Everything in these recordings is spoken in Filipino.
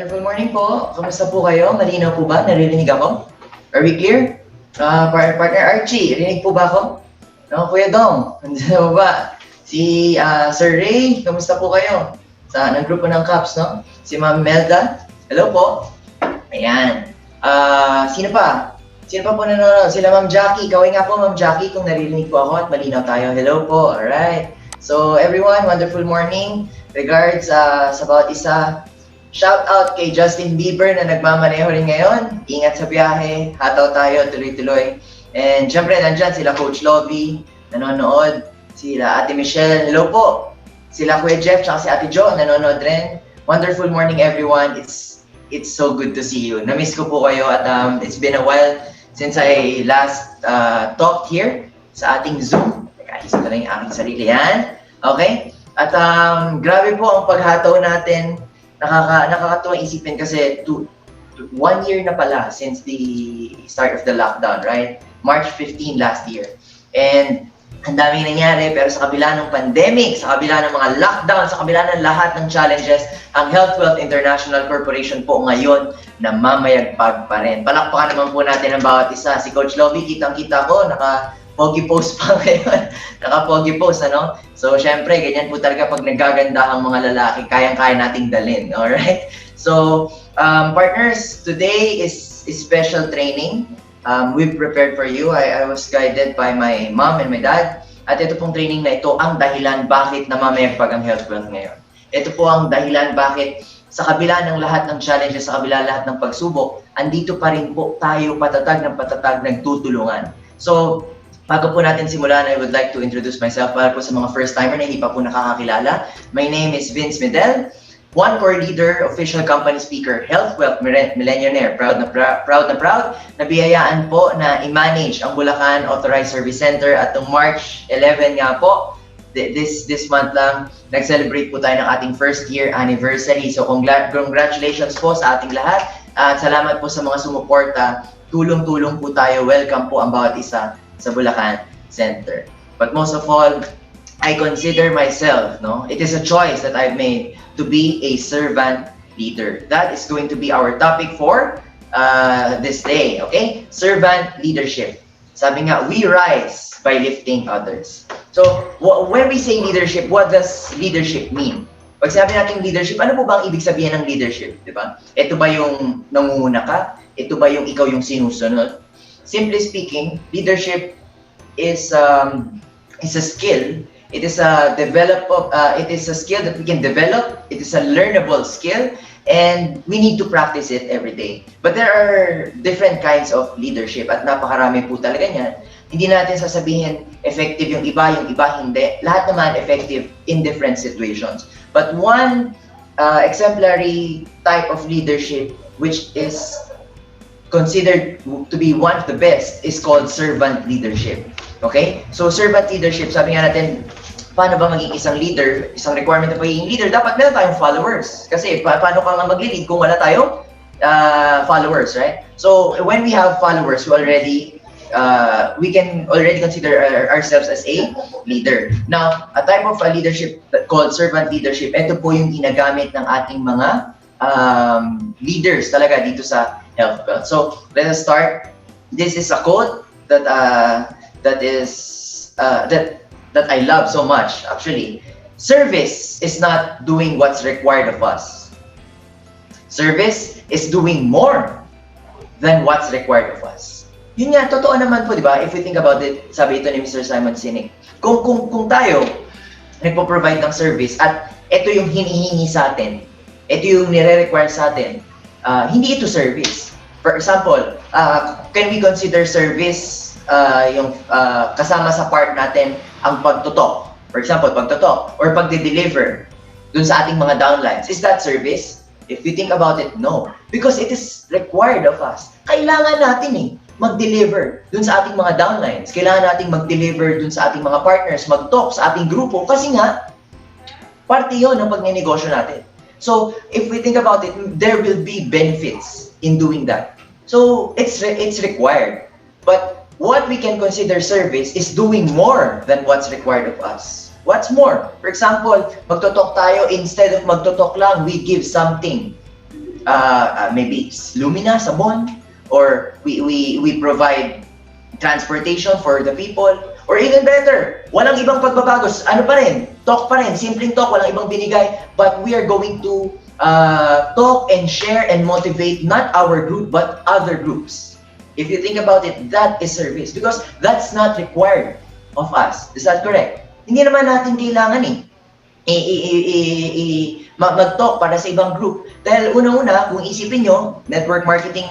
Wonderful morning po. Kamusta po kayo? Malinaw po ba? Naririnig ako? Are we clear? Partner Archie, rinig po ba ako? No, Kuya Dong, nandiyan po ba? Si Sir Ray, kamusta po kayo? Ng grupo ng CAPS, no? Si Ma'am Melda, hello po. Ayan. Sino pa? Sino pa po nanonood? Sila Ma'am Jackie. Kaway nga po, Ma'am Jackie, kung naririnig po ako at malinaw tayo. Hello po. Alright. So, everyone, wonderful morning. Regards sa bawat isa. Shout out kay Justin Bieber na nagmamaneho rin ngayon. Ingat sa biyahe. Hataw tayo, tuloy-tuloy. And syempre, nandyan sila Coach Lobby, nanonood. Sila Ate Michelle, hello po. Sila Kuya Jeff, tsaka si Ate Jo, nanonood rin. Wonderful morning, everyone. It's so good to see you. Namiss ko po kayo at it's been a while since I last talked here sa ating Zoom. Teka, isa ko lang yung aking sarili. Yan. Okay? At grabe po ang paghataw natin. Nakakatuwang isipin kasi 1 year na pala since the start of the lockdown, right? March 15 last year. And ang daming nangyari, pero sa kabila ng pandemic, sa kabila ng mga lockdown, sa kabila ng lahat ng challenges, ang Health Wealth International Corporation po ngayon na mamayagpag pa rin. Palakpakan naman po natin ang bawat isa. Si Coach Lobby, kitang-kita ko, naka-pogi post pa ngayon. Naka-pogi post, ano? So, syempre, ganyan po talaga pag nagaganda ang mga lalaki, kayang-kaya nating dalhin, alright? So, partners, today is special training. We've prepared for you. I was guided by my mom and my dad. At ito pong training na ito ang dahilan bakit namamayagpag ang Health Wealth ngayon. Ito po ang dahilan bakit sa kabila ng lahat ng challenges, sa kabila lahat ng pagsubok, andito pa rin po tayo patatag nagtutulungan. So, bago po natin simulan, I would like to introduce myself para po sa mga first timer na hindi pa po nakakakilala. My name is Vince Medel. One core leader, official company speaker, Health Wealth Millionaire. Proud na biyayaan po na i-manage ang Bulacan Authorized Service Center at noong March 11 nga po, this month lang, nag-celebrate po tayo ng ating first year anniversary. So congratulations po sa ating lahat at salamat po sa mga sumuporta. Tulong-tulong po tayo. Welcome po ang bawat isa sa Bulacan Center. But most of all, I consider myself, no? It is a choice that I've made to be a servant leader. That is going to be our topic for this day, okay? Servant leadership. Sabi nga, we rise by lifting others. So, when we say leadership, what does leadership mean? Pag sabi natin leadership, ano po ba ang ibig sabihin ng leadership, di ba? Ito ba yung nangunguna ka? Ito ba yung ikaw yung sinusunod? Simply speaking, leadership is a skill. It is a skill that we can develop. It is a learnable skill, and we need to practice it every day. But there are different kinds of leadership at napakarami po talaga niyan. Hindi natin sasabihin effective yung iba hindi. Lahat naman effective in different situations. But one exemplary type of leadership which is considered to be one of the best is called servant leadership. Okay? So servant leadership, sabi nga natin, paano ba maging isang leader? Isang requirement na pagiging leader, dapat meron tayong followers. Kasi paano ka nga mag-lead kung wala tayong followers, right? So when we have followers, we can already consider ourselves as a leader. Now, a type of leadership called servant leadership, ito po yung ginagamit ng ating mga leaders talaga dito sa Health Wealth. So let us start. This is a quote that I love so much. Actually, service is not doing what's required of us. Service is doing more than what's required of us. Yun nga, totoo naman po, di ba? If we think about it, sabi ito ni Mr. Simon Sinek, kung tayo nagpo-provide ng service at ito yung hinihingi sa atin, ito yung nire-require sa atin, hindi ito service. For example, can we consider service yung kasama sa part natin ang pagtutok? For example, pagtutok or pagde-deliver dun sa ating mga downlines. Is that service? If we think about it, no. Because it is required of us. Kailangan natin mag-deliver dun sa ating mga downlines. Kailangan natin mag-deliver dun sa ating mga partners, mag-talk sa ating grupo kasi nga, parte yun ng pagnenegosyo natin. So, if we think about it, there will be benefits in doing that. So, it's required. But what we can consider service is doing more than what's required of us. What's more? For example, magtotalk tayo, instead of magtotalk lang, we give something. maybe Lumina, sabon, or we provide transportation for the people, or even better, walang ibang pagbabago, ano pa rin, talk pa rin, simpleng talk, walang ibang binigay, but we are going to talk and share and motivate not our group but other groups. If you think about it, that is service because that's not required of us. Is that correct? Hindi naman natin kailangan mag-talk para sa ibang group. Dahil unang-una, kung isipin nyo, network marketing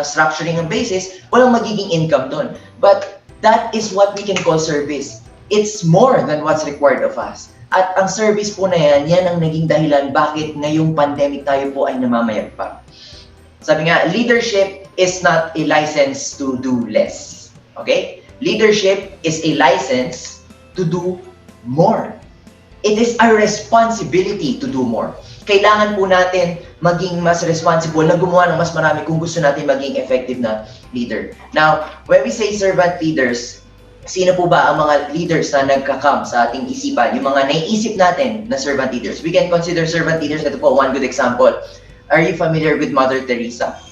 structuring ang basis, walang magiging income doon. But that is what we can call service. It's more than what's required of us. At ang service po na yan ang naging dahilan bakit ngayong pandemic tayo po ay namamayagpag. Sabi nga, leadership is not a license to do less. Okay? Leadership is a license to do more. It is our responsibility to do more. Kailangan po natin maging mas responsible na gumawa ng mas marami kung gusto natin maging effective na leader. Now, when we say servant leaders, sino po ba ang mga leaders na nagkakam sa ating isipan? Yung mga naiisip natin na servant leaders. We can consider servant leaders. Ito po, one good example. Are you familiar with Mother Teresa?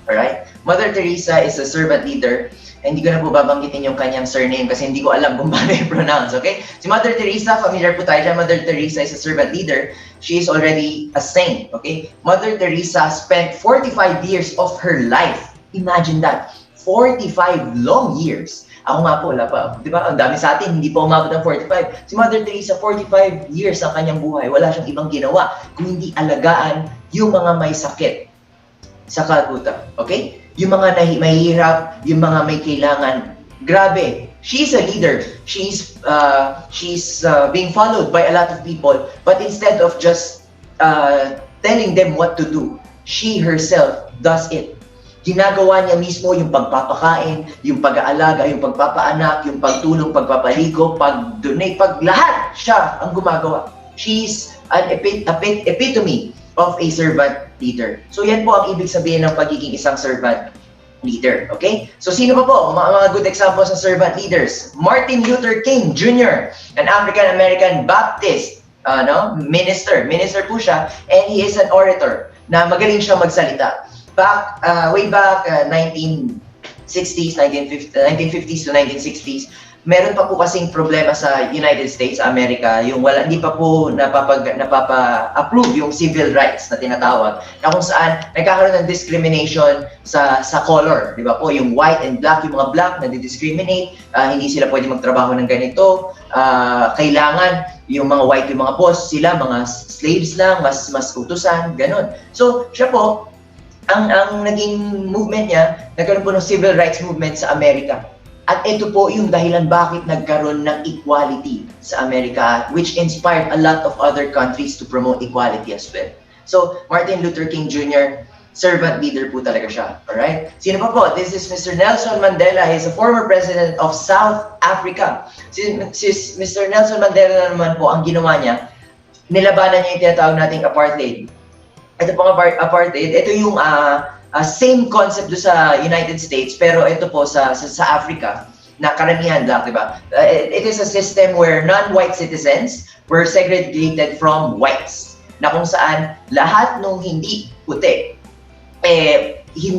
Alright? Mother Teresa is a servant leader. Hindi ko na po babanggitin yung kanyang surname kasi hindi ko alam kung paano i-pronounce, okay? Si Mother Teresa, familiar po tayo dyan. Mother Teresa is a servant leader. She is already a saint, okay? Mother Teresa spent 45 years of her life. Imagine that. 45 long years. Ako nga po, wala pa. Di ba? Ang dami sa atin, hindi pa umabot ng 45. Si Mother Teresa, 45 years ang kanyang buhay. Wala siyang ibang ginawa kung hindi alagaan yung mga may sakit sa kalbutan. Okay? Yung mga mahihirap, yung mga may kailangan. Grabe. She's a leader. She's being followed by a lot of people. But instead of just telling them what to do, she herself does it. Ginagawa niya mismo yung pagpapakain, yung pag-aalaga, yung pagpapaanak, yung pagtulong, pagpapaligo, pag-donate, lahat siya ang gumagawa. She's an epitome of a servant leader. So yan po ang ibig sabihin ng pagiging isang servant leader. Okay? So sino pa po? Mga good examples ng servant leaders. Martin Luther King Jr., an African-American Baptist minister. Minister po siya and he is an orator na magaling siya magsalita. Way back 1960s, 1950s to 1960s, meron pa po kasing problema sa United States, Amerika, yung hindi pa po napapa-approve yung civil rights na tinatawag, na kung saan nagkakaroon ng discrimination sa color, di ba po? Yung white and black, yung mga black na discriminate, hindi sila pwede magtrabaho ng ganito, kailangan yung mga white, yung mga boss, sila mga slaves lang, mas utusan, ganun. So, siya po, ang naging movement niya, nagkaroon po ng civil rights movement sa Amerika. At ito po yung dahilan bakit nagkaroon ng equality sa Amerika, which inspired a lot of other countries to promote equality as well. So, Martin Luther King Jr., servant leader po talaga siya. Alright? Sino pa po? This is Mr. Nelson Mandela. He's a former president of South Africa. Si Mr. Nelson Mandela naman po, ang ginawa niya, nilabanan niya yung tinatawag nating apartheid. Ito pong apartheid, ito yung same concept do sa United States, pero ito po sa Africa, na karamihan lang, di ba? It is a system where non-white citizens were segregated from whites, na kung saan lahat nung hindi puti,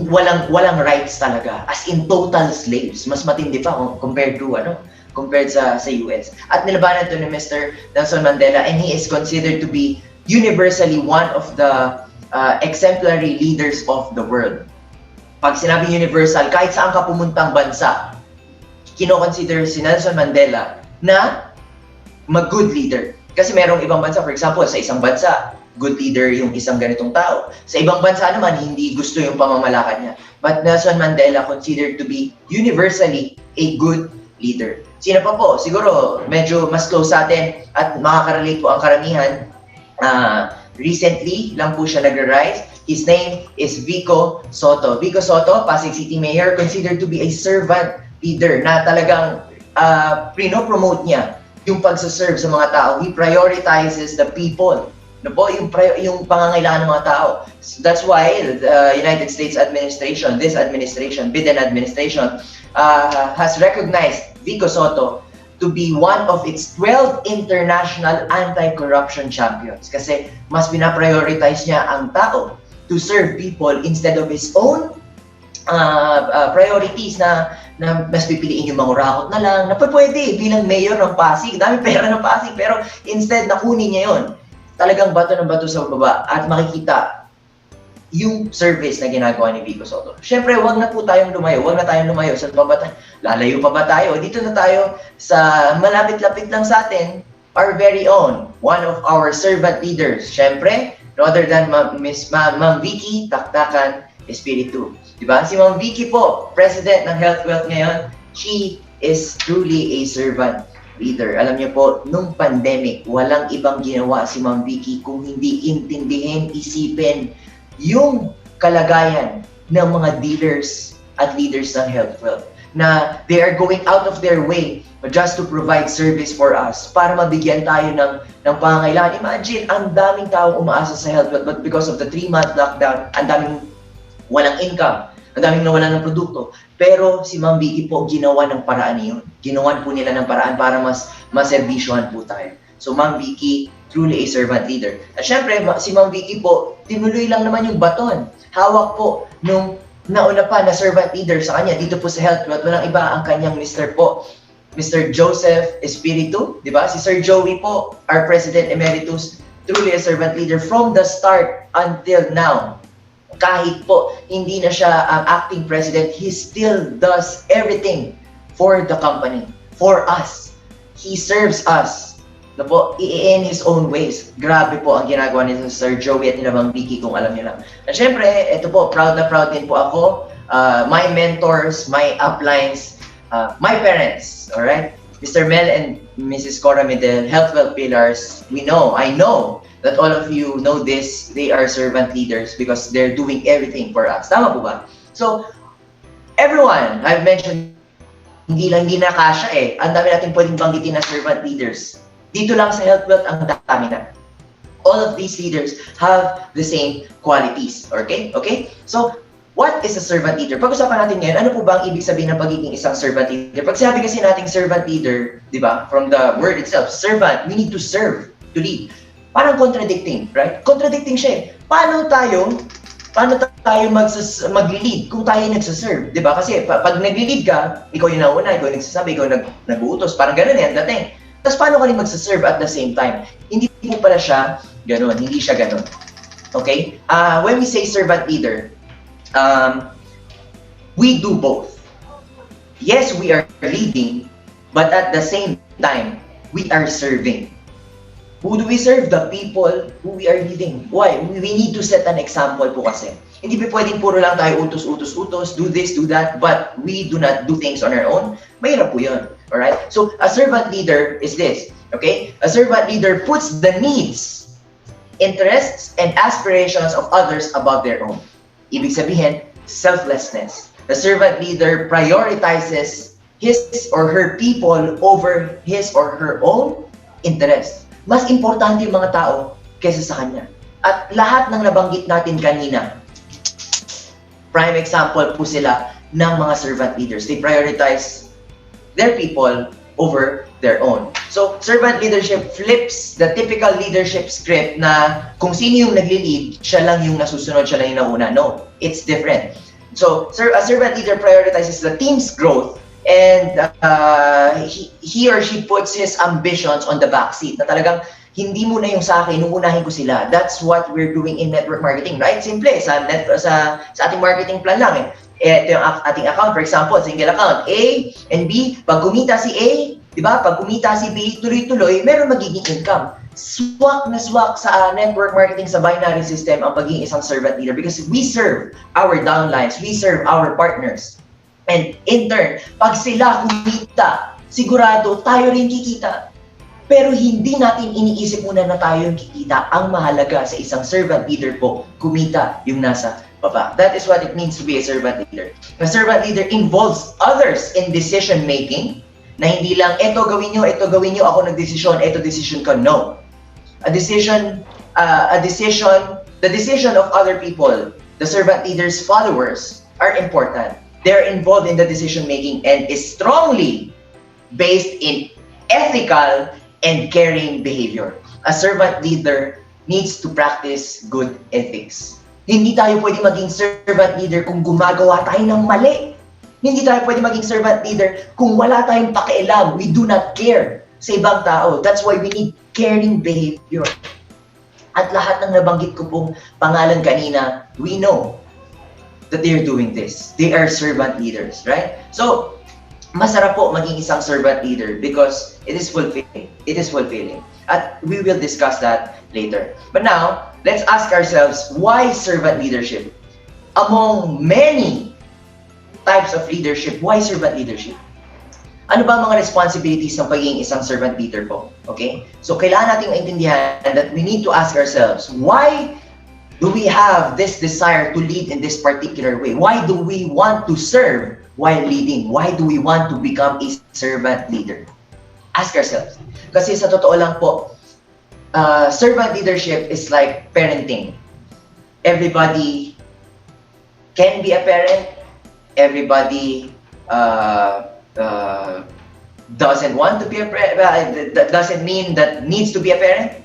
walang rights talaga, as in total slaves. Mas matindi pa compared sa US. At nilabanan ito ni Mr. Nelson Mandela, and he is considered to be universally one of the exemplary leaders of the world. Pag sinabing universal, kahit saan ka pumuntang bansa, kino-consider si Nelson Mandela na mag-good leader. Kasi merong ibang bansa, for example, sa isang bansa, good leader yung isang ganitong tao. Sa ibang bansa naman, hindi gusto yung pamamalakad niya. But Nelson Mandela considered to be universally a good leader. Sino pa po? Siguro, medyo mas close sa atin at makaka-relate po ang karamihan. Recently lang po siya nag-rise. His name is Vico Soto. Vico Soto, Pasig City Mayor, considered to be a servant leader na talagang promote niya yung pagsaserve sa mga tao. He prioritizes the people. Yung pangangailangan ng mga tao. That's why the United States administration, this administration, Biden administration, has recognized Vico Soto to be one of its 12 international anti-corruption champions. Kasi mas pinaprioritize niya ang tao to serve people instead of his own priorities na mas pipiliin yung mga rakot na lang, na pwede bilang mayor ng Pasig, dami pera ng Pasig, pero instead nakunin niya yon. Talagang bato ng bato sa baba at makikita yung service na ginagawa ni Vico Soto. Siyempre, wag na tayong lumayo. Saan pa ba tayo? Lalayo pa ba tayo? Dito na tayo sa malapit-lapit lang sa atin, our very own, one of our servant leaders. Siyempre, no other than Ma'am Vicky Taktakan Espiritu. Diba? Si Ma'am Vicky po, President ng Health Wealth ngayon, she is truly a servant leader. Alam niyo po, nung pandemic, walang ibang ginawa si Ma'am Vicky kung hindi intindihin, isipin yung kalagayan ng mga dealers at leaders ng Health Wealth, na they are going out of their way just to provide service for us para mabigyan tayo ng pangangailangan. Imagine, ang daming taong umaasa sa Health Wealth, but because of the 3-month lockdown, ang daming walang income, ang daming nawalan ng produkto. Pero si Ma'am Vicky po, ginawa ng paraan niyon. Ginawan po nila ng paraan para mas maservisyohan po tayo. So Ma'am Vicky, truly a servant leader. At syempre, si Ma'am Vicky po, tinuloy lang naman yung baton. Hawak po nung nauna pa na servant leader sa kanya. Dito po sa Health Wealth, walang iba ang kanyang Mr. Joseph Espiritu, di ba? Si Sir Joey po, our President Emeritus, truly a servant leader from the start until now. Kahit po hindi na siya acting president, he still does everything for the company, for us. He serves us. No po, in his own ways. Grabe po ang ginagawa ni Sir Joey at ni Ma'am Vicky, kung alam niyo lang. At syempre, ito po, proud na proud din po ako. My mentors, my uplines, my parents, alright? Mr. Mel and Mrs. Cora Medel, Health Wealth Pillars, I know that all of you know this, they are servant leaders because they're doing everything for us. Tama po ba? So, everyone, I've mentioned, hindi na kasya eh. Ang dami natin pwedeng banggitin na servant leaders. Dito lang sa Health Wealth, ang dami na. All of these leaders have the same qualities. Okay? Okay? So, what is a servant leader? Pag-usapan natin ngayon, ano po ba ang ibig sabihin ng pagiging isang servant leader? Pag sabi kasi nating servant leader, di ba? From the word itself, servant, we need to serve, to lead. Parang contradicting, right? Contradicting siya eh. Paano tayo mag-lead kung tayo nagsaserve, di ba? Kasi pag nag-lead ka, ikaw yung nauna, ikaw yung nagsasabi, ikaw nag-uutos, parang gano'n yan dating. Tapos paano ka rin magsaserve at the same time? Hindi po pala siya gano'n, hindi siya gano'n. Okay? When we say servant leader, we do both. Yes, we are leading, but at the same time, we are serving. Who do we serve? The people who we are leading. Why? We need to set an example po kasi. Hindi pa pwedeng puro lang tayo utos, do this, do that, but we do not do things on our own. Mahirap po yun. Alright? So, a servant leader is this. Okay? A servant leader puts the needs, interests, and aspirations of others above their own. Ibig sabihin, selflessness. The servant leader prioritizes his or her people over his or her own interests. Mas importante yung mga tao kaysa sa kanya. At lahat ng nabanggit natin kanina, prime example po sila ng mga servant leaders. They prioritize their people over their own. So, servant leadership flips the typical leadership script na kung sino yung nagli-lead, siya lang yung nasusunod, siya lang yung nauna. No, it's different. So, a servant leader prioritizes the team's growth and he or she puts his ambitions on the backseat. Na talagang hindi muna yung sa akin, uunahin ko sila. That's what we're doing in network marketing, right? Simple, sa ating marketing plan lang eh. Ito yung ating account, for example, single account, A and B. Pag kumita si A, di ba? Pag kumita si B, tuloy-tuloy, meron magiging income. Swak na swak sa network marketing sa binary system ang pagiging isang servant leader because we serve our downlines, we serve our partners. And in turn, pag sila kumita, sigurado tayo rin kikita. Pero hindi natin iniisip muna na tayo yung kikita. Ang mahalaga sa isang servant leader po, kumita yung nasa baba. That is what it means to be a servant leader. A servant leader involves others in decision making, na hindi lang, eto gawin nyo, ako nagdesisyon, eto decision ko. No. The decision of other people, the servant leader's followers, are important. They're involved in the decision making and is strongly based in ethical and caring behavior. A servant leader needs to practice good ethics. Hindi tayo pwede maging servant leader kung gumagawa tayo ng mali. Hindi tayo pwede maging servant leader kung wala tayong pakialam. We do not care sa ibang tao. That's why we need caring behavior. At lahat ng nabanggit ko pong pangalan kanina, we know that they're doing this. They are servant leaders, right? So, masarap po maging isang servant leader because it is fulfilling. It is fulfilling. At we will discuss that later. But now, let's ask ourselves, why servant leadership? Among many types of leadership, why servant leadership? Ano ba ang mga responsibilities ng pagiging isang servant leader po? Okay? So, kailangan nating maintindihan that we need to ask ourselves, why do we have this desire to lead in this particular way? Why do we want to serve while leading? Why do we want to become a servant leader? Ask ourselves. Kasi sa totoo lang po, servant leadership is like parenting. Everybody can be a parent. Everybody doesn't want to be a parent. That doesn't mean that needs to be a parent.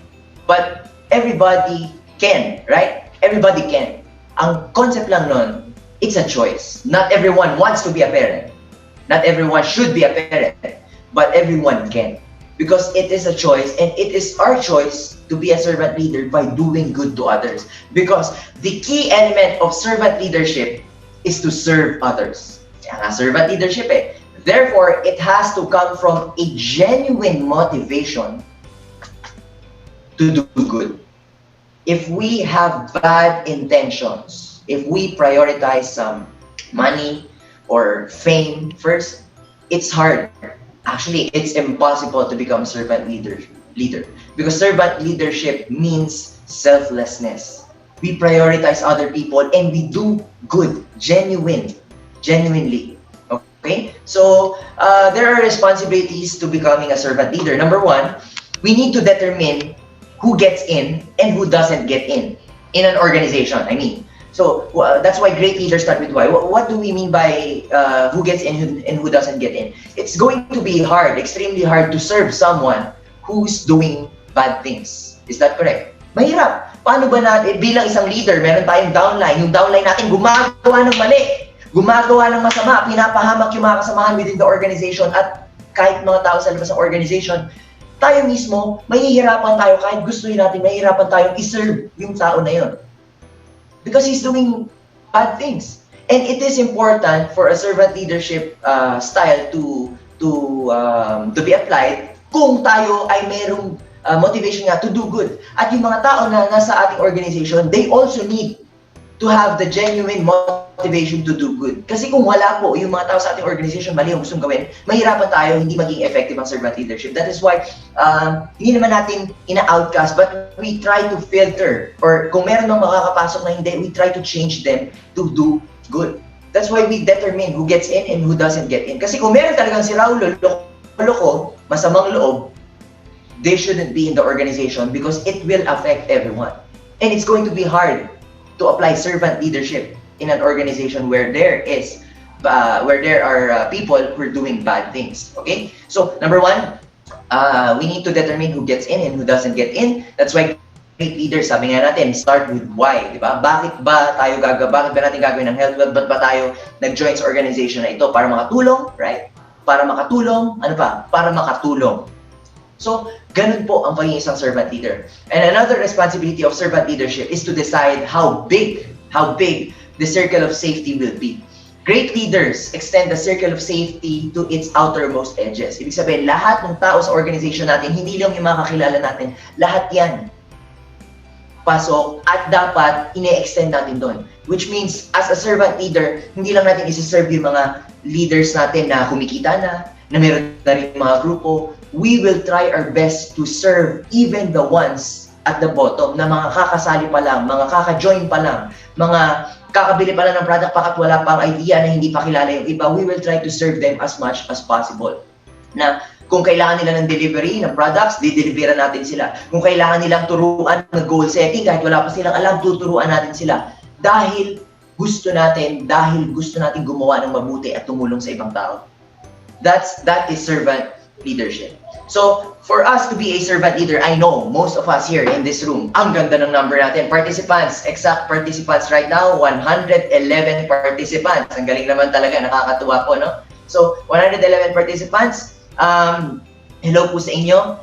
But everybody can, right? Everybody can. Ang concept lang nun, it's a choice. Not everyone wants to be a parent. Not everyone should be a parent. But everyone can. Because it is a choice, and it is our choice to be a servant leader by doing good to others. Because the key element of servant leadership is to serve others. Kaya nga servant leadership eh. Therefore, it has to come from a genuine motivation to do good. If we have bad intentions, if we prioritize some money or fame first, it's hard. Actually, it's impossible to become servant leader. Because servant leadership means selflessness. We prioritize other people and we do good, genuinely. Okay? So, there are responsibilities to becoming a servant leader. Number one, we need to determine who gets in and who doesn't get in an organization, I mean. So, that's why great leaders start with why. What do we mean by who gets in and who doesn't get in? It's going to be hard, extremely hard to serve someone who's doing bad things. Is that correct? Mahirap. Paano ba natin, bilang isang leader, meron tayong downline. Yung downline natin gumagawa ng mali, gumagawa ng masama, pinapahamak yung mga kasamahan within the organization at kahit mga tao sa labas ng organization, tayo mismo, mahihirapan tayo, kahit gusto natin, mahihirapan tayong iserve yung tao na yun. Because he's doing bad things. And it is important for a servant leadership style to be applied kung tayo ay merong motivation nga to do good. At yung mga tao na nasa ating organization, they also need to have the genuine motivation to do good. Kasi kung wala po yung mga tao sa ating organization, mali ang gustong gawin, mahirapan tayo, hindi maging effective ang servant leadership. That is why, hindi naman natin ina-outcast, but we try to filter, or kung meron ng makakapasok na hindi, we try to change them to do good. That's why we determine who gets in and who doesn't get in. Kasi kung meron talagang si Raul loko, masamang loob, they shouldn't be in the organization because it will affect everyone. And it's going to be hard to apply servant leadership in an organization where there are people who are doing bad things. Okay? So, number one, we need to determine who gets in and who doesn't get in. That's why great leaders, sabi nga natin, start with why, di ba? Bakit ba natin gagawin ng HealthWealth? Ba't ba tayo nag-join sa organization na ito? Para makatulong, right? Para makatulong, ano pa? Para makatulong. So, ganun po ang pagiging isang servant leader. And another responsibility of servant leadership is to decide how big the circle of safety will be. Great leaders extend the circle of safety to its outermost edges. Ibig sabihin, lahat ng tao sa organization natin, hindi lang yung mga kakilala natin, lahat yan pasok at dapat ine-extend natin doon. Which means, as a servant leader, hindi lang natin isi-serve yung mga leaders natin na kumikita na meron na rin mga grupo. We will try our best to serve even the ones at the bottom na mga kakasali pa lang, mga kaka-join pa lang, mga kakabili pa lang ng product pakat wala pang idea na hindi pa kilala yung iba. We will try to serve them as much as possible. Na kung kailangan nila ng delivery ng products, di-deliveran natin sila. Kung kailangan nilang turuan ng goal setting, kahit wala pa silang alam, tuturuan natin sila. Dahil gusto natin gumawa ng mabuti at tumulong sa ibang tao. That is servant leadership. So, for us to be a servant leader, I know most of us here in this room, ang ganda ng number natin. Participants, exact participants right now, 111 participants. Ang galing naman talaga, nakakatuwa po, no? So, 111 participants, hello po sa inyo.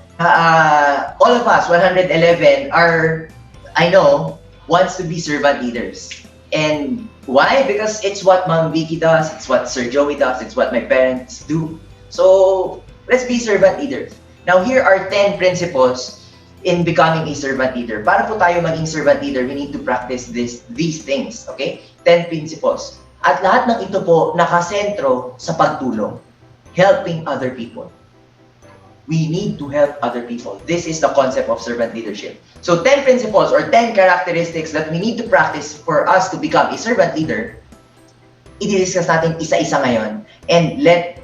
All of us, 111, are, I know, wants to be servant leaders. And why? Because it's what Ma'am Vicky does, it's what Sir Joey does, it's what my parents do. So, let's be servant leaders. Now, here are 10 principles in becoming a servant leader. Para po tayo maging servant leader, we need to practice these things, okay? 10 principles. At lahat ng ito po nakasentro sa pagtulong. Helping other people. We need to help other people. This is the concept of servant leadership. So 10 principles or 10 characteristics that we need to practice for us to become a servant leader. I-discuss natin isa-isa ngayon. And let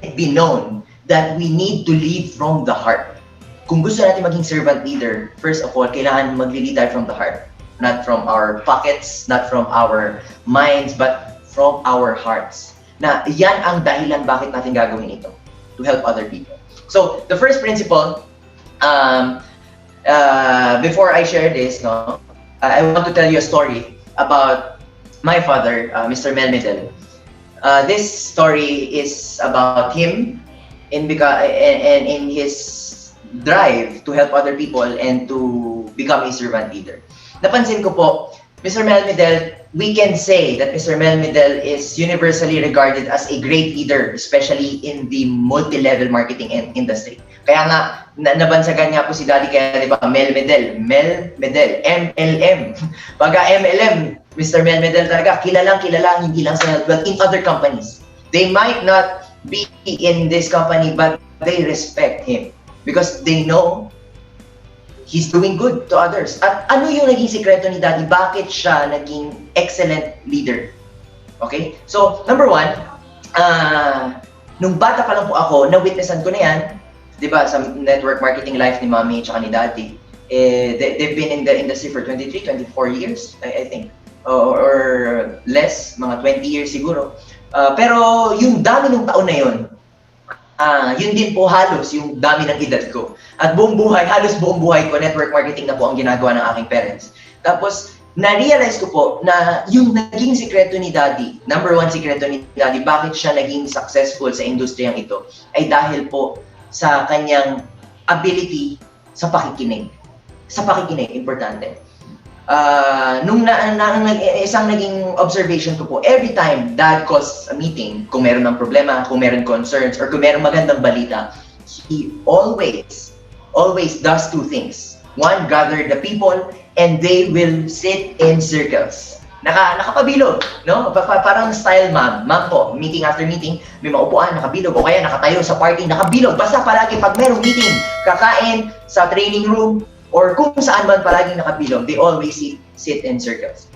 it be known that we need to lead from the heart. Kung gusto natin maging servant leader, first of all, kailangan mag-lead tayo from the heart. Not from our pockets, not from our minds, but from our hearts. Na yan ang dahilan bakit natin gagawin ito. To help other people. So, the first principle, before I share this, no, I want to tell you a story about my father, Mr. Mel Medel. This story is about him in his drive to help other people and to become a servant leader. Napansin ko po, Mr. Mel Medel, we can say that Mr. Mel Medel is universally regarded as a great leader, especially in the multi-level marketing industry. Kaya nga, nabansagan niya po si Daddy, kaya diba, Mel Medel, MLM. Pagka MLM, Mr. Mel Medel talaga, kilalang hindi lang sa Healthwealth, in other companies. They might not be in this company, but they respect him because they know he's doing good to others. At ano yung naging sikreto ni Daddy? Bakit siya naging excellent leader? Okay? So, number one, nung bata pa lang po ako, na-witnessan ko na yan, di ba, sa network marketing life ni Mommy at ni Daddy. They've been in the industry for 23, 24 years, I think. Or less, mga 20 years siguro. Pero yung dami ng taon na yun, yun din po halos yung dami ng edad ko. At halos buong buhay ko, network marketing na po ang ginagawa ng aking parents. Tapos, na-realize ko po na yung naging sikreto ni Daddy, number one sikreto ni Daddy, bakit siya naging successful sa industriyang ito, ay dahil po sa kanyang ability sa pakikinig. Sa pakikinig, importante. Isang naging observation ko po, every time Dad calls a meeting, kung meron ng problema, kung meron concerns, or kung meron magandang balita, he always does two things. One, gather the people, and they will sit in circles. Nakapabilog, no? Parang style ma'am po, meeting after meeting, may maupuan, nakabilog, o kaya nakatayo sa party, nakabilog. Basta palagi pag merong meeting, kakain, sa training room, or kung saan man palaging nakabilog, they always sit in circles.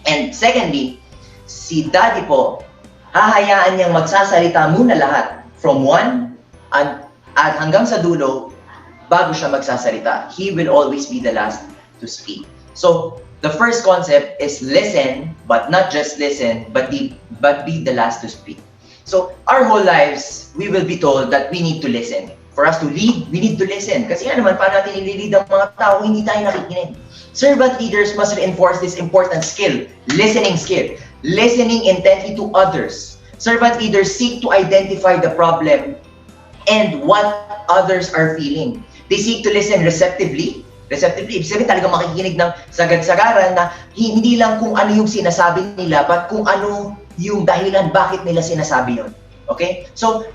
And secondly, si Daddy po, hahayaan niyang magsasalita muna lahat from one at hanggang sa dulo bago siya magsasalita. He will always be the last to speak. So, the first concept is listen, but not just listen, but be the last to speak. So, our whole lives, we will be told that we need to listen. For us to lead, we need to listen. Kasi nga naman, paano natin i-lead ang mga tao kung hindi tayo nakikinig? Servant leaders must reinforce this important skill, listening intently to others. Servant leaders seek to identify the problem and what others are feeling. They seek to listen receptively. Ibig sabihin talagang makikinig ng sagad-sagaran na hindi lang kung ano yung sinasabi nila, but kung ano yung dahilan bakit nila sinasabi yun. Okay? So,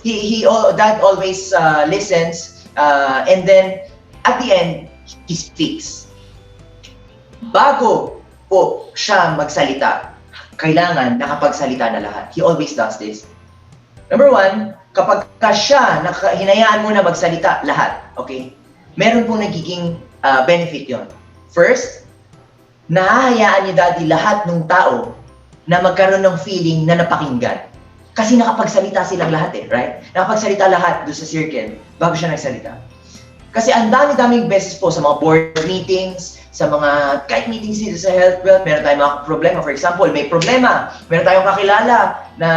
Dad always listens, and then, at the end, he speaks. Bago po siya magsalita, kailangan nakapagsalita na lahat. He always does this. Number one, kapag siya, hinayaan mo na magsalita lahat, okay? Meron pong nagiging benefit yon. First, nahahayaan ni Daddy lahat ng tao na magkaroon ng feeling na napakinggan. Kasi nakapagsalita silang lahat right? Nakapagsalita lahat doon sa circle bago siya nagsalita. Kasi ang dami-daming beses po sa mga board meetings, sa mga kahit meetings dito sa Health Wealth, meron tayong mga problema. For example, may problema, meron tayong kakilala na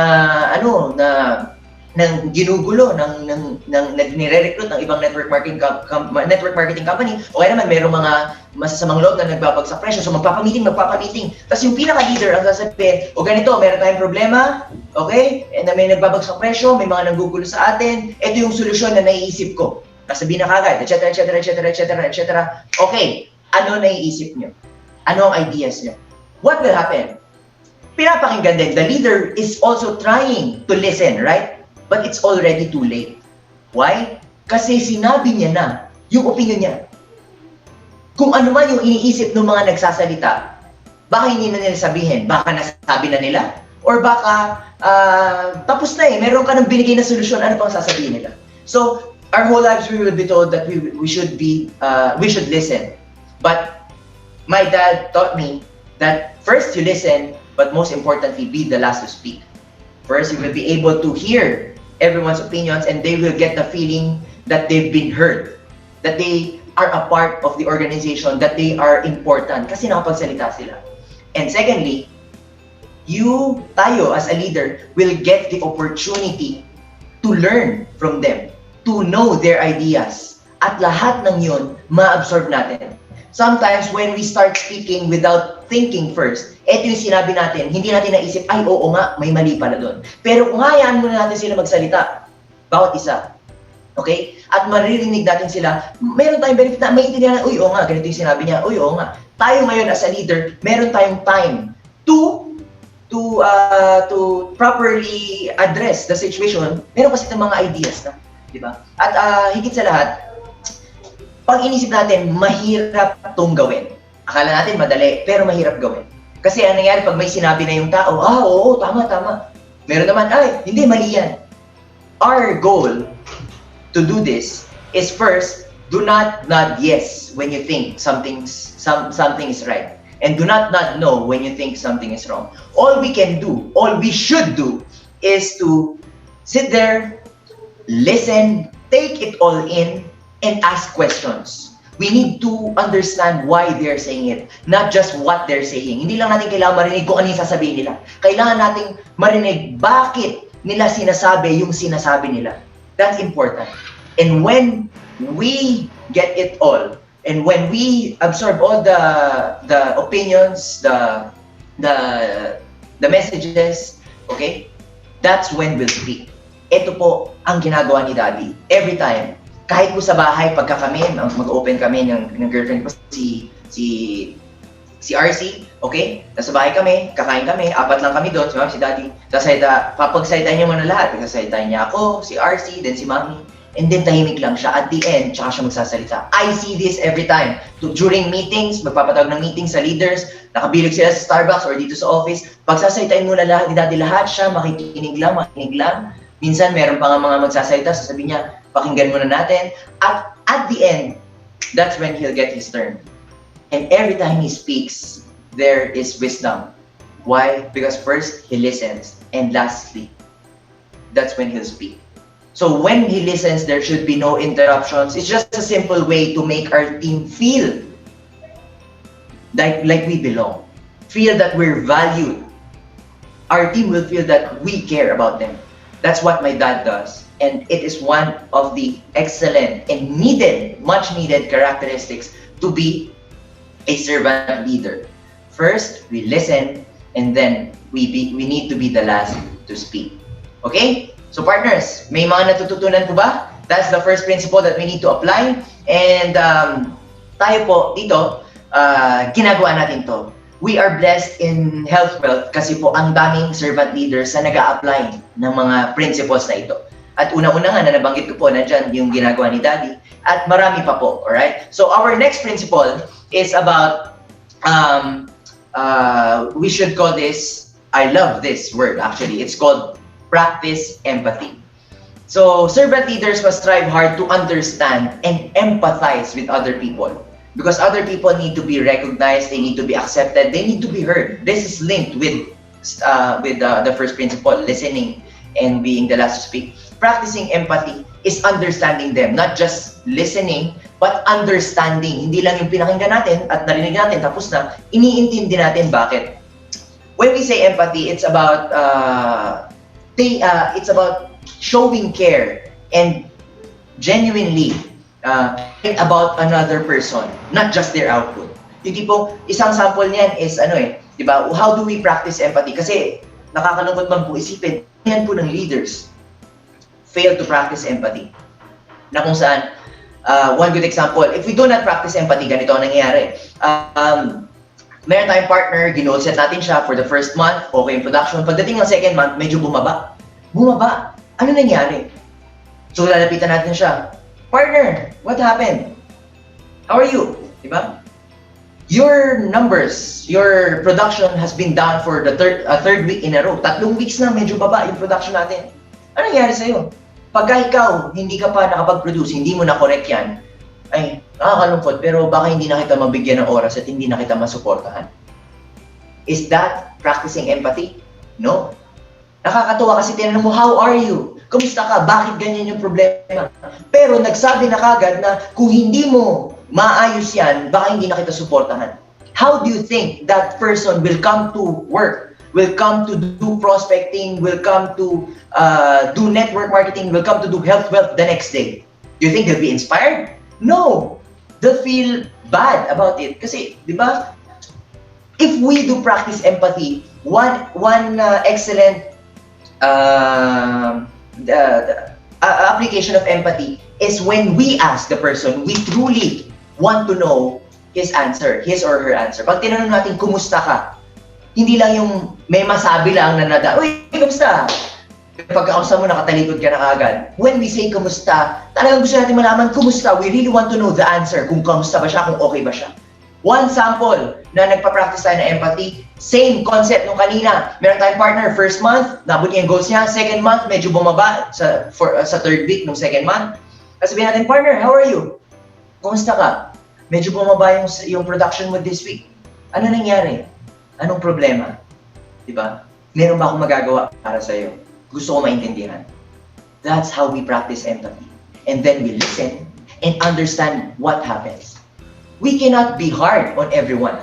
ginugulo ng nire-recruit ng ibang network marketing company, o kaya naman mayroong mga masasamang loob na nagbabagsak presyo, so magpapamiting. Tapos yung pinaka-leader ang sasabihin, o ganito, meron tayong problema, okay, and may nagbabagsak presyo, may mga nanggugulo sa atin, ito yung solusyon na naiisip ko. Sasabihin na kagad, etc. Okay, ano naiisip nyo? Ano ang ideas nyo? What will happen? Pinapakinggan din, the leader is also trying to listen, right? But it's already too late. Why? Kasi sinabi niya na yung opinion niya. Kung ano man yung iniisip ng mga nagsasalita, baka hindi na nila sabihin, baka nasabi na nila, or baka tapos na meron ka nang binigay na solusyon, ano pang sasabihin nila? So, our whole lives we will be told that we should listen. But my dad taught me that first you listen, but most importantly, be the last to speak. First, you will be able to hear everyone's opinions, and they will get the feeling that they've been heard, that they are a part of the organization, that they are important kasi nakapagsalita sila. And secondly, tayo as a leader will get the opportunity to learn from them, to know their ideas, at lahat ng yun ma-absorb natin. Sometimes when we start speaking without thinking first, eto yung sinabi natin, hindi natin naisip, ay oo nga, may mali pala doon. Pero kung hayaan muna natin sila magsalita, bawat isa, okay? At maririnig natin sila, meron tayong benefit na maintindihan na, uy, oo nga, ganito yung sinabi niya, uy, oo nga. Tayo ngayon as a leader, meron tayong time to properly address the situation. Meron kasi itong mga ideas na, di ba? At higit sa lahat, pag inisip natin, mahirap itong gawin. Akala natin madali, pero mahirap gawin. Kasi ang nangyari, pag may sinabi na yung tao, oo, tama. Meron naman, ay, hindi, mali yan. Our goal to do this is first, do not nod yes when you think something is right. And do not nod no when you think something is wrong. All we should do, is to sit there, listen, take it all in, and ask questions. We need to understand why they're saying it, not just what they're saying. Hindi lang natin kailangan marinig kung ano yung sasabihin nila. Kailangan nating marinig bakit nila sinasabi yung sinasabi nila. That's important. And when we get it all, and when we absorb all the opinions, the messages, okay, that's when we'll speak. Ito po ang ginagawa ni Daddy. Every time. Kahit po sa bahay, pagka kami, mag-open kami ng girlfriend ko, si RC, okay? Nasa bahay kami, kakain kami, 4 lang kami doon, si Mami, si Daddy. Papagsalitain niya muna lahat. Pagsalitain niya ako, si RC, then si Mami. And then tahimik lang siya. At the end, tsaka siya magsasalita. I see this every time. During meetings, magpapatawag ng meetings sa leaders, nakabilig sila sa Starbucks or dito sa office, pagsasalitain muna lahat, ni Daddy lahat siya, makikinig lang. Minsan, meron pa nga mga magsasalita, sasabihin niya, pakinggan muna natin. At the end, that's when he'll get his turn. And every time he speaks, there is wisdom. Why? Because first, he listens. And lastly, that's when he'll speak. So when he listens, there should be no interruptions. It's just a simple way to make our team feel like we belong. Feel that we're valued. Our team will feel that we care about them. That's what my dad does. And it is one of the excellent and much needed characteristics to be a servant leader. First, we listen, and then we need to be the last to speak. Okay? So partners, may mga natututunan po ba? That's the first principle that we need to apply. And tayo po dito, ginagawa natin to. We are blessed in Health Wealth kasi po ang daming servant leaders na nag-a-apply ng mga principles na ito. At una-una nga na nabanggit ko po, nandyan yung ginagawa ni Daddy. At marami pa po, alright? So our next principle is about, we should call this, I love this word actually, it's called practice empathy. So servant leaders must strive hard to understand and empathize with other people. Because other people need to be recognized, they need to be accepted, they need to be heard. This is linked with the first principle, listening and being the last to speak. Practicing empathy is understanding them, not just listening, but understanding. Hindi lang yung pinakinggan natin at narinig natin, tapos na, iniintindi natin bakit. When we say empathy, it's about showing care and genuinely think about another person, not just their output. Yung tipong, isang sample niyan is di ba? How do we practice empathy? Kasi nakakalungkot man po isipin, yan po ng leaders fail to practice empathy. Na kung saan, one good example, if we do not practice empathy, ganito ang nangyayari. Meron tayong partner, ginoal set natin siya for the first month, okay yung production. Pagdating ng second month, medyo bumaba. Ano nangyari? So lalapitan natin siya. Partner, what happened? How are you? Diba? Your numbers, your production has been down for the third week in a row. 3 weeks na medyo baba yung production natin. Ano nangyari sa'yo? Pagka ikaw, hindi ka pa nakapag-produce, hindi mo na-correct yan, ay, nakakalungkot, pero baka hindi na kita mabigyan ng oras at hindi na kita masuportahan. Is that practicing empathy? No. Nakakatuwa kasi tinanong mo, how are you? Kumusta ka? Bakit ganyan yung problema? Pero nagsabi na kagad na kung hindi mo maayos yan, baka hindi na kita suportahan. How do you think that person will come to work, will come to do prospecting, will come to do network marketing, will come to do health wealth the next day? Do you think they'll be inspired? No! They'll feel bad about it. Kasi, di ba, if we do practice empathy, one excellent application of empathy is when we ask the person, we truly want to know his answer, his or her answer. Pag tinanong natin, kumusta ka? Hindi lang yung may masabi lang na uy, kumusta? Pagkakausap mo, nakatalikod ka na kagad. When we say kumusta, talagang gusto natin malaman kumusta. We really want to know the answer, kung kumusta ba siya, kung okay ba siya. One sample na nagpa-practice tayo ng empathy, same concept nung kanina. Meron tayong partner, first month, nabot niya yung goals niya. Second month, medyo bumaba sa third week ng second month. Kasi sabihin natin, partner, how are you? Kumusta ka? Medyo bumaba yung production mo this week. Ano nangyari? Anong problema? Diba? Meron ba akong magagawa para sa'yo? Gusto ko maintindihan. That's how we practice empathy. And then we listen and understand what happens. We cannot be hard on everyone.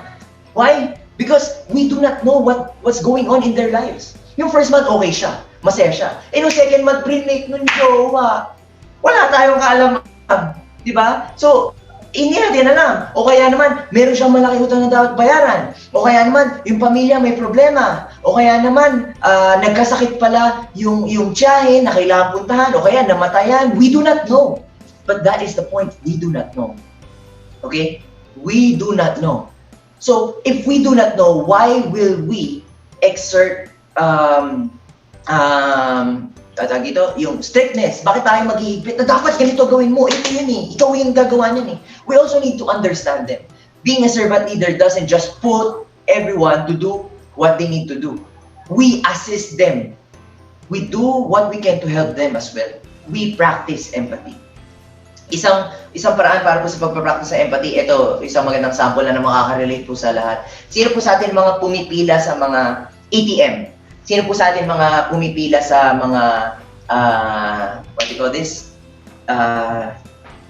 Why? Because we do not know what's going on in their lives. Yung first month, okay siya. Masaya siya. Yung second month, pre-make nun jowa. Wala tayong kaalaman. Diba? So, hindi natin alam. O kaya naman, meron siyang malaki utang na dapat bayaran. O kaya naman, yung pamilya may problema. O kaya naman, nagkasakit pala yung tiyahe na kailangan puntahan. O kaya namatayan. We do not know. But that is the point. We do not know. Okay? We do not know. So, if we do not know, why will we exert yung strictness? Bakit tayo maghihigpit na dapat ganito gawin mo? Ito yun eh. Ikaw yung gagawa niyan eh. We also need to understand them. Being a servant leader doesn't just put everyone to do what they need to do. We assist them. We do what we can to help them as well. We practice empathy. Isang paraan para po sa pagpapractice ng empathy, ito, isang magandang sample na makaka-relate po sa lahat. Sino po sa atin mga pumipila sa mga ATM? Sino po sa atin mga pumipila sa mga, what do you call this?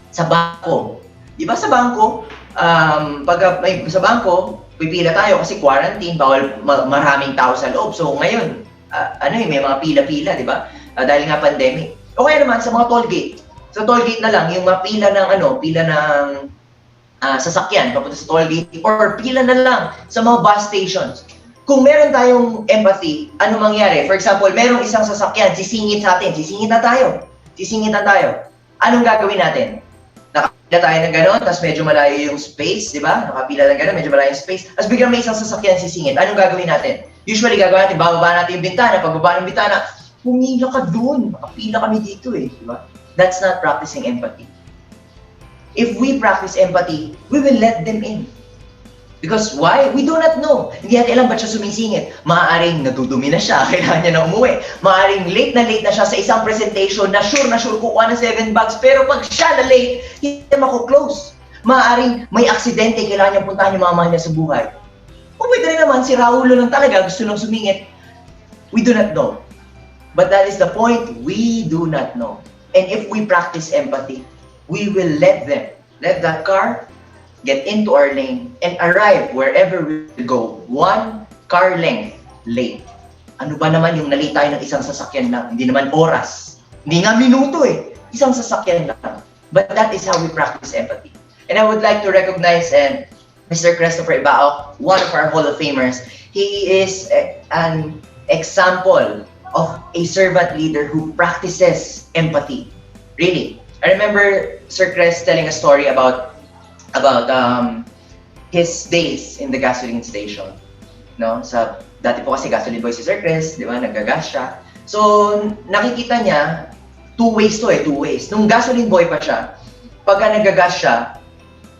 Sa bangko. Di ba sa bangko, sa bangko, pipila tayo kasi quarantine, bawal maraming tao sa loob. So ngayon, may mga pila-pila, di ba? Dahil nga pandemic. O kaya naman sa mga toll gate. Sa toll gate na lang, yung mga pila ng sasakyan papunta sa toll gate or pila na lang sa mga bus stations. Kung meron tayong empathy, ano mangyari? For example, merong isang sasakyan, sisingit sa atin, sisingit na tayo. Anong gagawin natin? Nakapila tayo ng gano'n, tapos medyo malayo yung space, di ba? Nakapila ng gano'n, medyo malayo yung space, tapos biglang may isang sasakyan sisingit. Anong gagawin natin? Usually gagawin natin, bababa natin yung bintana, pagbaba ng bintana, pumila ka doon, nakapila kami dito eh, di ba? That's not practicing empathy. If we practice empathy, we will let them in. Because why? We do not know. Hindi natin alam ba't siya sumisingit. Maaaring nadudumi na siya, kailangan niya na umuwi. Maaaring late na siya sa isang presentation na sure kukuha ng 7 bags, pero pag siya na late, hindi na mako-close. Maaaring may aksidente, kailangan niya puntahan yung mga mahal niya sa buhay. O pwede rin naman, si Raulo lang talaga, gusto lang sumingit. We do not know. But that is the point, we do not know. And if we practice empathy, we will let that car get into our lane and arrive wherever we go 1 car length late. Ano ba naman yung nalate tayo ng isang sasakyan lang? Hindi naman oras. Hindi nga minuto eh. Isang sasakyan lang. But that is how we practice empathy. And I would like to recognize Mr. Christopher Ibao, one of our Hall of Famers. He is an example of a servant leader who practices empathy. Really. I remember Sir Chris telling a story about his days in the gasoline station. No? Dati po kasi gasoline boy si Sir Chris, di ba? Nagagas siya. So, nakikita niya, two ways. Nung gasoline boy pa siya, pagka nagagas siya,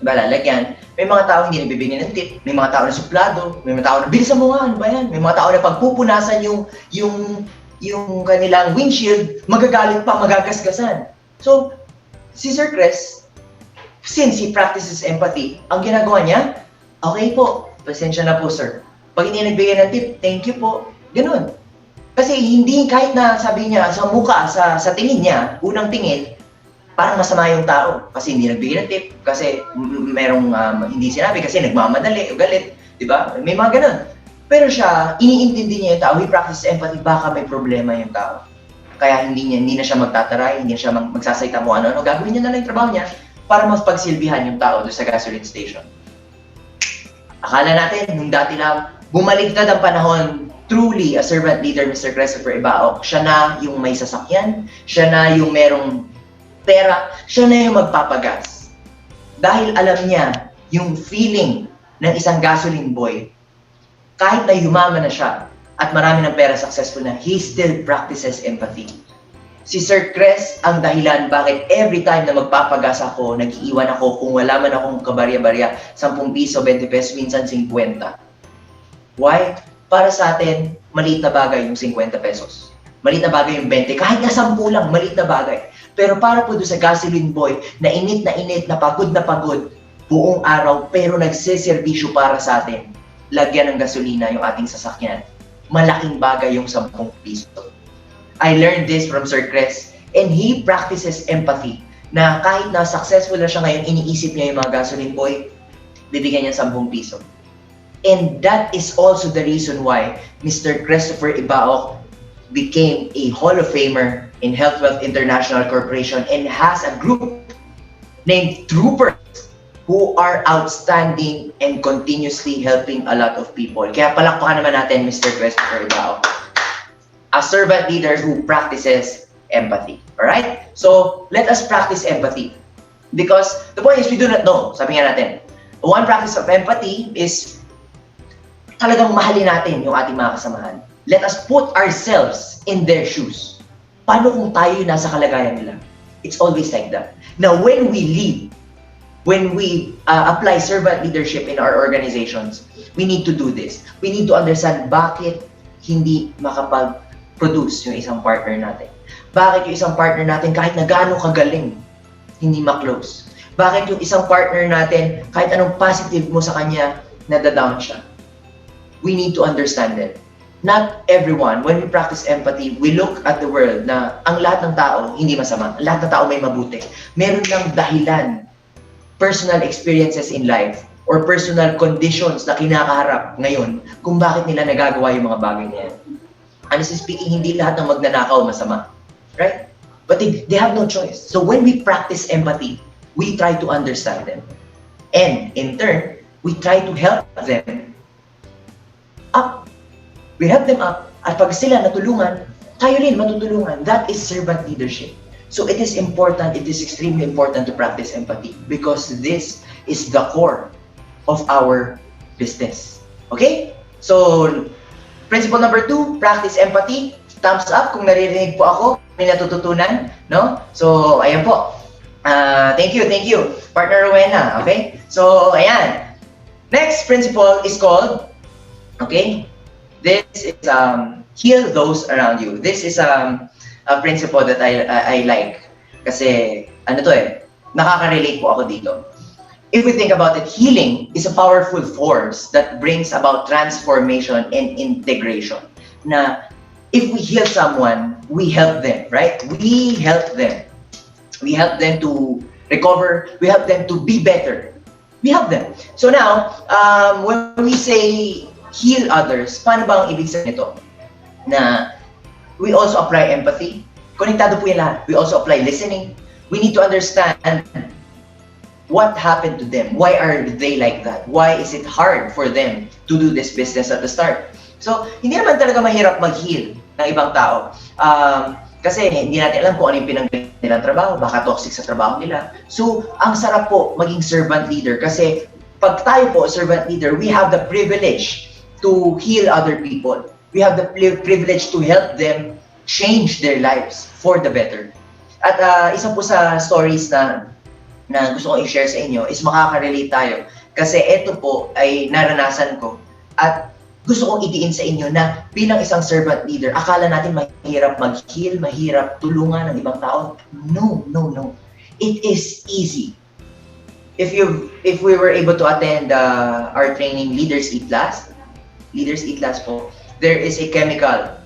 lalagyan, may mga tao hindi nagbibigay ng tip, may mga tao na suplado, may mga tao na bilisan mo nga, ano ba yan? May mga tao na pagpupunasan yung kanilang windshield, magagalit pa, magagasgasan. So, si Sir Chris, since he practices empathy, ang ginagawa niya, okay po, pasensya na po sir. Pag hindi nagbigay ng tip, thank you po. Ganun. Kasi hindi, kahit na sabi niya sa mukha, sa tingin niya, unang tingin, parang masama yung tao. Kasi hindi nagbigay ng tip, kasi merong hindi sinabi, kasi nagmamadali o galit. Diba? May mga ganun. Pero siya, iniintindi niya yung tao, he practices empathy, baka may problema yung tao. Kaya hindi na siya magtataray, hindi na siya magsasalita mo ano-ano. Gagawin niya na lang yung trabaho niya para mas pagsilbihan yung tao doon sa gasoline station. Akala natin, nung dati lang, bumaligtad ang panahon, truly a servant leader, Mr. Christopher Ibao. Siya na yung may sasakyan, siya na yung merong pera, siya na yung magpapagas. Dahil alam niya yung feeling ng isang gasoline boy, kahit na yumaman na siya at marami ng pera, successful na, he still practices empathy. Si Sir Chris ang dahilan bakit every time na magpapagas ako, nag-iiwan ako kung wala man akong kabarya-barya, 10 piso, 20 pesos, minsan 50. Why? Para sa atin, maliit na bagay yung 50 pesos. Maliit na bagay yung 20. Kahit nga 10 lang, maliit na bagay. Pero para po doon sa gasoline boy, na init, na pagod, buong araw, pero nagsiservisyo para sa atin, lagyan ng gasolina yung ating sasakyan. Malaking bagay yung 10 piso. I learned this from Sir Chris, and he practices empathy, na kahit na successful na siya ngayon, iniisip niya yung mga gasoline boy, bibigyan niya 10 piso. And that is also the reason why Mr. Christopher Ibao became a Hall of Famer in Health Wealth International Corporation and has a group named Troopers who are outstanding and continuously helping a lot of people. Kaya palakpakan naman natin Mr. Christopher Ibao, a servant leader who practices empathy. Alright? So, let us practice empathy. Because the point is, we do not know. Sabi nga natin, one practice of empathy is talagang mahalin natin yung ating mga kasamahan. Let us put ourselves in their shoes. Paano kung tayo nasa kalagayan nila? It's always like that. Now, when we lead, when we apply servant leadership in our organizations, we need to do this. We need to understand bakit hindi makapag-produce yung isang partner natin. Bakit yung isang partner natin kahit na gaano kagaling, hindi ma-close. Bakit yung isang partner natin kahit anong positive mo sa kanya, nadadown siya. We need to understand it. Not everyone, when we practice empathy, we look at the world na ang lahat ng tao hindi masama. Ang lahat ng tao may mabuti. Meron lang dahilan, personal experiences in life, or personal conditions na kinakaharap ngayon kung bakit nila nagagawa yung mga bagay na yan. Honestly speaking, hindi lahat ng magnanakaw masama. Right? But they have no choice. So when we practice empathy, we try to understand them. And in turn, we try to help them up. We help them up. At pag sila natulungan, tayo rin matutulungan. That is servant leadership. So it is important, it is extremely important to practice empathy because this is the core of our business. Okay? So, principle number 2, practice empathy. Thumbs up kung naririnig po ako, may natututunan. No? So, ayan po. Thank you. Partner Rowena. Okay? So, ayan. Next principle is called, okay? This is heal those around you. This is a principle that I like. Kasi, ano to nakaka-relate po ako dito. If we think about it, healing is a powerful force that brings about transformation and integration. Na if we heal someone, we help them, right? We help them. We help them to recover. We help them to be better. We help them. So now, when we say heal others, paano ba ang ibig sabihin nito? Na we also apply empathy, Konektado po yan lahat. We also apply listening. We need to understand what happened to them. Why are they like that? Why is it hard for them to do this business at the start? So, hindi naman talaga mahirap mag-heal ng ibang tao. Kasi hindi natin alam kung ano yung pinanggalingan nilang trabaho, baka toxic sa trabaho nila. So, ang sarap po maging servant leader kasi pag tayo po servant leader, we have the privilege to heal other people. We have the privilege to help them change their lives for the better. At isa po sa stories na gusto kong i-share sa inyo is makaka-relate tayo. Kasi ito po ay naranasan ko at gusto kong idiin sa inyo na bilang isang servant leader, akala natin mahirap mag-heal, mahirap tulungan ng ibang tao. No, no, no. It is easy. If we were able to attend our training, Leaders Eat Last po, there is a chemical,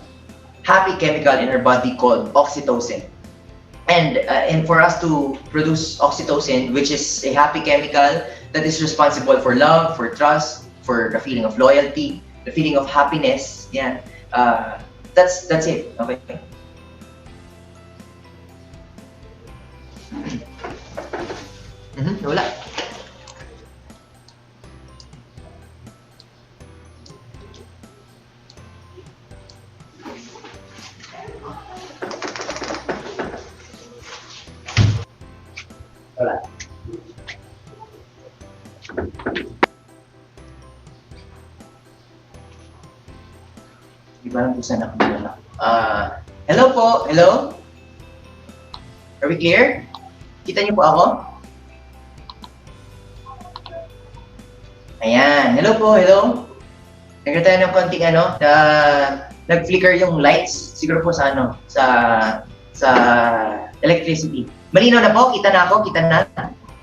happy chemical in our body called oxytocin. And for us to produce oxytocin, which is a happy chemical that is responsible for love, for trust, for the feeling of loyalty, the feeling of happiness, yeah, that's it. Okay. Wala. Wala. Iba lang po sana ako na. Hello po, hello? Are we clear? Kita niyo po ako? Ayan, hello po, hello? Nagkaroon tayo ng konting nag-flicker yung lights, siguro po sa sa electricity. Malinaw na po, kita na ako, kita na.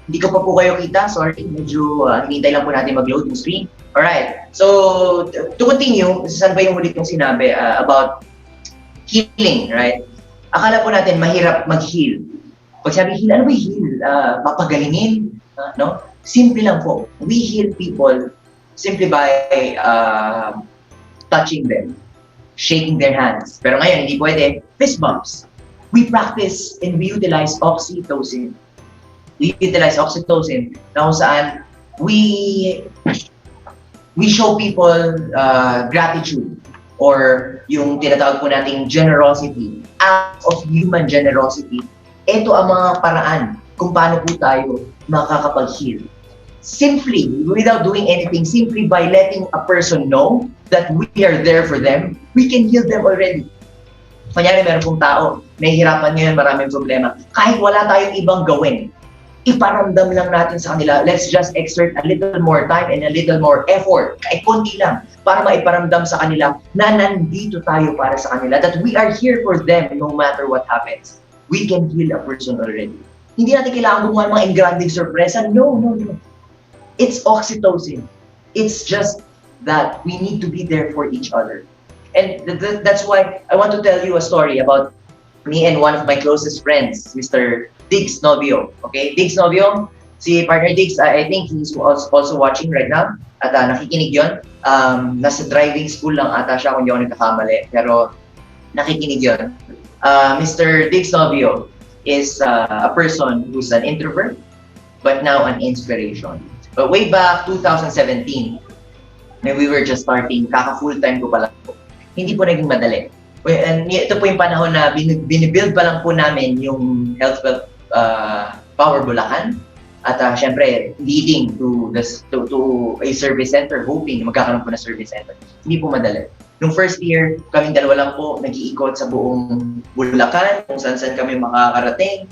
Hindi ko pa po kayo kita, sorry, medyo hinintay lang po natin mag-load yung screen. Alright, so to continue, saan ba yung ulit yung sinabi about healing, right? Akala po natin mahirap mag-heal. Pag sabi heal, ano ba heal? Papagalingin? No? Simple lang po. We heal people simply by touching them, shaking their hands. Pero ngayon, hindi pwede. Fist bumps. We practice and we utilize oxytocin. We utilize oxytocin na kung saan we show people gratitude or yung tinatawag po nating generosity, act of human generosity. Ito ang mga paraan kung paano po tayo makakapag-heal. Simply, without doing anything, simply by letting a person know that we are there for them, we can heal them already. Kunyari, meron pong tao, nahihirapan ngayon, maraming problema. Kahit wala tayong ibang gawin, iparamdam lang natin sa kanila, let's just exert a little more time and a little more effort, kahit konti lang, para maiparamdam sa kanila na nandito tayo para sa kanila, that we are here for them no matter what happens. We can heal a person already. Hindi natin kailangan gumawa ng mga engranding sorpresa. No, no, no. It's oxytocin. It's just that we need to be there for each other. And that's why I want to tell you a story about me and one of my closest friends, Mr. Diggs Novio. Okay, Diggs Novio, si partner Diggs, I think he's also watching right now. At nakikinig yun. Nasa driving school lang ata siya kung di ako nagkakamali. Pero nakikinig yun. Mr. Diggs Novio is a person who's an introvert, but now an inspiration. But way back 2017, when we were just starting, kaka-full-time ko pala po. Hindi po naging madali. And ito po yung panahon na binibuild pa lang po namin yung Health Wealth Power Bulacan. At syempre, leading to a service center, hoping magkakaroon po na service center. Hindi po madali. Nung first year, kaming dalawa lang po nag-iikot sa buong Bulacan, kung saan kami makakarating.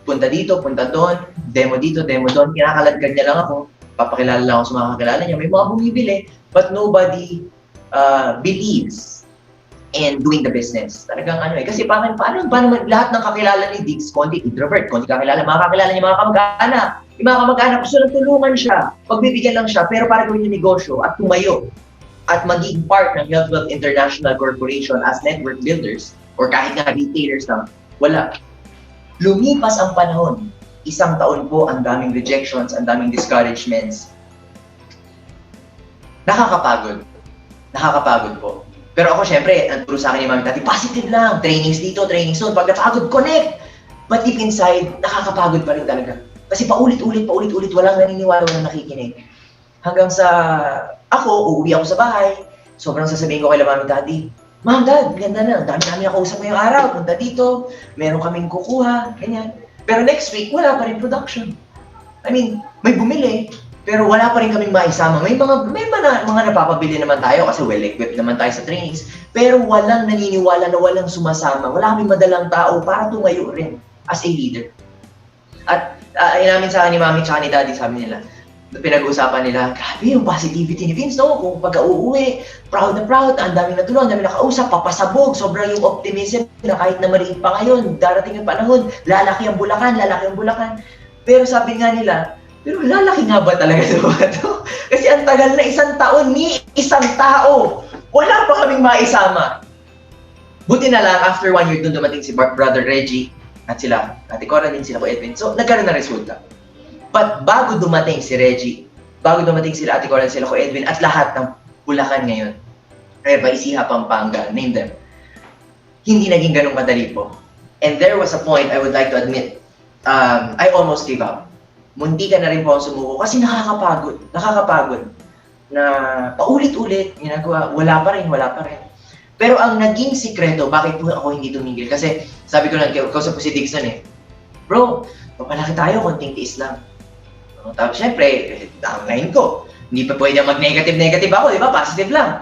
Punta dito, punta doon, demo dito, demo doon. Kinakaladkad niya lang ako. Papakilala lang ako sa mga kakilala niya. May mga bumibili, but nobody believes in doing the business. Talagang kasi paano lahat ng kakilala ni Diggs, konti introvert, konti kakilala, mga kakilala niya, mga kamag-anak. Yung mga kamag-anak, gusto lang tulungan siya, pagbibigyan lang siya, pero para gawin yung negosyo at tumayo at maging part ng Health Wealth International Corporation as network builders or kahit nga retailers lang, wala. Lumipas ang panahon, 1 taon po, ang daming rejections, ang daming discouragements. Nakakapagod po. Pero ako, syempre, ang turo sa akin ni Mami Tati, positive lang. Trainings dito, trainings doon. Pag napagod, connect. But deep inside, nakakapagod pa rin talaga. Kasi paulit-ulit, walang naniniwala, walang nakikinig. Hanggang sa ako, uuwi ako sa bahay, sobrang sasabihin ko kay Mami Tati, Ma'am, Dad, ganda na. Ang dami namin nakausap ngayong araw. Punta dito, meron kaming kukuha, ganyan. Pero next week, wala pa rin production. I mean, may bumili, pero wala pa rin kaming maisama. May mga napapabili naman tayo kasi well-equipped naman tayo sa trainings. Pero walang naniniwala na walang sumasama. Wala kaming madalang tao para tumayo rin as a leader. At inamin sa akin ni Mami tsaka ni Daddy, sabi nila, pinag-uusapan nila, grabe yung positivity ni Vince, no? Kung pagka-uuwi, proud na proud, ang daming natulungan, ang daming nakausap, papasabog, sobrang yung optimism na kahit na maliit pa ngayon, darating yung panahon, lalaki ang Bulacan. Pero sabi nga nila, pero lalaki nga ba talaga ito? Kasi ang tagal na isang taon ni isang tao, wala pa kaming maisama. Buti na lang, after 1 year, doon dumating si Brother Reggie, at sila, Ate Cora din sila ko Edwin. So, nagkaroon na resulta. But bago dumating si Reggie, bago dumating sila Ate Cora, sila ko Edwin, at lahat ng Bulacan ngayon, Reva, Isiha, Pampanga, name them, hindi naging ganun madali po. And there was a point, I would like to admit, I almost gave up. Munti ka na rin po ako sumuko kasi nakakapagod. Na paulit-ulit, ginagawa, wala pa rin. Pero ang naging sikreto, bakit po ako hindi tumigil? Kasi sabi ko lang, kausap po si Dixon eh, bro, papalaki tayo, konting tiis lang. Tapos syempre, downline ko. Hindi pa pwede mag-negative ako, di ba? Positive lang.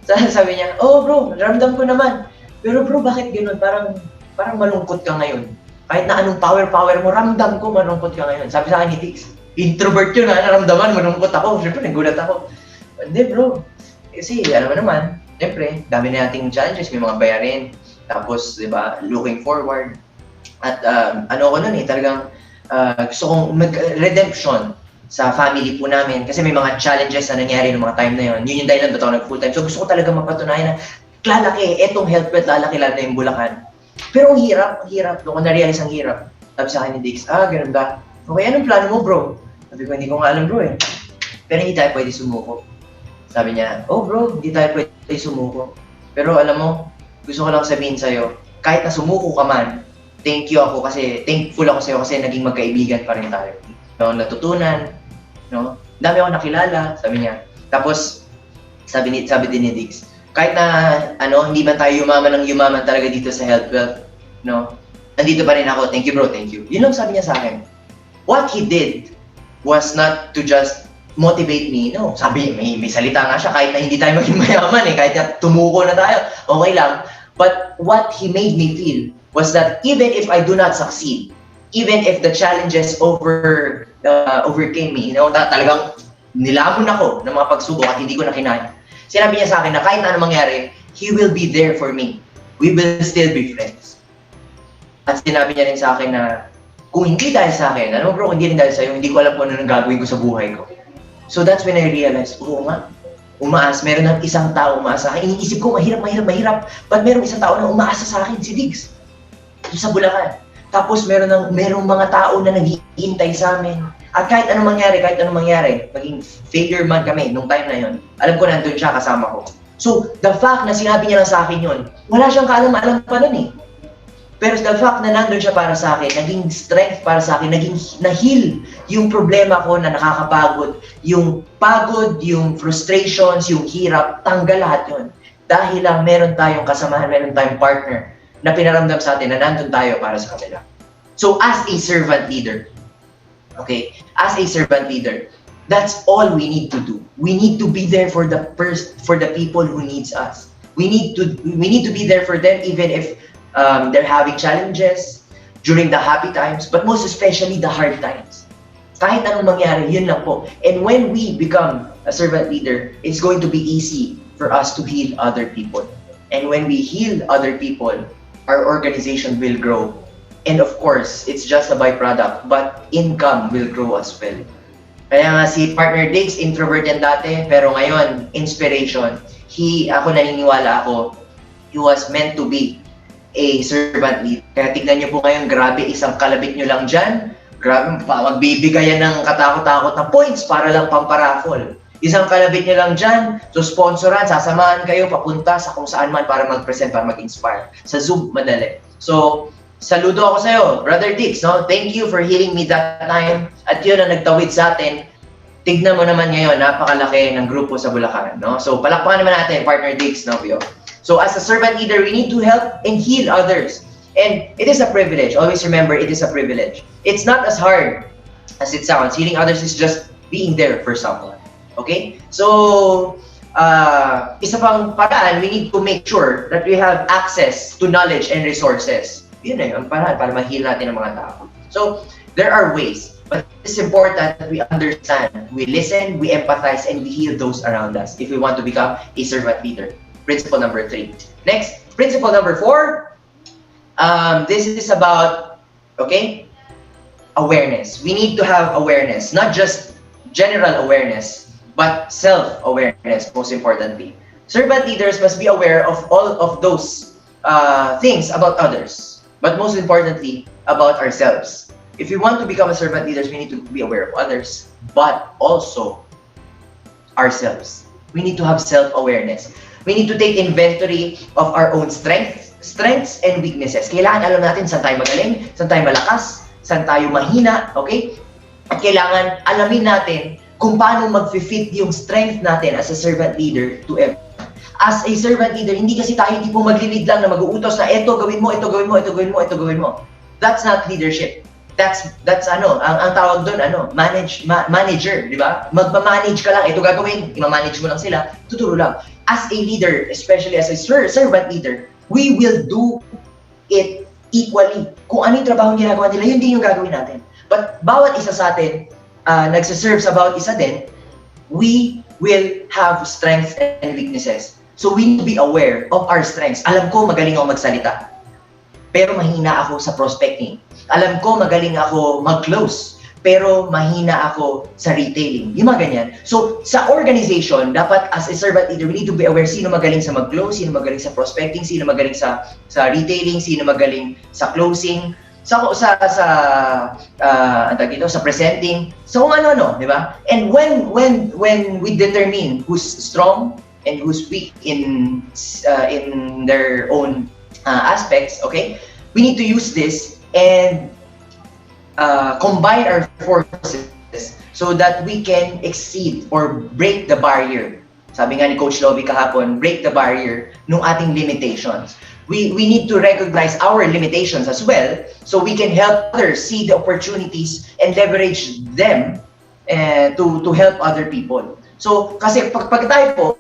Sabi niya, oh bro, ramdam ko naman. Pero bro, bakit gano'n? Parang malungkot ka ngayon. Kahit na anong power mo, ramdam ko malungkot ka ngayon. Sabi sa akin ni Dix, introvert yun, naramdaman, malungkot ako. Syempre, nagulat ako. Hindi bro, kasi alam mo naman, syempre, dami na nating challenges, may mga bayarin. Tapos, di ba, looking forward. At ano ko nun eh, talagang gusto kong mag-redemption sa family po namin. Kasi may mga challenges na nangyari ng mga time na yun. Yun yung dahilan ba't ako nag-full time. So gusto ko talaga mapatunayan na lalaki, etong HealthWealth, lalaki lalo na yung Bulacan. Pero ang hirap. Doon ko na-realize ang hirap. Sabi sa akin ni Dix, ganun ba? Okay, anong plano mo bro? Sabi ko, hindi ko nga alam bro eh. Pero hindi tayo pwede sumuko. Sabi niya, oh bro, hindi tayo pwede sumuko. Pero alam mo, gusto ko lang sabihin sa'yo, kahit na sumuko ka man, thankful ako sa'yo kasi naging magkaibigan pa rin tayo. No, natutunan, no? Dami ako nakilala, sabi niya. Tapos, sabi din ni Dix, kahit na, hindi man tayo yumaman talaga dito sa HealthWealth, no? Nandito pa rin ako, thank you bro, thank you. Yun lang sabi niya sa akin. What he did was not to just motivate me, no? Sabi, may salita nga siya, kahit na hindi tayo maging mayaman kahit na tumuko na tayo, okay lang. But what he made me feel was that even if I do not succeed, even if the challenges overcame me, talagang nilamon ako ng mga pagsubok at hindi ko na kinaya. Sinabi niya sa akin na kahit na ano mangyari, he will be there for me. We will still be friends. At sinabi niya rin sa akin na kung hindi dahil sa akin, bro, hindi rin dahil sa'yo, hindi ko alam kung ano nang gagawin ko sa buhay ko. So that's when I realized, meron ng isang tao umaasa sa akin. Iniisip ko, mahirap. But merong isang tao na umaasa sa akin, si Diggs. Sa Bulacan. Tapos merong mga tao na naghihintay sa amin. At kahit anong mangyari, maging failure man kami nung time na yon, alam ko nandun siya kasama ko. So, the fact na sinabi niya lang sa akin yun, wala siyang kaalam-alam pa nun eh. Pero the fact na nandun siya para sa akin, naging strength para sa akin, naging na-heal yung problema ko na nakakapagod. Yung pagod, yung frustrations, yung hirap, tanggal lahat yun. Dahil lang meron tayong kasamahan, meron tayong partner na pinaramdam sa atin na nandun tayo para sa kanila. So as a servant leader, that's all we need to do. We need to be there for the people who needs us. We need to be there for them even if they're having challenges during the happy times, but most especially the hard times. Kahit anong mangyari, yun lang po. And when we become a servant leader, it's going to be easy for us to heal other people. And when we heal other people, our organization will grow. And of course, it's just a byproduct, but income will grow as well. Kaya nga si partner Diggs, introvert yan dati, pero ngayon, inspiration. Naniniwala ako, he was meant to be a servant leader. Kaya tignan niyo po ngayon, grabe, isang kalabit niyo lang dyan, grabe, magbibigayan ng katakot-takot na points para lang pamparaffle. isang kalabit niya lang dyan, so sponsoran, sasamahan kayo papunta sa kung saan man para mag-present, para mag-inspire. Sa Zoom, madali. So, saludo ako sa'yo, Brother Dix, no? Thank you for healing me that time. At yun ang nagtawid sa atin. Tignan mo naman ngayon, napakalaki ng grupo sa Bulacan, no? So, palakpakan naman natin, Partner Dix, no, Pio? So, as a servant leader, we need to help and heal others. And it is a privilege. Always remember, it is a privilege. It's not as hard as it sounds. Healing others is just being there for someone. Okay? So, isa pang paraan, we need to make sure that we have access to knowledge and resources. Yun na yung paraan para ma-heal natin ang mga tao. So, there are ways. But it's important that we understand, we listen, we empathize, and we heal those around us if we want to become a servant leader. Principle number 3. Next, principle number 4. This is about, okay, awareness. We need to have awareness, not just general awareness, but self-awareness, most importantly. Servant leaders must be aware of all of those things about others, but most importantly, about ourselves. If we want to become a servant leaders, we need to be aware of others, but also ourselves. We need to have self-awareness. We need to take inventory of our own strengths and weaknesses. Kailangan alam natin saan tayo magaling, saan tayo malakas, saan tayo mahina, okay? At kailangan alamin natin kung paano mag-fit yung strength natin as a servant leader to everyone. As a servant leader, hindi kasi tayo hindi po maglilid lang na mag-uutos na eto gawin mo, ito gawin mo, ito gawin mo, ito gawin mo. That's not leadership. That's ang tawag doon, manager, di ba? Magma-manage ka lang, ito gagawin, i-manage mo lang sila, tuturo lang. As a leader, especially as a servant leader, we will do it equally. Kung ano yung trabaho yung ginagawa nila, yun din yung gagawin natin. But bawat isa sa atin, nagsaserve sa bawat isa din, we will have strengths and weaknesses. So we need to be aware of our strengths. Alam ko magaling ako magsalita, pero mahina ako sa prospecting. Alam ko magaling ako mag-close, pero mahina ako sa retailing. Yung mga ganyan. So, sa organization, dapat as a servant leader, we need to be aware sino magaling sa mag-close, sino magaling sa prospecting, sino magaling sa retailing, sino magaling sa closing, sa presenting, sa kung ano-ano, di ba? And when we determine who's strong and who's weak in their own aspects, okay? We need to use this and combine our forces so that we can exceed or break the barrier. Sabi nga ni Coach Lovie kahapon, break the barrier ng ating limitations. We need to recognize our limitations as well so we can help others see the opportunities and leverage them to help other people. So, kasi pag tayo po,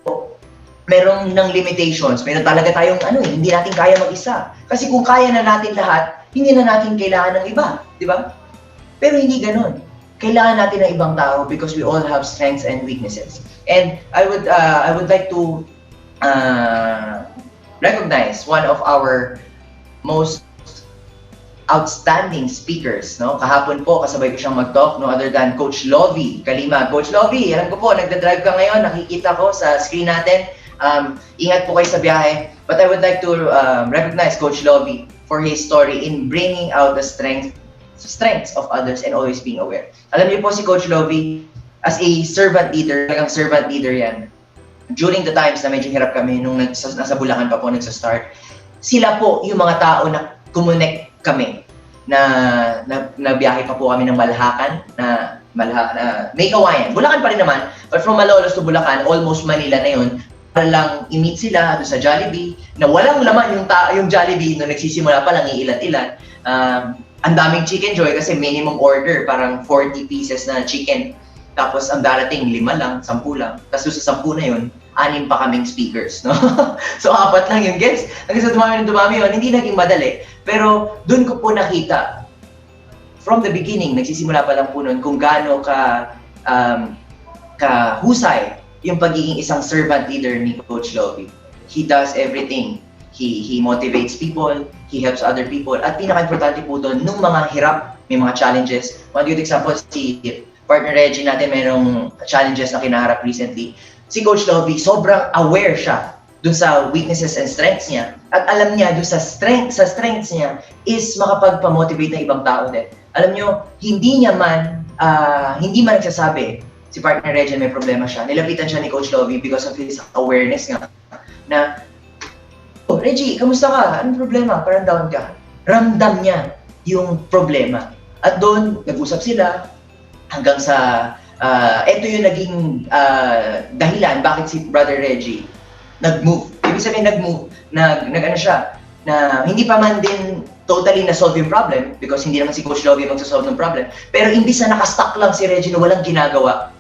merong ng limitations, meron talaga tayong hindi natin kaya mag-isa. Kasi kung kaya na natin lahat, hindi na natin kailangan ng iba, di ba? Pero hindi ganun. Kailangan natin ng ibang tao because we all have strengths and weaknesses. And I would like to recognize one of our most outstanding speakers, no? Kahapon po kasabay ko siyang mag-talk, no other than Coach Lovie Kalima. Coach Lovie, alam ko po nagda-drive ka ngayon, nakikita ko sa screen natin. Ingat po kayo sa biyahe. But I would like to recognize Coach Lovie for his story in bringing out the strengths of others and always being aware. Alam niyo po si Coach Lovie, as a servant leader, talagang servant leader yan. During the times na medyo hirap kami, nung nasa Bulacan pa po nagsa-start, sila po yung mga tao na kumonect kami, na biyahe pa po kami ng Malhakan, na may kawayan. Bulacan pa rin naman, but from Malolos to Bulacan, almost Manila na yun, para lang i-meet sila doon sa Jollibee, na walang laman yung Jollibee nung nagsisimula pa lang iilan-ilan. Ang daming chicken joy kasi minimum order, parang 40 pieces na chicken. Tapos ang darating 5 lang, 10 lang. Tapos sa 10 na yun, 6 pa kaming speakers, no? So 4 lang yung guests. Hanggang sa dumami yun, hindi naging madali. Pero doon ko po nakita, from the beginning, nagsisimula pa lang po nun, kung gaano husay yung pagiging isang servant leader ni Coach Lovie. He does everything. He motivates people, he helps other people. At pinaka-importante po doon, nung mga hirap, may mga challenges. One good example, si partner Reggie natin, mayroong challenges na kinaharap recently. Si Coach Lovie, sobrang aware siya dun sa weaknesses and strengths niya. At alam niya, dun sa strengths niya is makapagpamotivate ng ibang tao din. Alam niyo, hindi man nagsasabi si partner Reggie may problema siya. Nilapitan siya ni Coach Lovie because of his awareness nga na, oh, Reggie, kamusta ka? Anong problema? Parang down ka. Ramdam niya yung problema. At doon, nag-usap sila hanggang sa, ito yung naging dahilan bakit si Brother Reggie nag-move. Ibig sabihin nag-move, nag-ano siya, na hindi pa man din totally na-solve yung problem because hindi naman si Coach Lovie magsasolve ng problem. Pero imbis na nakastuck lang si Reggie na walang ginagawa,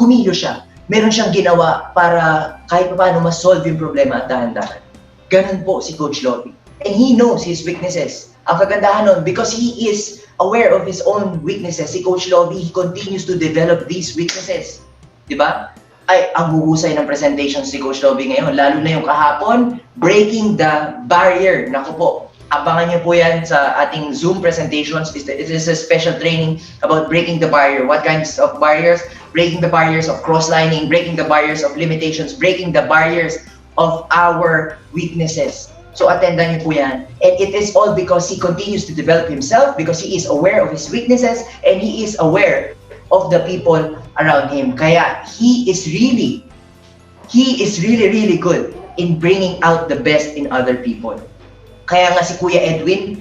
kumilo siya. Meron siyang ginawa para kahit paano ma-solve yung problema at dahan-dahan. Ganun po si Coach Lovie. And he knows his weaknesses. Ang kagandahan nun, because he is aware of his own weaknesses, si Coach Lovie, he continues to develop these weaknesses. Diba? Ay, ang huhusay ng presentations ni Coach Lovie ngayon, lalo na yung kahapon, breaking the barrier. Naku po, abangan niyo po yan sa ating Zoom presentations. It is a special training about breaking the barrier. What kinds of barriers? Breaking the barriers of cross-lining, breaking the barriers of limitations, breaking the barriers of our weaknesses. So attendan niyo po yan. And it is all because he continues to develop himself, because he is aware of his weaknesses, and he is aware of the people around him. Kaya he is really really good in bringing out the best in other people. Kaya nga si Kuya Edwin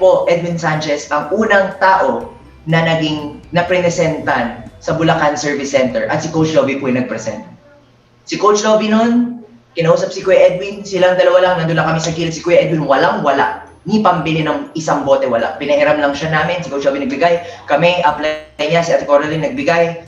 po, Edwin Sanchez, ang unang tao na napresentan sa Bulacan Service Center, at si Coach Lovie po yung nagpresent. Si Coach Lovie noon, kinausap si Kuya Edwin, silang dalawa lang, nandun lang kami sa kilid. Si Kuya Edwin walang-wala, ni pambili ng isang bote, wala. Pinahiram lang siya namin, si Coach Lovie nagbigay, kami, apply niya, si Ate Coraline nagbigay,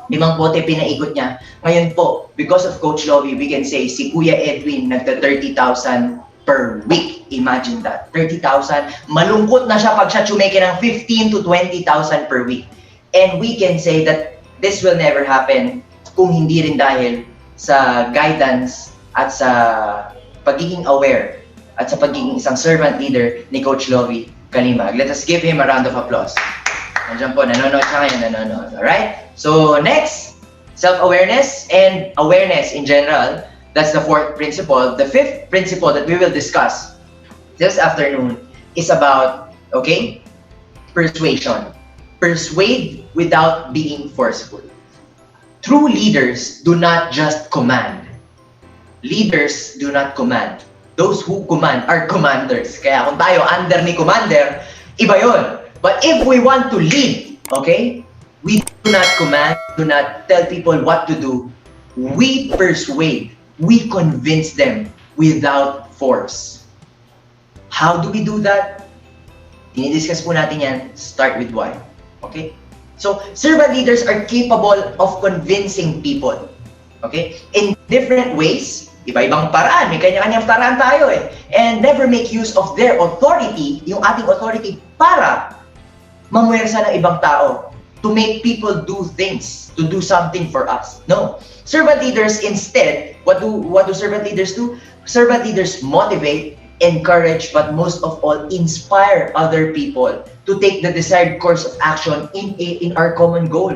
5 bote pinaikot niya. Ngayon po, because of Coach Lovie, we can say si Kuya Edwin nagta 30,000 per week. Imagine that, 30,000. Malungkot na siya pag siya tsumeke ng 15 to 20,000 per week. And we can say that this will never happen kung hindi rin dahil sa guidance at sa pagiging aware at sa pagiging isang servant leader ni Coach Lovie Kalimag. Let us give him a round of applause. Nandiyan po, nanonood siya ngayon, nanonood. Alright? So next, self-awareness and awareness in general. That's the 4th principle. The 5th principle that we will discuss this afternoon is about, okay, persuasion. Persuade without being forceful. True leaders do not just command. Leaders do not command. Those who command are commanders. Kaya kung tayo under ni commander, iba yun. But if we want to lead, okay, we do not command, do not tell people what to do. We persuade, we convince them without force. How do we do that? Dinidiscuss po natin yan. Start with why. Okay? So, servant leaders are capable of convincing people. Okay? In different ways, iba-ibang paraan. May kanya-kanyang paraan tayo eh. And never make use of their authority, yung ating authority, para mamuwersa ng ibang tao, to make people do things, to do something for us. No. Servant leaders instead, what do servant leaders do? Servant leaders motivate, encourage, but most of all, inspire other people to take the desired course of action in our common goal.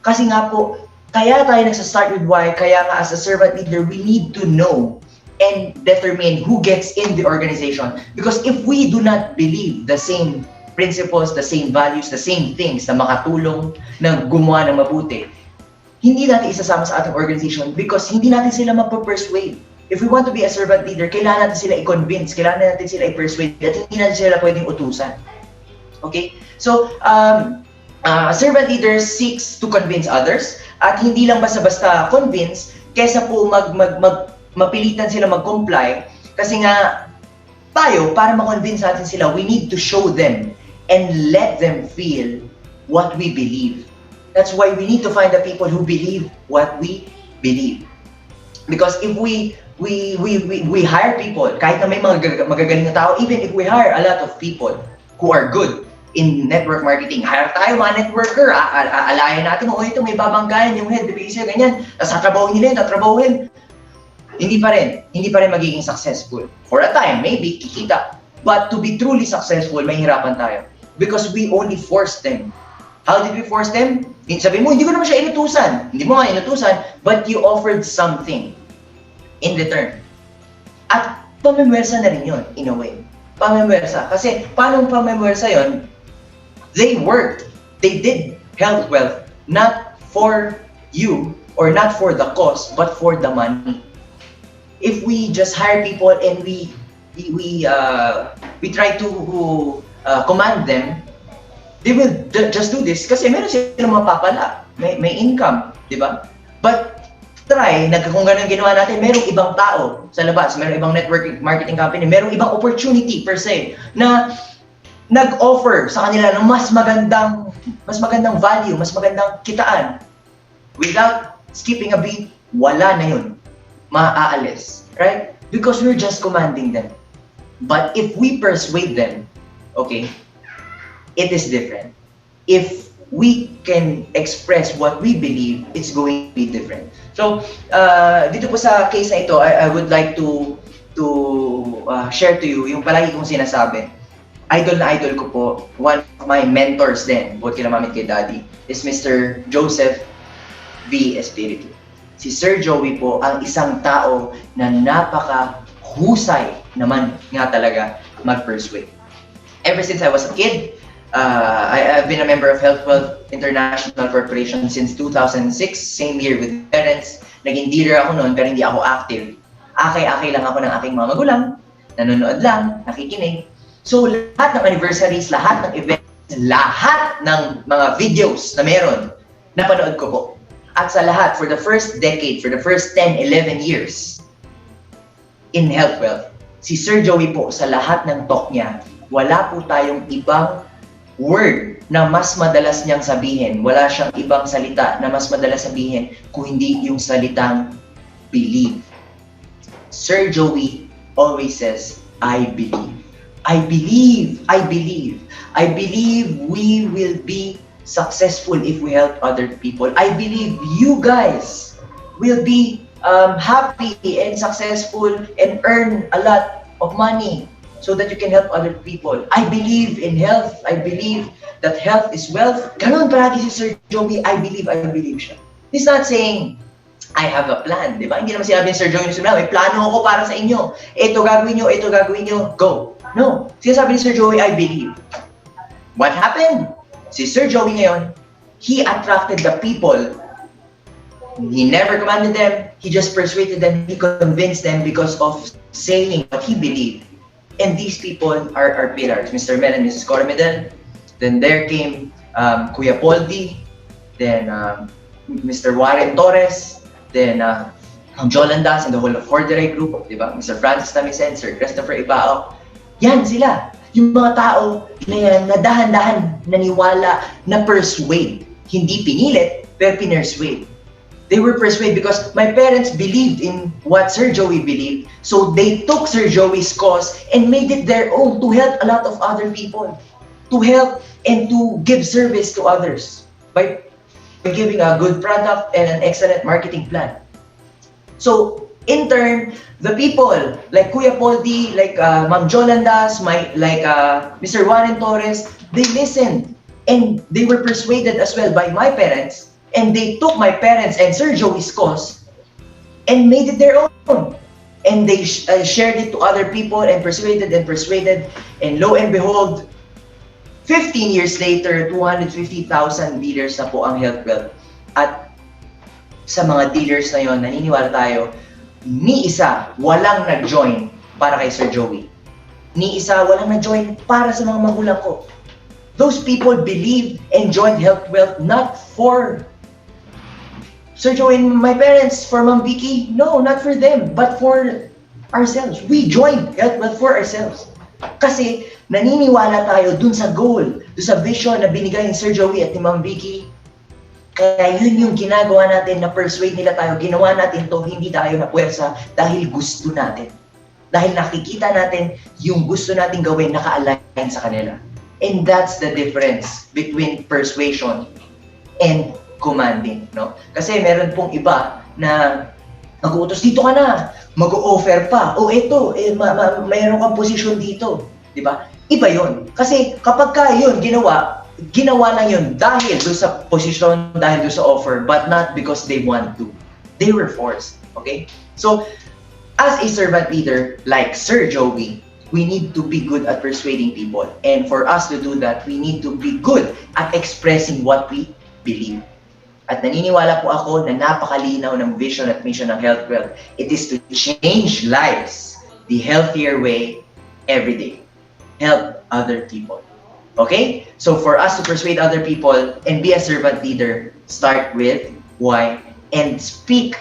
Kasi nga po, kaya tayo nagsa-start with why, kaya nga as a servant leader, we need to know and determine who gets in the organization. Because if we do not believe the same principles, the same values, the same things na makatulong, na gumawa ng mabuti, hindi natin isasama sa ating organization because hindi natin sila mapapersuade. If we want to be a servant leader, kailangan natin sila i-convince, kailangan natin sila i-persuade, at hindi natin sila pwedeng utusan. Okay? So, servant leader seeks to convince others, at hindi lang basta-basta convince, kesa po mapilitan sila mag-comply, kasi nga, tayo, para ma-convince natin sila, we need to show them and let them feel what we believe. That's why we need to find the people who believe what we believe. Because if we hire people, kahit na may mga magagaling na tao, even if we hire a lot of people who are good in network marketing, hire tayo mga networker, alayan natin, ito may babanggayan yung head, siya ganyan, tapos tatrabahuin nila yun, tatrabahuin. Hindi pa rin magiging successful. For a time, maybe, kikita. But to be truly successful, mahirapan tayo. Because we only force them. How did we force them? Sabi mo, hindi ko naman siya inutusan. Hindi mo nga inutusan, but you offered something in return. At pamimwersa na rin yun, in a way. Pamimwersa. Kasi, paano pamimwersa yun? They worked. They did health wealth, not for you, or not for the cause, but for the money. If we just hire people and we try to command them, they will just do this kasi meron silang mapapala, may income, di ba? But try, kung ganun ginawa natin, merong ibang tao sa labas, merong ibang network marketing company, merong ibang opportunity per se na nag-offer sa kanila ng mas magandang value, mas magandang kitaan. Without skipping a beat, wala na yun. Maaalis. Right? Because we're just commanding them. But if we persuade them, okay, it is different. If we can express what we believe, it's going to be different. So, dito po sa case na ito, I would like to share to you yung palagi kong sinasabi. Idol na idol ko po, one of my mentors din, bukod kila mami at kay daddy, is Mr. Joseph V. Espiritu. Si Sir Joey po ang isang tao na napakahusay naman nga talaga mag-persuade. Ever since I was a kid, I've been a member of Health Wealth International Corporation since 2006, same year with parents. Naging dealer ako noon pero hindi ako active. Akay-akay lang ako ng aking mga magulang, nanonood lang, nakikinig. So lahat ng anniversaries, lahat ng events, lahat ng mga videos na meron, napanood ko po. At sa lahat, for the first decade, for the first 10, 11 years in Health Wealth, si Sir Joey po, sa lahat ng talk niya, wala po tayong ibang word na mas madalas niyang sabihin. Wala siyang ibang salita na mas madalas sabihin kung hindi yung salitang believe. Sir Joey always says, I believe. I believe. I believe. I believe we will be successful if we help other people. I believe you guys will be happy and successful and earn a lot of money so that you can help other people. I believe in health. I believe that health is wealth. Ganon paragi si Sir Joey, I believe siya. He's not saying, I have a plan, di ba? Hindi naman sinabi ni Sir Joey, may plano ako para sa inyo. Ito gagawin nyo, go. No. Sinasabi ni Sir Joey, I believe. What happened? Si Sir Joey ngayon, he attracted the people. He never commanded them. He just persuaded them. He convinced them because of saying what he believed. And these people are pillars. Mr. Mel and Mrs. Cormedel. Then there came Kuya Poldi. Then Mr. Warren Torres. Then Jolandas and the whole of Horderay Group. Diba? Mr. Francis Tamisen, Sir Christopher Ibao. Yan sila. Yung mga tao na yan, na dahan-dahan naniwala, na persuade. Hindi pinilit, pero pinersuade. They were persuaded because my parents believed in what Sir Joey believed. So they took Sir Joey's cause and made it their own to help a lot of other people. To help and to give service to others by giving a good product and an excellent marketing plan. So in turn, the people like Kuya Poldi, like Ma'am Jolandas, Mr. Warren Torres, they listened and they were persuaded as well by my parents, and they took my parents and Sir Joey's cause and made it their own. And they shared it to other people and persuaded, and lo and behold, 15 years later, 250,000 dealers na po ang Health Wealth. At sa mga dealers na yon, naniniwala tayo, ni isa walang nag-join para kay Sir Joey. Ni isa walang nag-join para sa mga magulang ko. Those people believed and joined Health Wealth not for Sir Joey and my parents, for Ma'am Vicky. No, not for them, but for ourselves. We joined Health Wealth for ourselves. Kasi naniniwala tayo dun sa goal, dun sa vision na binigay ni Sir Joey at ni Ma'am Vicky. Kaya yun yung ginagawa natin, na persuade nila tayo. Ginawa natin to, hindi tayo na puwersa dahil gusto natin. Dahil nakikita natin yung gusto natin gawin naka-align sa kanila. And that's the difference between persuasion and commanding, no? Kasi meron pong iba na mag-uutos, dito ka na, mag-o-offer pa. O eto, mayroon kang posisyon dito. Di ba? Iba yun. Kasi kapag ka yun ginawa lang yun dahil doon sa posisyon, dahil doon sa offer, but not because they want to. They were forced. Okay? So, as a servant leader like Sir Joey, we need to be good at persuading people. And for us to do that, we need to be good at expressing what we believe. At naniniwala po ako na napakalinaw ng vision at mission ng HealthWealth. It is to change lives the healthier way every day. Help other people. Okay? So for us to persuade other people and be a servant leader, start with why and speak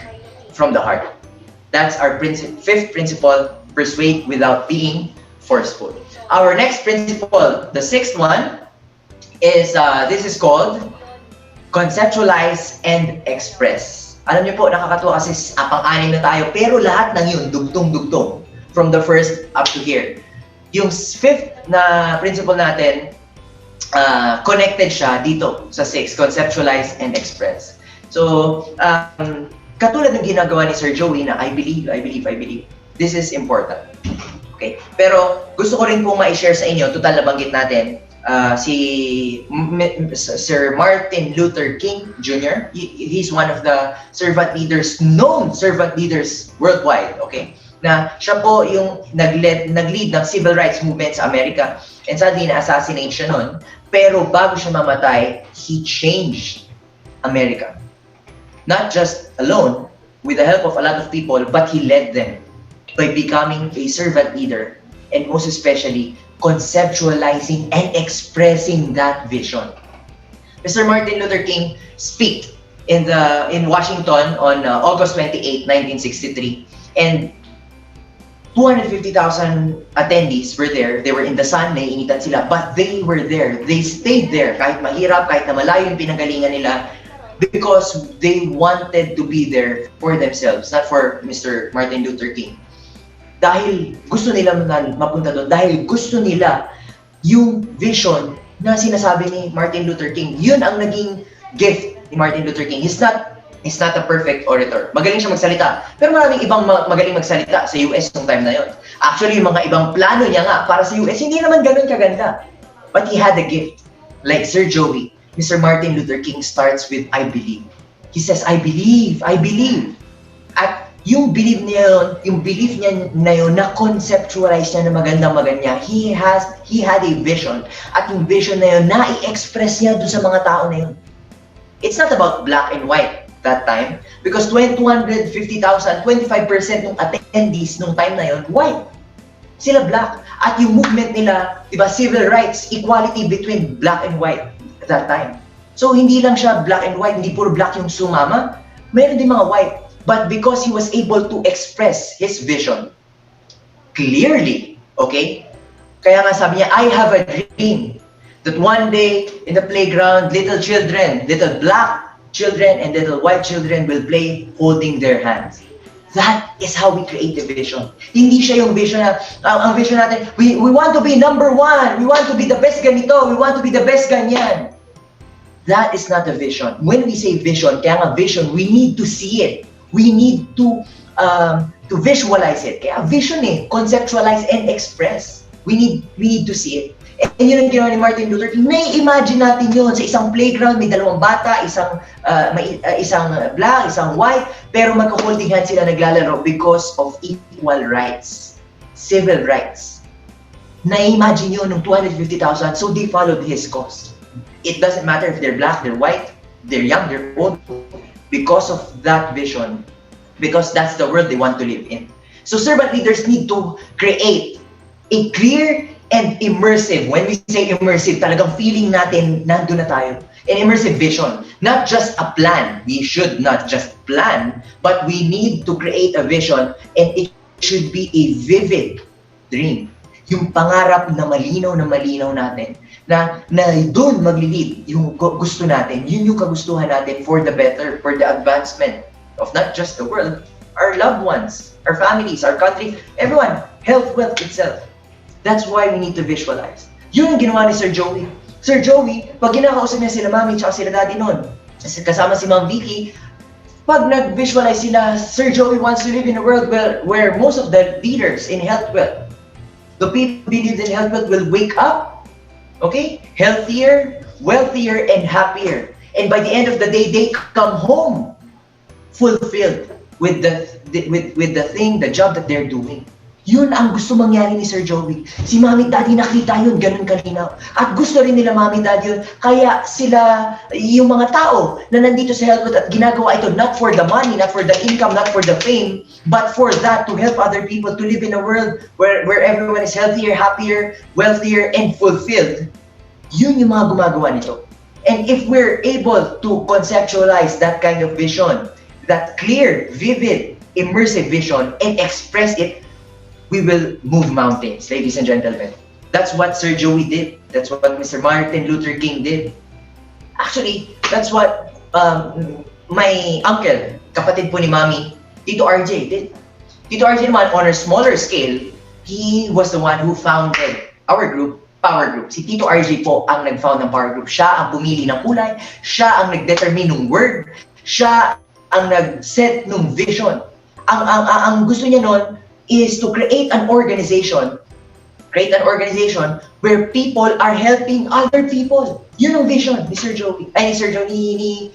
from the heart. That's our fifth principle, persuade without being forceful. Our next principle, the sixth one, is this is called conceptualize and express. Alam niyo po, nakakatuwa kasi pang-anim na tayo, pero lahat ng yun, dugtong-dugtong. From the first up to here. Yung fifth na principle natin, connected siya dito sa 6, conceptualize and express. So, katulad ng ginagawa ni Sir Joey na I believe. This is important. Okay? Pero gusto ko rin pong ma-share sa inyo, total nabanggit natin, si Sir Martin Luther King Jr. He's one of the known servant leaders worldwide, okay? Na siya po yung nag-lead ng civil rights movement sa Amerika, and sadly na-assassinate siya nun. Pero bago siya mamatay, he changed America. Not just alone, with the help of a lot of people, but he led them by becoming a servant leader, and most especially conceptualizing and expressing that vision. Mr. Martin Luther King spoke in Washington on August 28, 1963, and 250,000 attendees were there. They were in the sun, naiinitan sila, but they were there. They stayed there kahit mahirap, kahit na malayo yung pinanggalingan nila, because they wanted to be there for themselves, not for Mr. Martin Luther King. Dahil gusto nila mapunta doon, dahil gusto nila yung vision na sinasabi ni Martin Luther King. Yun ang naging gift ni Martin Luther King. He's not a perfect orator. Magaling siya magsalita. Pero maraming ibang magaling magsalita sa US nung time na yun. Actually, yung mga ibang plano niya nga para sa US, hindi naman ganun kaganda. But he had a gift. Like Sir Joey, Mr. Martin Luther King starts with, I believe. He says, I believe. At yung belief niya na yun, na-conceptualize niya na maganda, he had a vision. At yung vision na yun, na-i-express niya doon sa mga tao na yun. It's not about black and white that time, because 250,000, 25% ng attendees nung time na yun, white. Sila black. At yung movement nila, diba, civil rights, equality between black and white at that time. So hindi lang siya black and white, hindi puro black yung sumama, mayroon din mga white. But because he was able to express his vision clearly, okay? Kaya nga sabi niya, I have a dream that one day in the playground, little black children and little white children will play holding their hands. That is how we create the vision. Hindi siya yung vision na, ang vision natin, we want to be number one, we want to be the best ganito, we want to be the best ganyan. That is not a vision. When we say vision, kaya nga vision, we need to see it. We need to visualize it. Kaya vision conceptualize and express. We need to see it. And yun ang ginawa ni Martin Luther King. May-imagine natin yun sa isang playground, may dalawang bata, isang black, isang white, pero magka-holding hands sila naglalaro because of equal rights, civil rights. Na-imagine yun ng 250,000, so they followed his cause. It doesn't matter if they're black, they're white, they're young, they're old, because of that vision, because that's the world they want to live in. So servant leaders need to create a clear and immersive, when we say immersive, talagang feeling natin nandun na tayo, an immersive vision, not just a plan. We should not just plan, but we need to create a vision, and it should be a vivid dream. Yung pangarap na malinaw natin, na doon maglilid yung gusto natin, yun yung kagustuhan natin for the better, for the advancement of not just the world, our loved ones, our families, our country, everyone, health, wealth itself. That's why we need to visualize. Yun ang ginawa ni Sir Joey. Sir Joey, pag kinakausap niya sila mami tsaka sila daddy noon, kasama si Ma'am Vicky, pag nag-visualize sila, Sir Joey wants to live in a world where most of the leaders in health wealth, the people who believe in health wealth will wake up, okay, healthier, wealthier, and happier. And by the end of the day, they come home fulfilled with the job that they're doing. Yun ang gusto mangyari ni Sir Joey. Si Mami Daddy nakita yun, ganun kalinaw. At gusto rin nila Mami Daddy yun. Kaya sila, yung mga tao na nandito sa HealthWealth at ginagawa ito not for the money, not for the income, not for the fame, but for that, to help other people to live in a world where everyone is healthier, happier, wealthier, and fulfilled. Yun yung mga gumagawa nito. And if we're able to conceptualize that kind of vision, that clear, vivid, immersive vision, and express it, we will move mountains, ladies and gentlemen. That's what Sir Joey did. That's what Mr. Martin Luther King did. Actually, that's what my uncle, kapatid po ni Mami, Tito RJ did. Tito RJ naman, on a smaller scale, he was the one who founded our group, Power Group. Si Tito RJ po ang nag-found ng Power Group. Siya ang pumili ng kulay, siya ang nag-determine ng word, siya ang nag-set ng vision. Ang gusto niya nun is to create an organization where people are helping other people. Yun ang vision ni Sir Joey, ni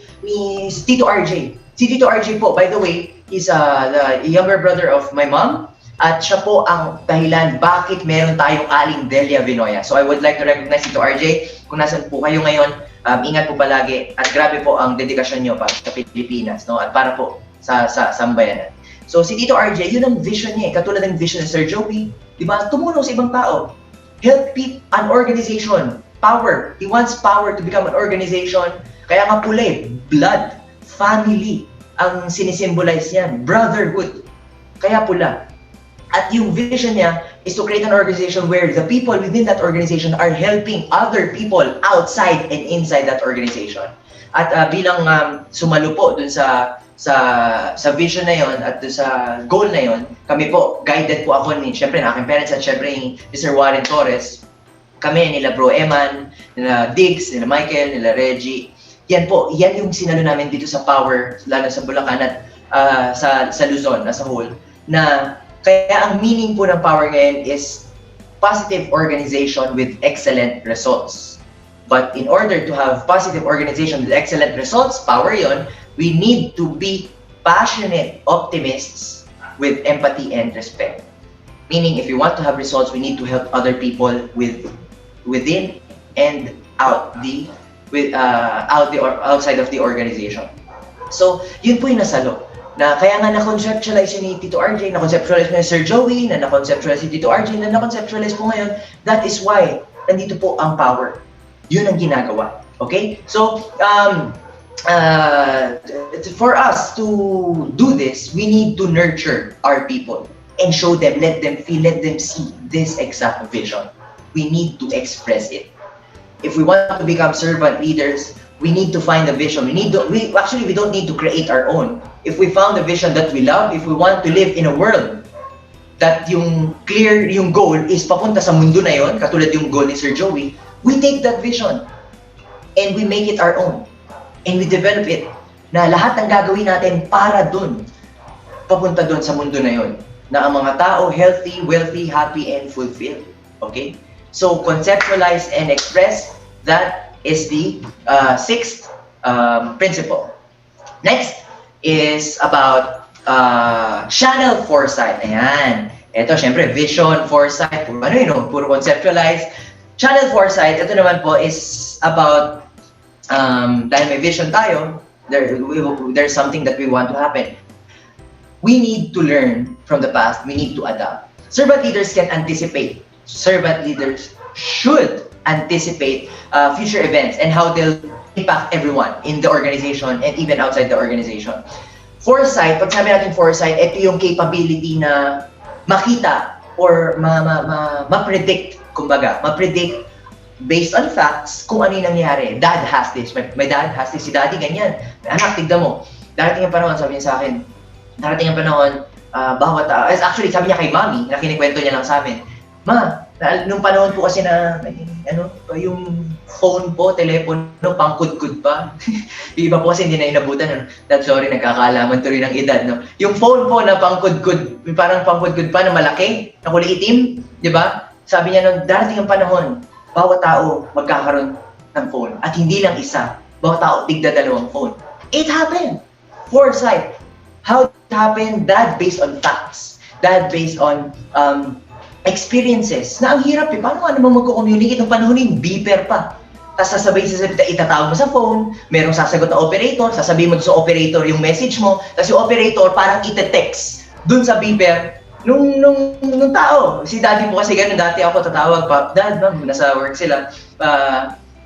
Tito RJ. Si Tito RJ po, by the way, is the younger brother of my mom, at siya po ang dahilan bakit meron tayong Aling Delia Vinoya. So I would like to recognize Tito RJ. Kung nasan po kayo ngayon, ingat po palagi at grabe po ang dedikasyon nyo para sa Pilipinas, no? At para po sa sambayanan. So si Tito RJ, yun ang vision niya, katulad ng vision ni Sir Joey, di ba? Tumulong sa ibang tao. Help an organization, power. He wants power to become an organization. Kaya nga pula blood, family, ang sinisimbolize niyan, brotherhood. Kaya pula. At yung vision niya is to create an organization where the people within that organization are helping other people outside and inside that organization. At bilang sumalo po dun sa vision na yon at sa goal na yon, kami po, guided po ako syempre ng aking parents at syempre ni Mr. Warren Torres, kami, nila Bro Eman, nila Diggs, nila Michael, nila Reggie. Yan po, yan yung sinalo namin dito sa Power, lalo sa Bulacan at sa Luzon as a whole, na kaya ang meaning po ng Power ngayon is positive organization with excellent results. But in order to have positive organization with excellent results, Power yon, we need to be passionate optimists with empathy and respect. Meaning, if we want to have results, we need to help other people within and outside of the organization. So, yun po yung nasalo. Na kaya nga na-conceptualize ni Tito RJ, na-conceptualize ni Sir Joey, na na-conceptualize ni Tito RJ, na na-conceptualize po ngayon. That is why nandito po ang Power. Yun ang ginagawa. Okay? So, for us to do this, we need to nurture our people and show them, let them feel, let them see this exact vision. We need to express it. If we want to become servant leaders, we need to find a vision. We don't need to create our own. If we found a vision that we love, if we want to live in a world that yung goal is papunta sa mundo na yon, katulad yung goal ni Sir Joey, we take that vision and we make it our own. And we develop it na lahat ng gagawin natin para dun, papunta dun sa mundo na yon, na ang mga tao healthy, wealthy, happy, and fulfilled. Okay? So, conceptualize and express, that is the sixth principle. Next is about channel foresight. Ayan. Ito, syempre, vision, foresight, puro conceptualize. Channel foresight, ito naman po is about dahil may vision tayo, there's something that we want to happen. We need to learn from the past. We need to adapt. Servant leaders can anticipate. Servant leaders should anticipate future events and how they'll impact everyone in the organization and even outside the organization. Foresight, pag sabi natin foresight, ito yung capability na makita or ma-predict, kumbaga, ma-predict based on facts kung ano yung nangyari. Dad has this. My dad has this. Si daddy ganyan. Anak, tignan mo. Darating ang panahon, sabi niya sa akin, darating ang panahon, bawat actually, sabi niya kay Mami, na kinikwento niya lang sa amin, Ma, nung panahon po kasi na, yung phone po, telepono, pangkudkud pa. Yung iba po kasi hindi na inabutan. Dad, sorry, nagkakaalaman to rin ng edad. No? Yung phone po na pangkudkud, parang pangkudkud pa na malaki, na kulay itim, di ba? Sabi niya nung darating ang panahon, bawat tao magkakaroon ng phone. At hindi lang isa. Bawat tao, tigda dalawang phone. It happened. Foresight. How it happened? That based on facts. Dahil based on experiences na ang hirap eh. Paano nga naman magko-communicate ng panahon yung beeper pa? Tapos sasabihin itatawag mo sa phone, merong sasagot na operator, sasabihin mo sa operator yung message mo, tapos yung operator parang ite-text dun sa beeper nung tao. Si daddy mo kasi ganun, dati ako tatawag pa, Dad, ma'am, nasa work sila.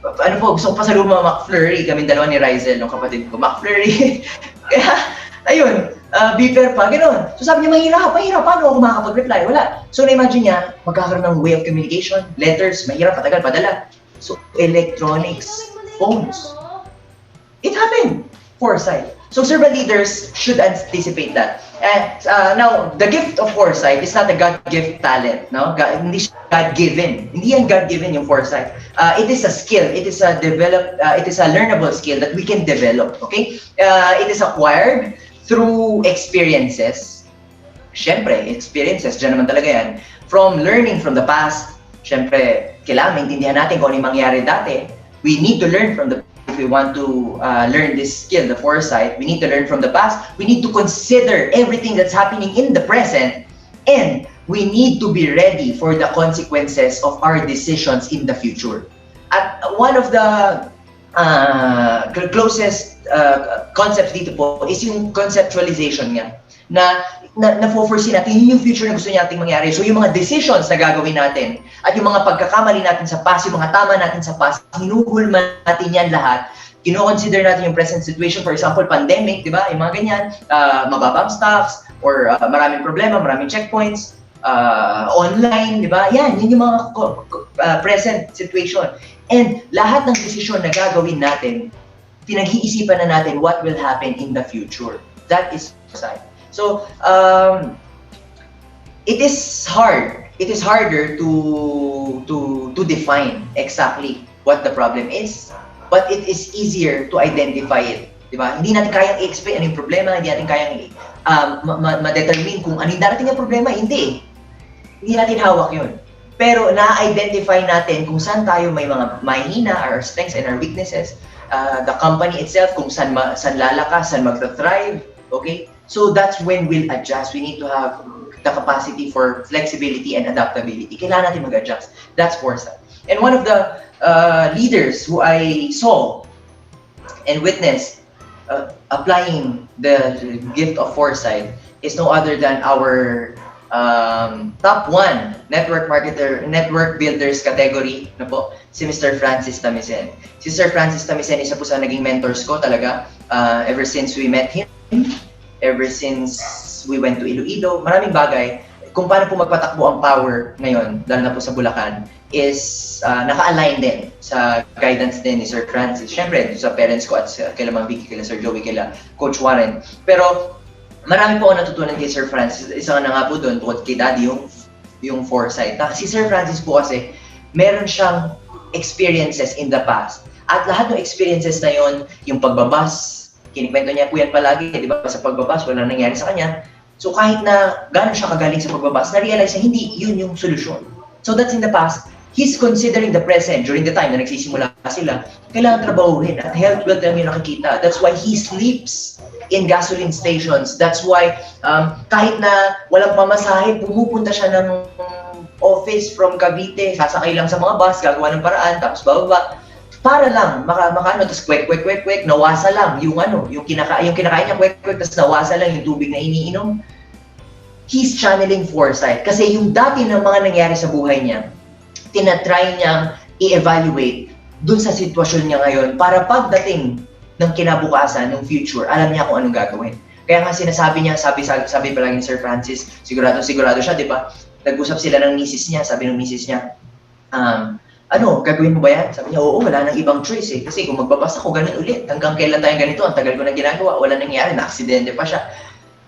Ano po, gusto ko pa sa luma McFlurry, kami dalawa ni Rizel, nung kapatid ko, McFlurry. Kaya, ayun, beeper pa, gano'n. So sabi niya, mahirap, paano ako makakapag-reply? Wala. So na-imagine niya, magkakaroon ng way of communication, letters, mahirap, patagal, padala. So electronics, phones. It happened. Foresight. So servant leaders should anticipate that. Now, the gift of foresight is not a God-given talent, no? Hindi siya God-given. Hindi yan God-given yung foresight. It is a skill. It is a learnable skill that we can develop, okay? It is acquired through experiences. Siyempre, experiences, dyan naman talaga yan. From learning from the past, siyempre, kailangan maintindihan natin kung ano yung mangyari dati. We need to learn from the past. If we want to learn this skill, the foresight, we need to learn from the past. We need to consider everything that's happening in the present, and we need to be ready for the consequences of our decisions in the future. At one of the closest concepts dito po is yung conceptualization niya, na foresee natin yung future na gusto nating mangyari. So yung mga decisions na gagawin natin at yung mga pagkakamali natin sa past, yung mga tama natin sa past, hinuhulman natin yan lahat. Kino-consider natin yung present situation, for example, pandemic, di ba? Yung mga ganyan, mababang stocks, or maraming problema, maraming checkpoints, online, di ba? Yan yung mga present situation. And lahat ng desisyon na gagawin natin, pinag-iisipan na natin what will happen in the future. That is foresight. So, it is hard. It is harder to define exactly what the problem is, but it is easier to identify it. Diba? Hindi natin kayang i-explain ano yung problema, hindi natin kayang ma-determine kung ano yung darating na problema. Hindi. Hindi natin hawak yun. Pero na-identify natin kung saan tayo may mga mahihina, our strengths and our weaknesses, the company itself, kung saan lalakas, saan mag-thrive, okay? So that's when we'll adjust. We need to have the capacity for flexibility and adaptability. Kailangan natin mag-adjust. That's foresight. And one of the leaders who I saw and witnessed applying the gift of foresight is no other than our top 1 network builders category na po, si Mr. Francis Tamisen. Si Sir Francis Tamisen, isa po sa naging mentors ko talaga ever since we met him. Ever since we went to Iloilo, maraming bagay. Kung paano po magpatakbo ang power ngayon, lalo na po sa Bulacan, is naka-align din sa guidance din ni Sir Francis. Siyempre, sa parents ko at kila Ma'am Vicky, kila Sir Joey, kila Coach Warren. Pero marami po ako natutunan kay Sir Francis. Isa na nga po doon, bukod kay Daddy, yung foresight. Si Sir Francis po kasi, meron siyang experiences in the past. At lahat ng experiences na yon, yung pagbabas, kinikwento niya po yan palagi, di ba? Sa pagbabas, wala nangyari sa kanya. So kahit na gano'n siya kagaling sa pagbabas, na-realize na hindi yun yung solusyon. So that's in the past. He's considering the present during the time na nagsisimula sila. Kailangan trabahuhin at health wealth yung nakikita. That's why he sleeps in gasoline stations. That's why kahit na walang pamasahe, pumupunta siya ng office from Cavite, sasakay lang sa mga bus, gagawa ng paraan, tapos bababa. Para lang makaano, tapos kwek, nawasa lang yung kinakain niya, kwek, tapos nawasa lang yung tubig na iniinom. He's channeling foresight. Kasi yung dati ng mga nangyari sa buhay niya, tinatry niyang i-evaluate dun sa sitwasyon niya ngayon para pagdating ng kinabukasan, ng future, alam niya kung anong gagawin. Kaya nga sinasabi niya, sabi palagi ni Sir Francis, sigurado siya, di ba? Nag-usap sila ng misis niya, sabi ng misis niya, gagawin mo ba yan? Sabi niya, oo, wala nang ibang choice eh. Kasi kung magbabasa ko, ganun ulit. Hanggang kailan tayo ganito? Ang tagal ko na ginagawa. Wala nangyari, na-aksidente pa siya.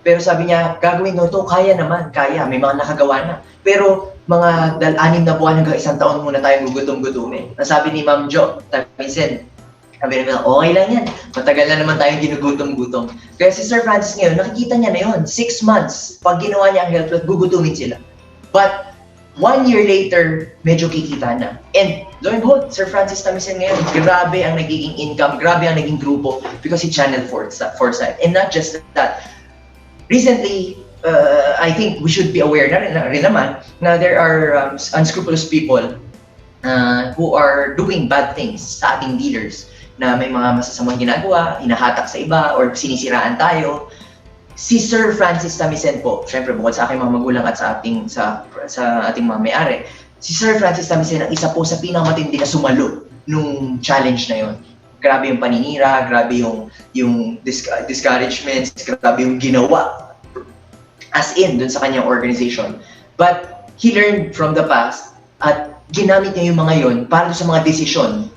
Pero sabi niya, gagawin mo ito, kaya naman, kaya. May mga nakagawa na. Pero mga 6 na buwan hanggang 1 taon muna tayong gugutom-gutumin. Nasabi ni Ma'am Jo, sabi niya, okay lang yan. Matagal na naman tayong ginugutom-gutom. Kaya si Sir Francis ngayon, nakikita niya na yun. 6 months, pag ginawa niya ang health wealth, gugutumin sila. But 1 year later, medyo kikita na. And lo and behold, Sir Francis Tamisen ngayon, grabe ang nagiging income, grabe ang naging grupo because he channeled foresight. And not just that. Recently, I think we should be aware na rin naman na there are unscrupulous people who are doing bad things sa ating dealers, na may mga masasamang ginagawa, hinahatak sa iba, or sinisiraan tayo. Si Sir Francis Tamisen po, syempre bukod sa aking mga magulang at sa ating mga may-ari, si Sir Francis Tamisen ang isa po sa pinakamatindi na sumalo nung challenge na yon. Grabe yung paninira, grabe yung discouragements, grabe yung ginawa as in dun sa kanyang organization. But he learned from the past at ginamit niya yung mga yon para sa mga desisyon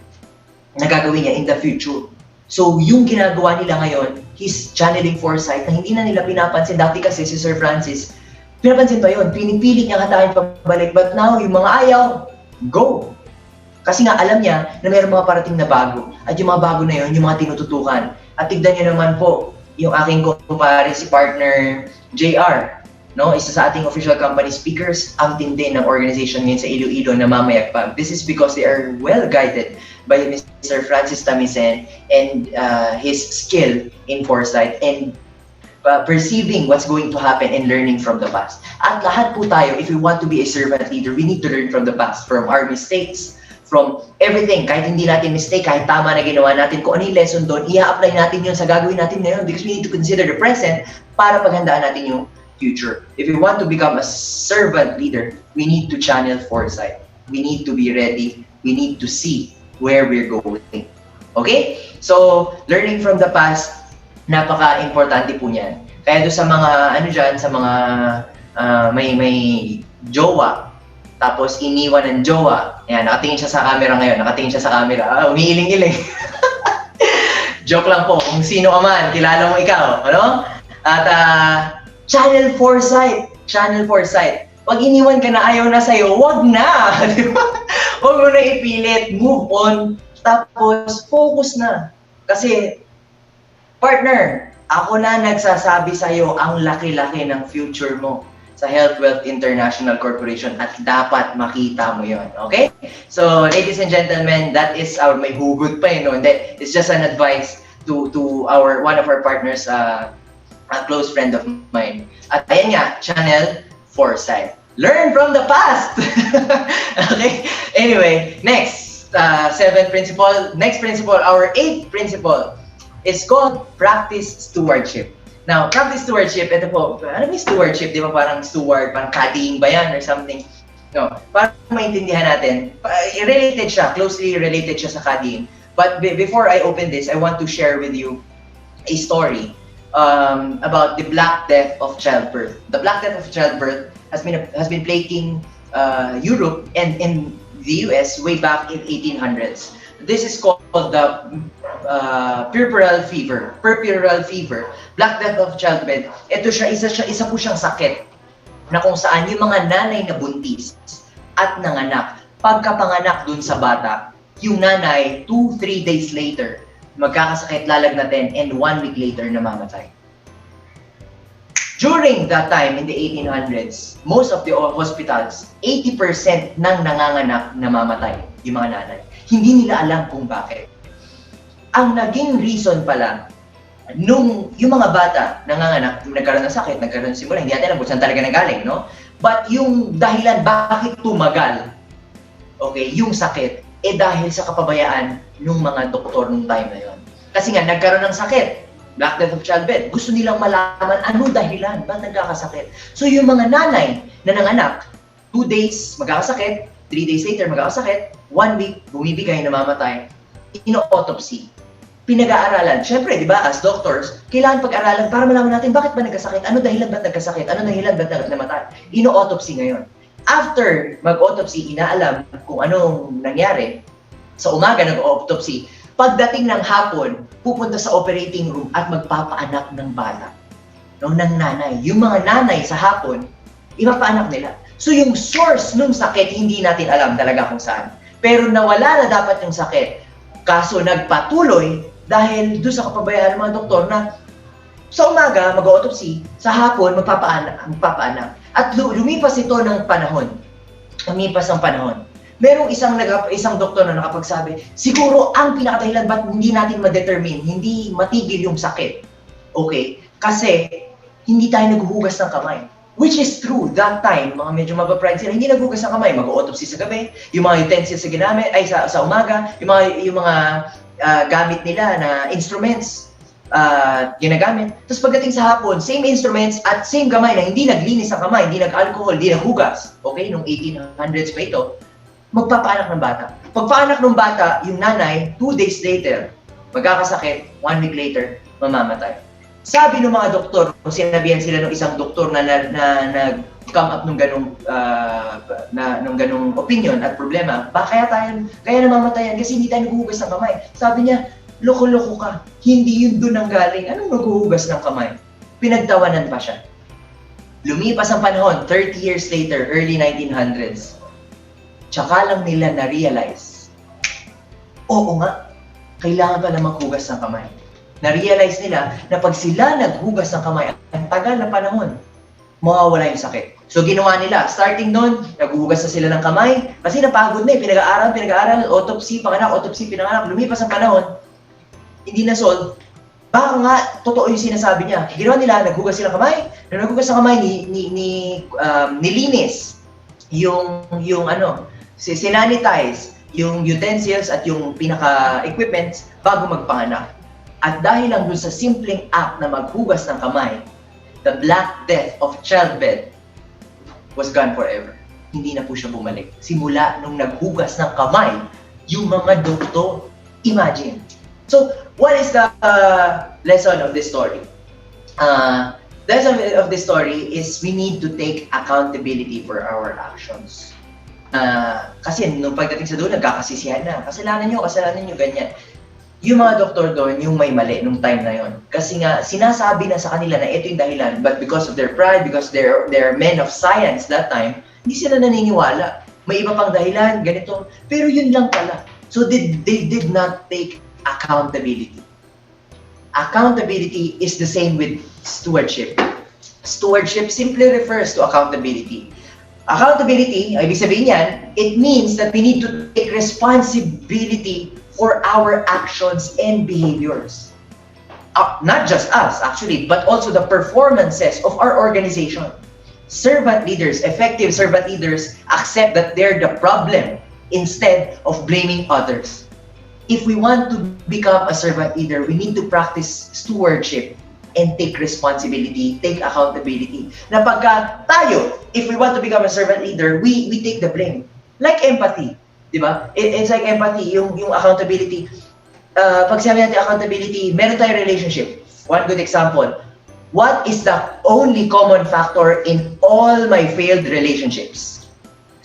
na gagawin niya in the future. So, yung ginagawa nila ngayon, he's channeling foresight na hindi na nila pinapansin. Dati kasi si Sir Francis, pinapansin pa yun, pinipilit niya katahin pabalik. But now, yung mga ayaw, go! Kasi nga alam niya na mayroong mga parating na bago. At yung mga bago na yun, yung mga tinututukan. At tignan niyo naman po, yung aking kumpare, si partner JR, no? Isa sa ating official company speakers, ang tindi ng organization ngayon sa Iloilo na mamayagpag. This is because they are well guided by Mr. Francis Tamisen and his skill in foresight and perceiving what's going to happen and learning from the past. At lahat po tayo, if we want to be a servant leader, we need to learn from the past, from our mistakes, from everything. Kahit hindi natin mistake, kahit tama na ginawa natin, kung ano yung lesson doon, i-apply natin yun sa gagawin natin ngayon, because we need to consider the present para paghandaan natin yung future. If we want to become a servant leader, we need to channel foresight. We need to be ready. We need to see where we're going. Okay? So, learning from the past, napaka-importante po niyan. Kaya doon sa mga, sa mga may jowa, tapos iniwan ng jowa. Ayan, nakatingin siya sa camera ngayon. Nakatingin siya sa camera. Umiiling-iling. Joke lang po. Kung sino ka man, kilala mo ikaw. Ano? At channel foresight. Channel foresight. Pag iniwan ka na ayaw na sa'yo, wag na! Di ba? Huwag mo na ipilit. Move on. Tapos, focus na. Kasi, partner, ako na nagsasabi sa'yo ang laki-laki ng future mo sa Health Wealth International Corporation at dapat makita mo yon. Okay? So, ladies and gentlemen, that is our, may hugot pa no? It's just an advice to one of our partners, a close friend of mine. At ayan nga, channel foresight. Learn from the past! Okay? Anyway, next, seventh principle. Next principle, our eighth principle is called practice stewardship. Now, practice stewardship, ito po, ano yung stewardship? Di ba parang steward, parang caddying ba yan or something? No, para maintindihan natin, related siya, closely related siya sa caddying. But before I open this, I want to share with you a story about the Black Death of childbirth. The Black Death of childbirth has been plaguing Europe and in the US way back in 1800s. This is called the puerperal fever. Black Death of childbirth. Ito siya, isa po siyang sakit na kung saan yung mga nanay na buntis at nanganak, pagkapanganak dun sa bata, yung nanay 2-3 days later magkakasakit, lalagnatin, and 1 week later namamatay. During that time, in the 1800s, most of the hospitals, 80% ng nanganganak namamatay, yung mga nanay. Hindi nila alam kung bakit. Ang naging reason pala, nung yung mga bata nanganganak, nagkaroon ng sakit, nagkaroon ng simula, hindi natin alam kung saan talaga nagaling, no? But yung dahilan bakit tumagal, okay, yung sakit, dahil sa kapabayaan ng mga doktor nung time na yon. Kasi nga, nagkaroon ng sakit, Black Death of childbirth. Gusto nilang malaman ano dahilan, ba't nagkakasakit. So yung mga nanay na nanganak, 2 days magkakasakit, 3 days later magkakasakit, 1 week bumibigay, namamatay, ino-autopsy. Pinag-aaralan. Siyempre, di ba, as doctors, kailangan pag-aralan para malaman natin bakit ba nagkasakit, ano dahilan ba't nagkasakit, ano dahilan ba't namatay. Ino-autopsy ngayon. After mag-autopsy, inaalam kung anong nangyari. Sa umaga, nag-autopsy. Pagdating ng hapon, pupunta sa operating room at magpapaanak ng bata. No, ng nanay. Yung mga nanay sa hapon, ipapaanak nila. So yung source ng sakit, hindi natin alam talaga kung saan. Pero nawala na dapat yung sakit. Kaso nagpatuloy dahil doon sa kapabayaan ng mga doktor na sa umaga, mag-autopsy, sa hapon, magpapaanak. At lumipas ito ng panahon. Lumipas ang panahon. Merong isang doktor na nakapagsabi, siguro ang pinakadahilan ba't hindi natin ma-determine, hindi matigil yung sakit. Okay? Kasi hindi tayo naghuhugas ng kamay. Which is true, that time, mga medyo mabapride sila, hindi naghugas ng kamay, mag-autopsy sa gabi, yung mga utensils sa ginamit, ay sa umaga, yung mga gamit nila na instruments, ginagamit. Tapos pagdating sa hapon, same instruments at same kamay na hindi naglinis ang kamay, hindi nag-alcohol, hindi naghugas. Okay, nung 1800s pa ito, magpapaanak ng bata. Pagpaanak ng bata, yung nanay, 2 days later, magkakasakit, 1 week later, mamamatay. Sabi ng mga doktor, kung sinabihan sila ng isang doktor na nag-come up nung ganung opinion at problema, kaya namamatayan kasi hindi tayo naghuhugas ng kamay. Sabi niya, loko-loko ka, hindi yun doon ang galing. Anong naghuhugas ng kamay? Pinagtawanan pa siya. Lumipas ang panahon, 30 years later, early 1900s, tsaka lang nila na-realize, oo nga, kailangan pala maghugas ng kamay. Na-realize nila na pag sila naghugas ng kamay, ang tagal na panahon, mawawala yung sakit. So ginawa nila, starting noon, naghuhugas na sila ng kamay, kasi napagod na eh, pinag-aaral, autopsy, pinanganak, lumipas ang panahon, hindi na solve. Baka nga, totoo yung sinasabi niya. Ginawa nila, naghugas sila ng kamay, nung naghugas ng kamay, nilinis sinanitize yung utensils at yung pinaka-equipments bago magpanganak. At dahil lang dun sa simpleng act na maghugas ng kamay, the Black Death of childbed was gone forever. Hindi na po siya bumalik. Simula nung naghugas ng kamay, yung mga doktor, imagine. So, what is the lesson of this story? Lesson of this story is we need to take accountability for our actions. Kasi nung pagdating sa doon, nagkakasisihan na. Kasalanan nyo, ganyan. Yung mga doktor doon, yung may mali nung time na yon. Kasi nga, sinasabi na sa kanila na ito yung dahilan, but because of their pride, because they're men of science that time, hindi sila naniniwala. May iba pang dahilan, ganito. Pero yun lang pala. So they did not take accountability. Accountability is the same with stewardship. Stewardship simply refers to accountability. Accountability, ibig sabihin yan, it means that we need to take responsibility for our actions and behaviors. Not just us, actually, but also the performances of our organization. Servant leaders, effective servant leaders, accept that they're the problem instead of blaming others. If we want to become a servant leader, we need to practice stewardship and take responsibility, take accountability. Na pagka tayo, if we want to become a servant leader, we take the blame. Like empathy. Diba? It's like empathy, yung accountability. Pag sabi natin accountability, meron tayong relationship. One good example. What is the only common factor in all my failed relationships?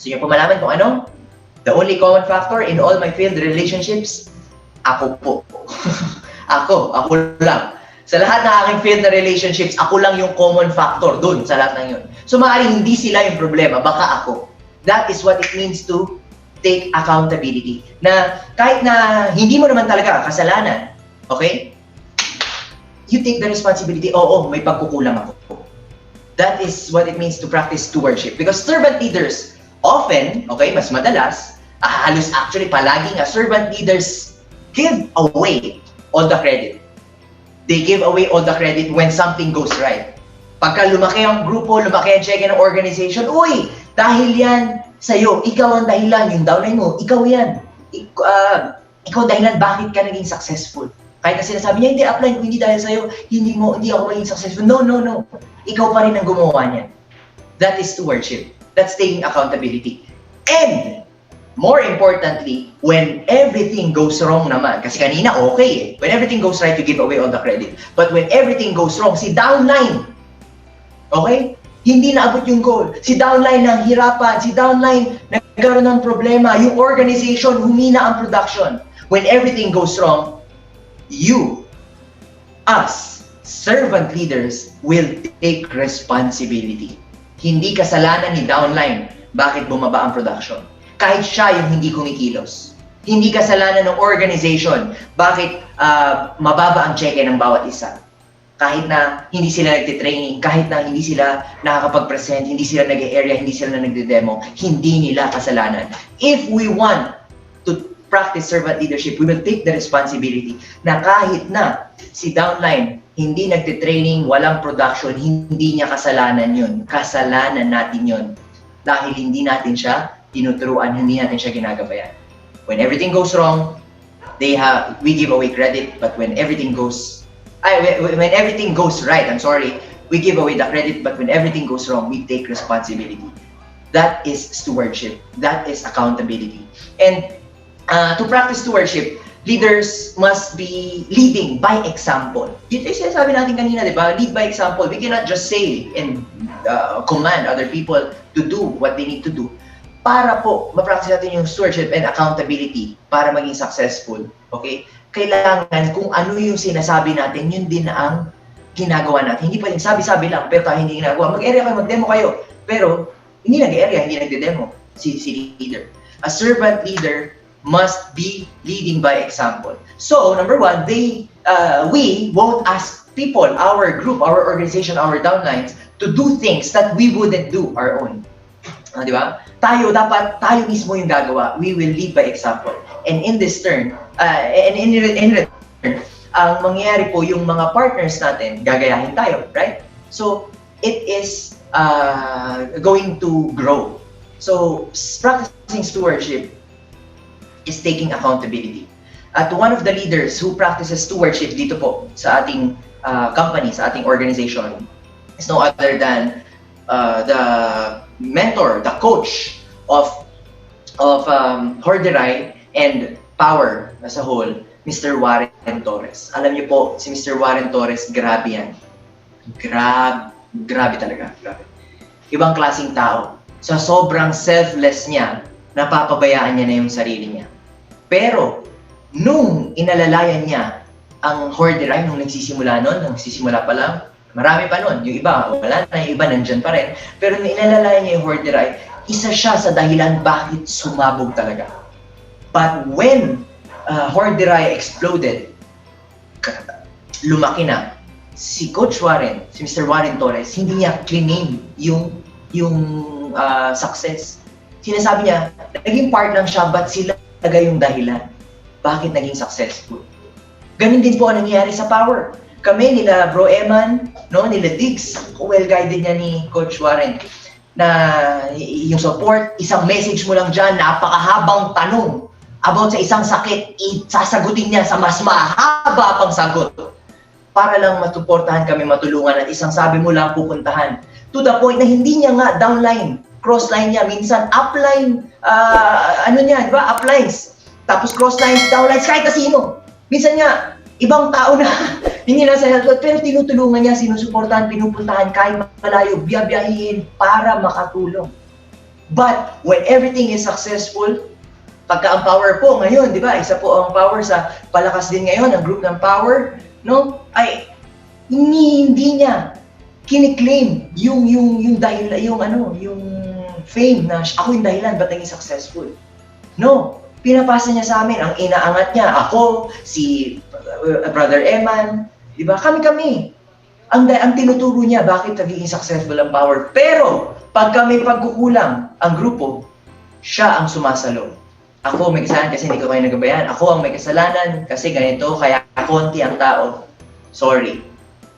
Gusto niyo po malaman kung ano? The only common factor in all my failed relationships? Ako po. ako lang. Sa lahat ng aking failed na relationships, ako lang yung common factor dun sa lahat ng yun. So maaaring hindi sila yung problema, baka ako. That is what it means to take accountability. Na kahit na hindi mo naman talaga kasalanan, okay? You take the responsibility, oo, may pagkukulang ako. That is what it means to practice stewardship. Because servant leaders, often, okay, mas madalas, halos actually palaging servant leaders give away all the credit. They give away all the credit when something goes right. Pagka lumaki ang grupo, lumaki ang check-in ng organization, uy, dahil yan sa'yo, ikaw ang dahilan, yung downline mo, ikaw yan. Ikaw dahilan bakit ka naging successful. Kahit na sinasabi niya, hindi, apply ko, hindi dahil sa'yo, hindi ako maging successful. No. Ikaw pa rin ang gumawa niyan. That is stewardship. That's taking accountability. And, more importantly, when everything goes wrong naman, kasi kanina okay eh, when everything goes right, you give away all the credit. But when everything goes wrong, si downline, okay? Hindi naabot yung goal. Si downline nahihirapan, si downline nagkaroon ng problema, yung organization humina ang production. When everything goes wrong, us, servant leaders, will take responsibility. Hindi kasalanan ni downline bakit bumaba ang production. Kahit siya yung hindi kumikilos. Hindi kasalanan ng organization bakit mababa ang check-in ng bawat isa. Kahit na hindi sila nagtitraining, kahit na hindi sila nakakapag-present, hindi sila nag-area, hindi sila nagde-demo, hindi nila kasalanan. If we want to practice servant leadership, we will take the responsibility na kahit na si downline hindi nagtitraining, walang production, hindi niya kasalanan yun. Kasalanan natin yun. Dahil hindi natin siya tinuturuan, hindi natin siya ginagabayan. When everything goes wrong, we give away credit, but when everything goes right, we give away the credit, but when everything goes wrong, we take responsibility. That is stewardship. That is accountability. And to practice stewardship, leaders must be leading by example. Yun yung sinasabi natin kanina, di ba? Lead by example. We cannot just say and command other people to do what they need to do. Para po, ma-practice natin yung stewardship and accountability para maging successful. Okay? Kailangan kung ano yung sinasabi natin, yun din ang ginagawa natin. Hindi pwedeng sabi-sabi lang, pero tayo hindi ginagawa. Mag-area kayo, mag-demo kayo. Pero, hindi nag-area, hindi nagde-demo si leader. A servant leader must be leading by example. So, number one, we won't ask people, our group, our organization, our downlines, to do things that we wouldn't do our own. Di ba? Tayo mismo yung gagawa. We will lead by example. And in this turn, in return, ang mangyayari po yung mga partners natin, gagayahin tayo, right? So, it is going to grow. So, practicing stewardship is taking accountability. At one of the leaders who practices stewardship dito po sa ating company, sa ating organization, is no other than the mentor, the coach of Horderay and Power as a whole, Mr. Warren Torres. Alam niyo po, si Mr. Warren Torres, grabe yan. Grabe talaga. Grabe. Ibang klaseng tao. Sa sobrang selfless niya, napapabayaan niya na yung sarili niya. Pero, nung inalalayan niya ang Horderay, nung nagsisimula pa lang, marami pa nun. Yung iba, wala na, yung iba nandyan pa rin. Pero nung inalalayan niya yung Horderay, isa siya sa dahilan bakit sumabog talaga. But when Horderay exploded, lumaki na, si Coach Warren, si Mr. Warren Torres, hindi niya claim yung success. Sinasabi niya, naging part lang siya, but sila talaga yung dahilan bakit naging successful. Ganun din po ang nangyayari sa Power. Kami, nila Bro Eman, nila Diggs, well-guided niya ni Coach Warren, na yung support, isang message mo lang dyan, napakahabang tanong about sa isang sakit, sasagutin niya sa mas mahaba pang sagot para lang matuportahan kami, matulungan, at isang sabi mo lang pupuntahan. To the point na hindi niya nga downline, crossline niya, minsan upline, di ba, uplines. Tapos crosslines, downlines, kahit na sino. Minsan nga, ibang tao na hindi nasa HealthWealth, pero tinutulungan niya, sinusuportahan, pinupuntahan, kahit malayo, biyabiyahin para makatulong. But when everything is successful, pagka ang Power po ngayon, di ba, isa po ang Power sa palakas din ngayon, ang group ng Power, ay hindi niya kiniklaim yung dahilan, yung fame na ako yung dahilan ba't naging successful. No, pinapasa niya sa amin, ang inaangat niya, ako, si Brother Eman, di ba? Kami. Ang tinuturo niya bakit naging successful ang Power. Pero, pag kami pagkukulang, ang grupo, siya ang sumasalo. Ako may kasalanan kasi hindi ko kayo nagabayan. Ako ang may kasalanan kasi ganito, kaya konti ang tao. Sorry.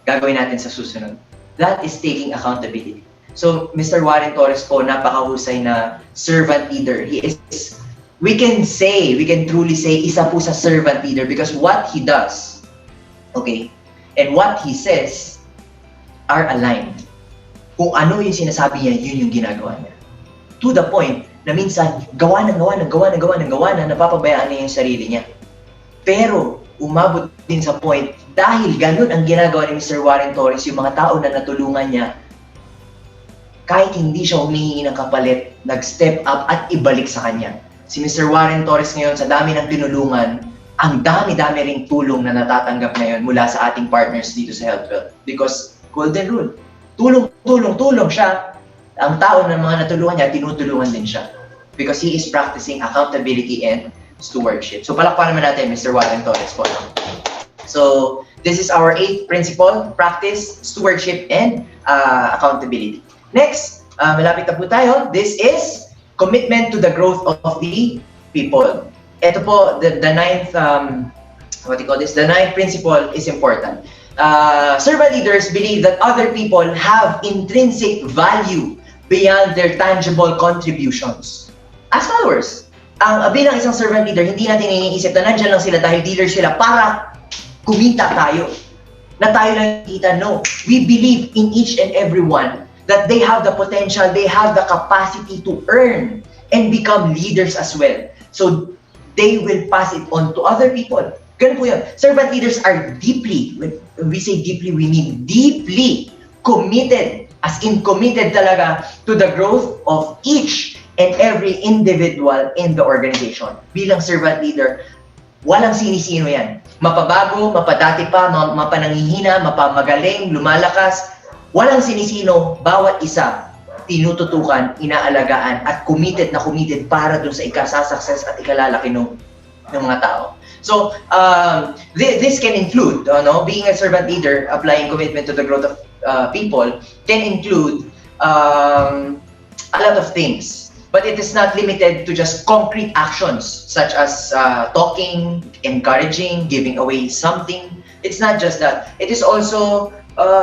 Gagawin natin sa susunod. That is taking accountability. So, Mr. Warren Torres po, napakahusay na servant leader. He is, we can truly say, isa po sa servant leader because what he does, okay, and what he says are aligned. Kung ano yung sinasabi niya, yun yung ginagawa niya. To the point na minsan, gawa na, napapabayaan niya yung sarili niya. Pero, umabot din sa point, dahil ganun ang ginagawa ni Mr. Warren Torres, yung mga tao na natulungan niya, kahit hindi siya humihingi ng kapalit, nag-step up at ibalik sa kanya. Si Mr. Warren Torres ngayon, sa dami ng tinulungan, ang dami-dami ring tulong na natatanggap ngayon mula sa ating partners dito sa HealthWealth. Because, golden rule, tulong siya. Ang tao ng mga natulungan niya, tinutulungan din siya. Because he is practicing accountability and stewardship. So, palakpakan naman natin, Mr. Warren Torres po. So, this is our 8th principle, practice, stewardship, and accountability. Next, malapit na po tayo. This is commitment to the growth of the people. Ito po, the ninth, the ninth principle is important. servant leaders believe that other people have intrinsic value beyond their tangible contributions. As followers, bilang isang servant leader, hindi natin iniisip na nandyan lang sila dahil leader sila para kumita tayo. Na tayo lang kita. No. We believe in each and every one that they have the potential, they have the capacity to earn and become leaders as well. So, they will pass it on to other people. Ganun po yun. Servant leaders are deeply, when we say deeply, we mean deeply committed, as in committed talaga to the growth of each and every individual in the organization. Bilang servant leader, walang sinisino yan. Mapabago, mapadati pa, mapanangihina, mapamagaling, lumalakas, walang sinisino, bawat isa tinututukan, inaalagaan, at committed na committed para dun sa ikasasuccess at ikalalaki ng mga tao. So, this can include, being a servant leader, applying commitment to the growth of people, can include a lot of things. But it is not limited to just concrete actions, such as talking, encouraging, giving away something. It's not just that. It is also,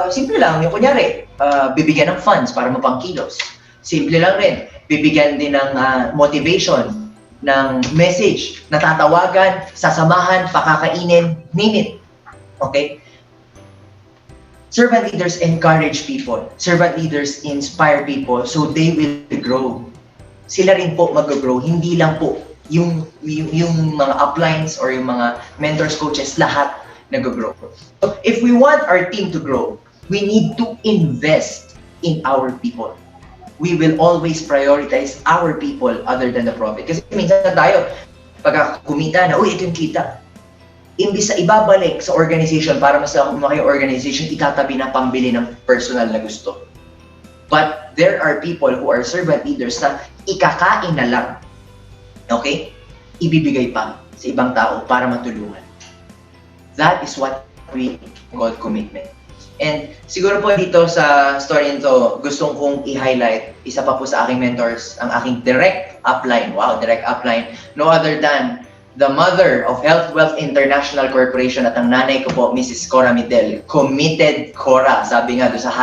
simple lang, yung kunyari, bibigyan ng funds para mapangkilos. Simple lang rin. Bibigyan din ng motivation, ng message, natatawagan, sasamahan, pakakainin, name it. Okay? Servant leaders encourage people. Servant leaders inspire people so they will grow. Sila rin po mag-grow. Hindi lang po yung mga uplines or yung mga mentors, coaches, lahat nag-grow. So if we want our team to grow, we need to invest in our people. We will always prioritize our people other than the profit. Kasi minsan tayo, pag kumita na, ito yung kita. Imbis sa ibabalik sa organization para mas lumaki yung organization, itatabi na pambili ng personal na gusto. But there are people who are servant leaders na ikakain na lang, okay? Ibibigay pa sa ibang tao para matulungan. That is what we call commitment. And siguro po dito sa story nito, gustong kong i-highlight, isa pa po sa aking mentors, ang aking direct upline. Wow, direct upline. No other than the mother of Health Wealth International Corporation at ang nanay ko po, Mrs. Cora Midel. Committed Cora, sabi nga doon sa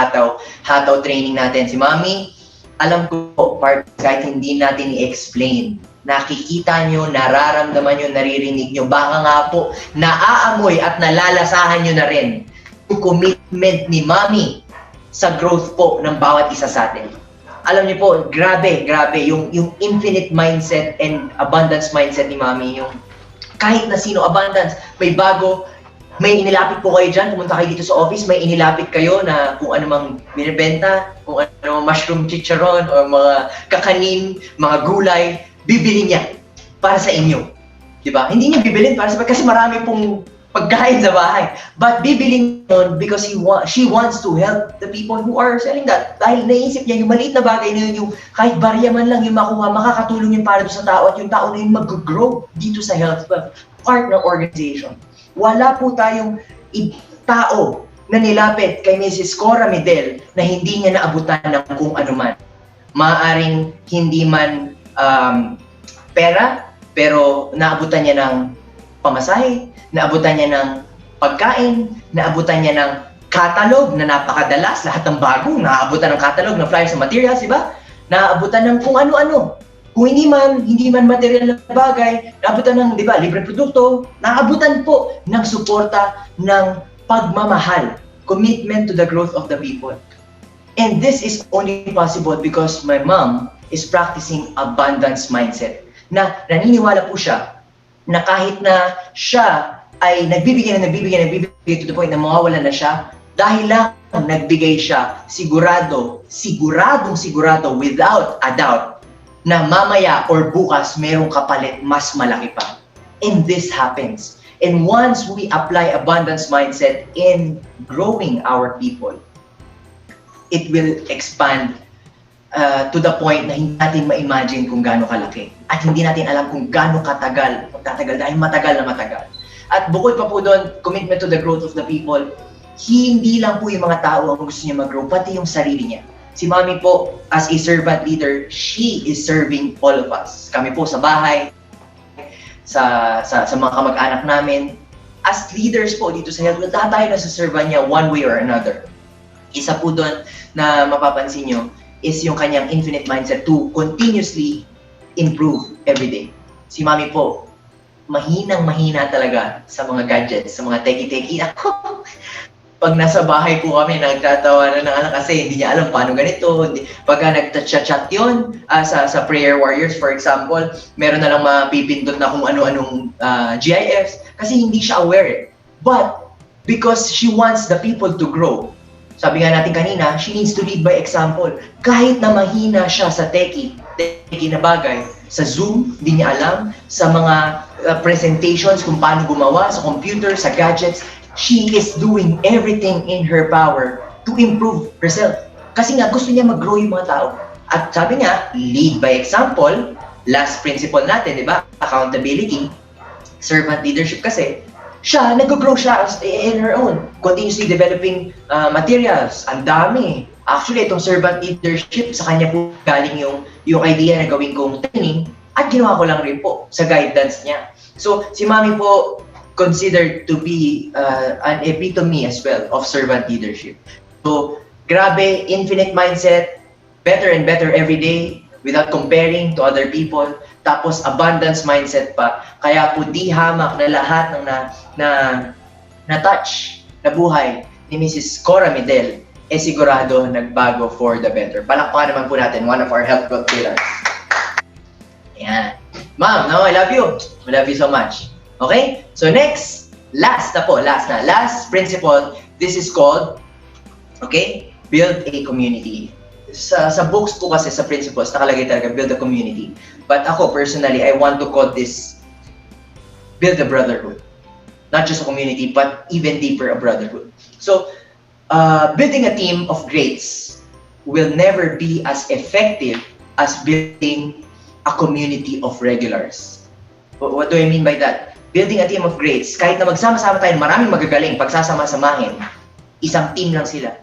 hataw training natin. Si Mami, alam ko po, kahit hindi natin i-explain, nakikita nyo, nararamdaman nyo, naririnig nyo, baka nga po, naaamoy at nalalasahan nyo na rin yung commitment ni Mami sa growth po ng bawat isa sa atin. Alam niyo po, grabe, yung infinite mindset and abundance mindset ni Mami, yung kahit na sino, abundance, may bago, may inilapit po kayo dyan, pumunta kayo dito sa office, may inilapit kayo na kung ano mang binibenta, kung ano mang mushroom chicharon, o mga kakanin, mga gulay, bibili niya para sa inyo. Diba? Hindi niya bibilin para sa kasi marami pong pagkain sa bahay. But bibilin yun because she wants to help the people who are selling that. Dahil naisip niya yung maliit na bagay na yun, yung kahit barya man lang yung makuha, makakatulong yun para sa tao at yung tao na yun mag-grow dito sa Health Wealth partner organization. Wala po tayong tao na nilapit kay Mrs. Cora Midel na hindi niya naabutan ng kung ano man. Maaring hindi man pera, pero naabutan niya ng pamasahe, naabutan niya ng pagkain, naabutan niya ng catalog na napakadalas, lahat ng bago, naabutan ng catalog, ng flyers, ng materials, di ba? Naabutan ng kung ano-ano. Kung hindi man material na bagay, naabutan ng, di ba, libre produkto, naabutan po ng suporta ng pagmamahal, commitment to the growth of the people. And this is only possible because my mom is practicing abundance mindset. Na naniniwala po siya na kahit na siya ay nagbibigay to the point na mawawala na siya, dahil lang nagbigay siya, siguradong without a doubt na mamaya or bukas merong kapalit mas malaki pa. And this happens. And once we apply abundance mindset in growing our people, it will expand to the point na hindi natin ma-imagine kung gaano kalaki. At hindi natin alam kung gaano katagal, dahil matagal na matagal. At bukod pa po doon, commitment to the growth of the people, hindi lang po yung mga tao ang gusto niya mag-grow, pati yung sarili niya. Si Mami po, as a servant leader, she is serving all of us. Kami po sa bahay, sa mga kamag-anak namin, as leaders po dito sa Health Wealth, lahat tayo nasa-serve niya one way or another. Isa po doon na mapapansin nyo is yung kanyang infinite mindset to continuously improve every day. Si Mami po, mahinang-mahina talaga sa mga gadgets, sa mga teki-teki. Pag nasa bahay po kami, nagtatawa na ng anak kasi hindi niya alam paano ganito. Pagka nag-chat yun, sa prayer warriors, for example, meron na lang mapipindot na kung ano-anong GIFs kasi hindi siya aware eh. But, because she wants the people to grow, sabi nga natin kanina, she needs to lead by example. Kahit na mahina siya sa teki na bagay, sa Zoom, hindi niya alam, sa mga presentations kung paano gumawa, sa computer, sa gadgets, she is doing everything in her power to improve herself. Kasi nga, gusto niya mag-grow yung mga tao. At sabi niya, lead by example, last principle natin, di ba? Accountability, servant leadership kasi, siya, nag-grow siya in her own. Continuously developing materials. Ang dami. Actually, itong servant leadership, sa kanya po galing yung idea na gawin kong training at ginawa ko lang rin po sa guidance niya. So, si Mami po considered to be an epitome as well of servant leadership. So, grabe, infinite mindset, better and better every day without comparing to other people. Tapos abundance mindset pa. Kaya po di hamak na lahat ng na-touch na buhay ni Mrs. Cora Medel sigurado nagbago for the better. Palakpakan naman po natin one of our health wealth pillars. Ayan. Ma'am, no, I love you. I love you so much. Okay? So next, last principle. This is called, okay, build a community. Sa books po kasi, sa principles, nakalagay talaga, build a community. But ako, personally, I want to call this, build a brotherhood. Not just a community, but even deeper, a brotherhood. So, building a team of greats will never be as effective as building a community of regulars. What do I mean by that? Building a team of greats, kahit na magsama-sama tayo, maraming magagaling, pagsasama-samahin, isang team lang sila.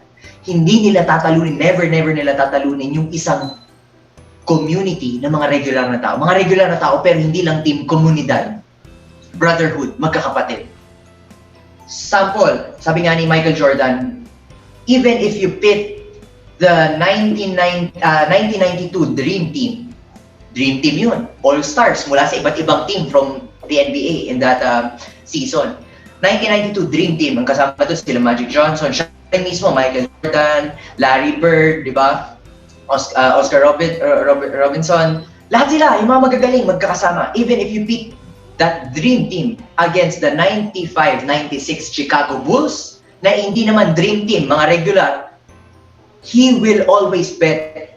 Hindi nila tatalunin, never nila tatalunin yung isang community ng mga regular na tao. Mga regular na tao pero hindi lang team, komunidad, brotherhood, magkakapatid. Sample, sabi nga ni Michael Jordan, even if you pit the 1992 Dream Team yun, all-stars mula sa iba't ibang team from the NBA in that season. 1992 Dream Team, ang kasama doon sila Magic Johnson, siya mismo, Michael Jordan, Larry Bird, di ba? Oscar Robinson, lahat sila, yung mga magagaling, magkakasama. Even if you pick that Dream Team against the 95-96 Chicago Bulls, na hindi naman Dream Team, mga regular, he will always bet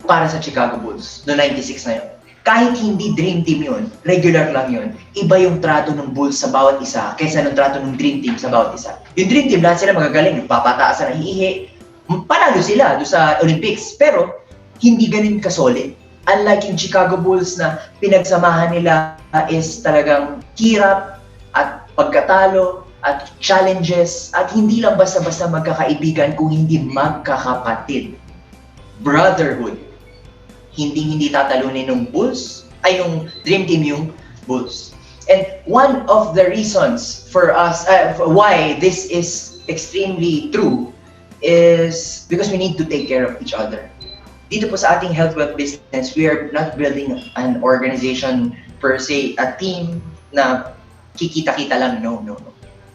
para sa Chicago Bulls no 96 na yun. Kahit hindi Dream Team yun, regular lang yun, iba yung trato ng Bulls sa bawat isa kaysa ng trato ng Dream Team sa bawat isa. Yung Dream Team, lahat sila magagaling, nagpapataas na hihihi, panalo sila doon sa Olympics, pero hindi ganun kasolid. Unlike yung Chicago Bulls na pinagsamahan nila is talagang hirap at pagkatalo at challenges at hindi lang basta-basta magkakaibigan kung hindi magkakapatid. Brotherhood. Hindi tatalunin ng Bulls, ay yung Dream Team yung Bulls. And one of the reasons for us, why this is extremely true is because we need to take care of each other. Dito po sa ating Health Wealth business, we are not building an organization per se, a team na kikita-kita lang. No.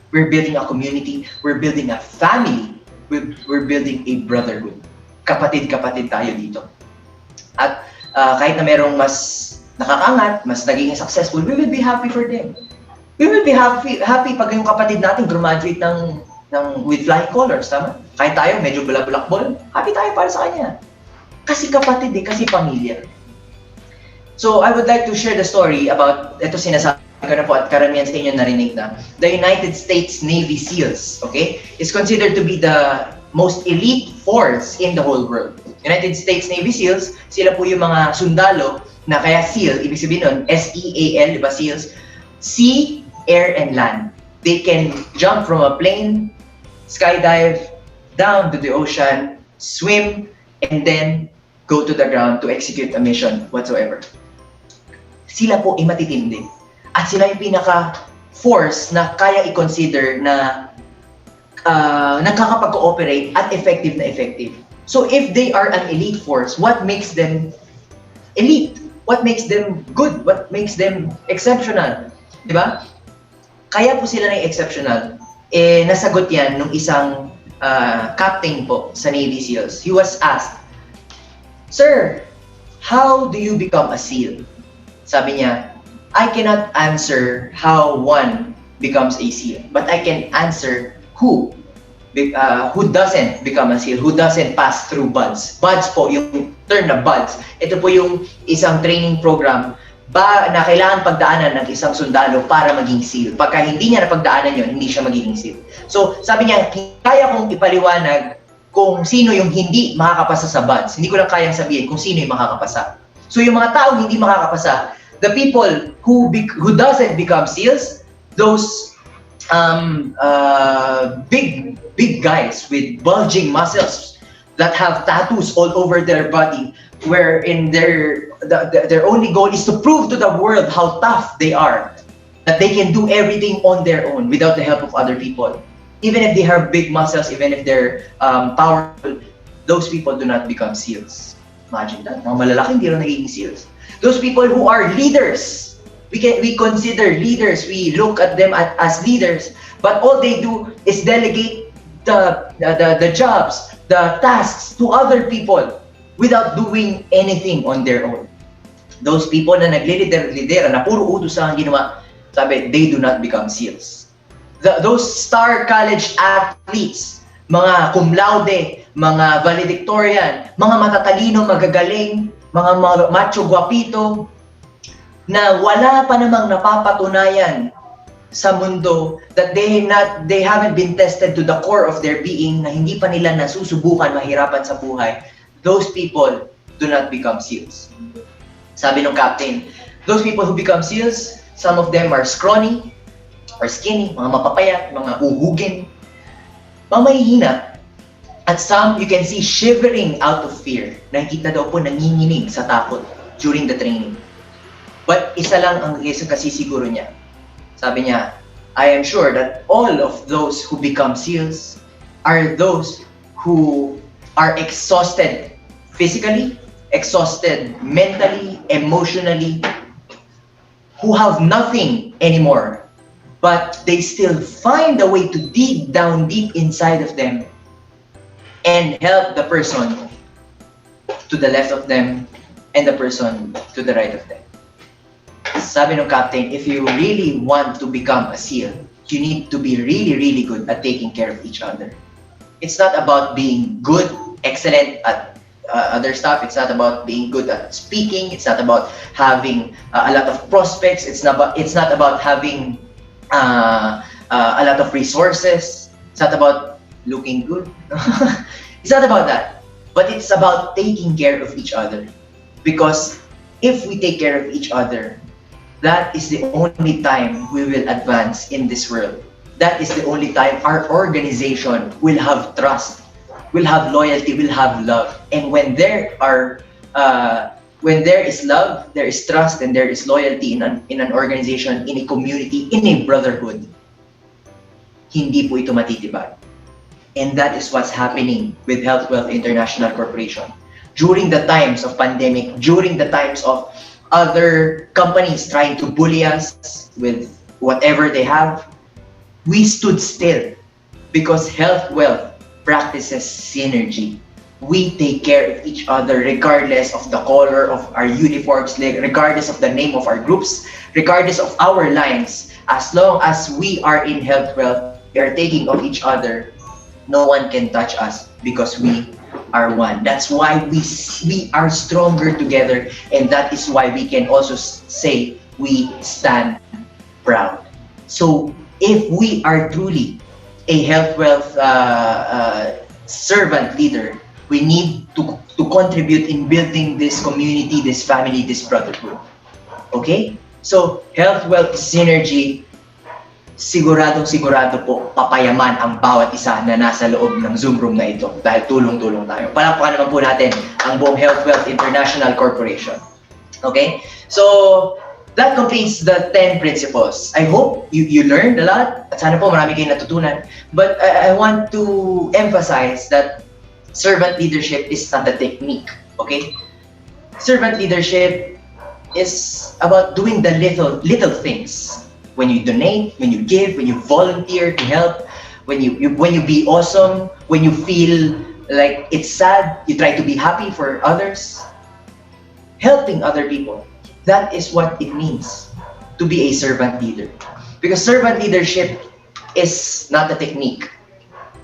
We're building a community, we're building a family, we're building a brotherhood. Kapatid-kapatid tayo dito. At kahit na merong mas nakakangat, mas naging successful, we will be happy for them. We will be happy pag yung kapatid natin graduate with flying colors, tama? Kahit tayo medyo bulak-bulakbol, happy tayo para sa kanya. Kasi kapatid kasi pamilya. So I would like to share the story about, ito sinasabi ko na po at karamihan sa inyo narinig na, the United States Navy SEALs, okay, is considered to be the most elite force in the whole world. United States Navy SEALs, sila po yung mga sundalo na kaya SEAL, ibig sabihin nun, S-E-A-L, diba SEALs? Sea, air, and land. They can jump from a plane, skydive, down to the ocean, swim, and then go to the ground to execute a mission whatsoever. Sila po ay matitindi. At sila yung force na kaya i-consider na nakakapag-cooperate at effective na effective. So if they are an elite force, what makes them elite? What makes them good? What makes them exceptional? Diba? Kaya po sila ng exceptional. Nasagot yan nung isang captain po sa Navy SEALs. He was asked, "Sir, how do you become a SEAL?" Sabi niya, "I cannot answer how one becomes a SEAL, but I can answer who doesn't become a SEAL, who doesn't pass through BUDS." BUDS po, yung term na BUDS. Ito po yung isang training program na kailangan pagdaanan ng isang sundalo para maging SEAL. Pagka hindi niya napagdaanan yun, hindi siya magiging SEAL. So, sabi niya, kaya kong ipaliwanag kung sino yung hindi makakapasa sa BUDS. Hindi ko lang kayang sabihin kung sino yung makakapasa. So, yung mga taong hindi makakapasa, the people who doesn't become SEALs, those big guys with bulging muscles that have tattoos all over their body, wherein their only goal is to prove to the world how tough they are, that they can do everything on their own without the help of other people. Even if they have big muscles, even if they're powerful, those people do not become SEALs. Imagine that. Mga malalaking hindi rin nagiging SEALs. Those people who are leaders, we consider leaders, we look at them as leaders, but all they do is delegate the jobs, the tasks to other people without doing anything on their own. Those people na naglilidera, na puro utos ang ginawa, sabi, they do not become SEALs. Those star college athletes, mga cum laude, mga valedictorian, mga matatalino, magagaling, mga macho guapito, na wala pa namang napapatunayan sa mundo, that they haven't been tested to the core of their being, na hindi pa nila nasusubukan mahirapan sa buhay. Those people do not become SEALs. Sabi ng captain, those people who become SEALs, some of them are scrawny or skinny, mga mapapayat, mga uhugin, mga mahihina. At some, you can see shivering out of fear. Nakikita daw po nanginginig sa takot during the training. But isa lang ang kasi siguro niya. Sabi niya, I am sure that all of those who become SEALs are those who are exhausted physically, exhausted mentally, emotionally, who have nothing anymore, but they still find a way to dig down deep inside of them and help the person to the left of them and the person to the right of them. Sabi ng captain, if you really want to become a SEAL, you need to be really, really good at taking care of each other. It's not about being good, excellent at other stuff. It's not about being good at speaking. It's not about having a lot of prospects. It's not about having a lot of resources. It's not about looking good. It's not about that. But it's about taking care of each other. Because if we take care of each other, that is the only time we will advance in this world. That is the only time our organization will have trust, will have loyalty, will have love. And when there is love, there is trust, and there is loyalty in an organization, in a community, in a brotherhood, hindi po ito matitibag. And that is what's happening with Health Wealth International Corporation. During the times of pandemic, during the times of other companies trying to bully us with whatever they have, we stood still because Health Wealth practices synergy. We take care of each other regardless of the color of our uniforms, regardless of the name of our groups, regardless of our lines. As long as we are in Health Wealth, we are taking of each other. No one can touch us because we are one. That's why we are stronger together, and that is why we can also say we stand proud. So if we are truly a Health Wealth servant leader, we need to contribute in building this community, this family, this brotherhood. Okay? So Health Wealth synergy, sigurado po papayaman ang bawat isa na nasa loob ng Zoom room na ito dahil tulong-tulong tayo. Palakpakan naman po natin ang buong Health Wealth International Corporation. Okay? So, that completes the 10 principles. I hope you learned a lot at sana po marami kayong natutunan. But I want to emphasize that servant leadership is not a technique, okay? Servant leadership is about doing the little things. When you donate, when you give, when you volunteer to help, when you be awesome, when you feel like it's sad, you try to be happy for others. Helping other people. That is what it means to be a servant leader. Because servant leadership is not a technique.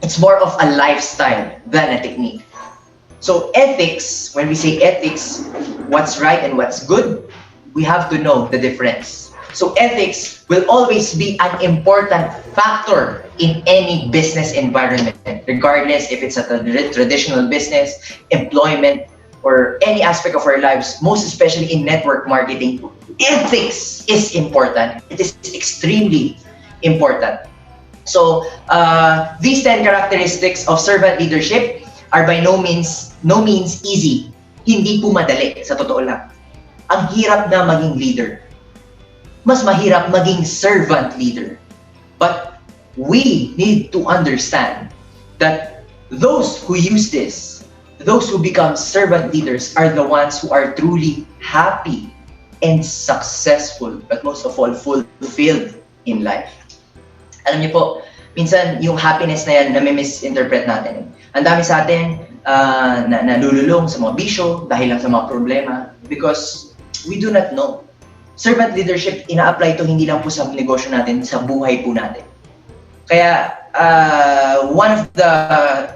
It's more of a lifestyle than a technique. So ethics, when we say ethics, what's right and what's good, we have to know the difference. So ethics will always be an important factor in any business environment, regardless if it's a traditional business, employment, or any aspect of our lives, most especially in network marketing. Ethics is important. It is extremely important. So these 10 characteristics of servant leadership are by no means easy. Hindi po madali, sa totoo lang. Ang hirap na maging leader. Mas mahirap maging servant leader. But we need to understand that those who use this, those who become servant leaders are the ones who are truly happy and successful, but most of all, fulfilled in life. Alam niyo po, minsan yung happiness na yan, nami-misinterpret natin. Ang dami sa atin na nalululong sa mga bisyo dahil lang sa mga problema because we do not know. Servant leadership, ina-apply ito hindi lang po sa negosyo natin, sa buhay po natin. Kaya, one of the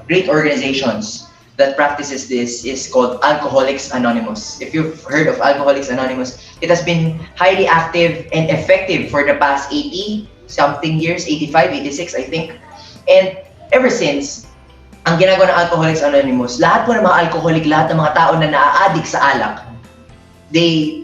great organizations that practices this is called Alcoholics Anonymous. If you've heard of Alcoholics Anonymous, it has been highly active and effective for the past 80-something years, 85, 86, I think. And ever since, ang ginagawa ng Alcoholics Anonymous, lahat po ng mga alcoholic, lahat ng mga tao na naa-addict sa alak, they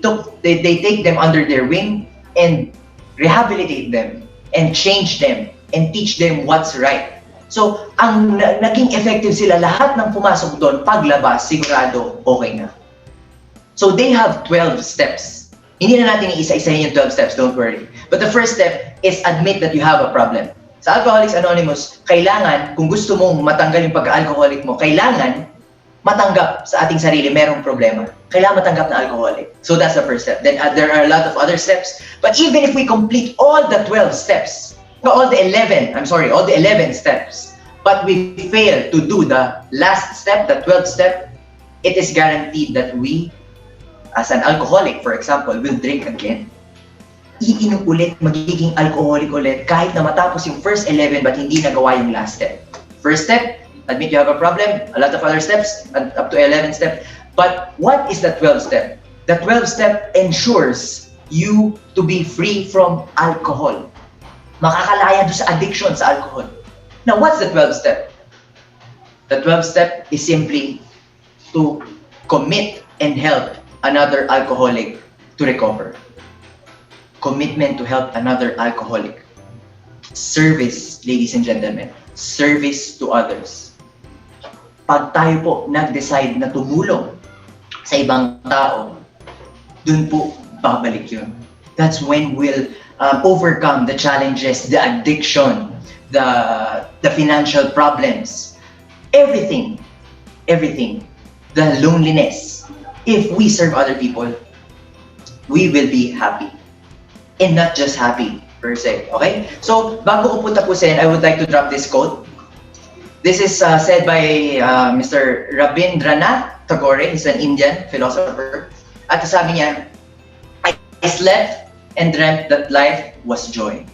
take them under their wing and rehabilitate them and change them and teach them what's right. So, ang naging effective sila, lahat ng pumasok doon, paglabas, sigurado, okay na. So, they have 12 steps. Hindi na natin iisa-isahin yung 12 steps, don't worry. But the first step is admit that you have a problem. Sa Alcoholics Anonymous, kailangan, kung gusto mong matanggal yung pagka-alcoholic mo, kailangan matanggap sa ating sarili, merong problema. Kailangan matanggap na alcoholic. So that's the first step. Then there are a lot of other steps. But even if we complete all the 12 steps, all the 11 steps, but we fail to do the last step, the 12th step, it is guaranteed that we, as an alcoholic, for example, will drink again. Iinom ulit, magiging alcoholic ulit, kahit na matapos yung first 11 but hindi nagawa yung last step. First step, admit you have a problem, a lot of other steps, up to 11 steps. But what is the 12th step? The 12th step ensures you to be free from alcohol. Makakalaya doon sa addiction sa alcohol. Now, what's the 12th step? The 12th step is simply to commit and help another alcoholic to recover. Commitment to help another alcoholic. Service, ladies and gentlemen. Service to others. Pag tayo po nag-decide na tumulong sa ibang tao, dun po babalik yun. That's when we'll overcome the challenges, the addiction, the financial problems, everything, the loneliness. If we serve other people, we will be happy. And not just happy per se, okay? So, bago ko po tapusin, I would like to drop this quote. This is said by Mr. Rabindranath Tagore. He's an Indian philosopher. At sabi niya, I slept and dreamt that life was joy.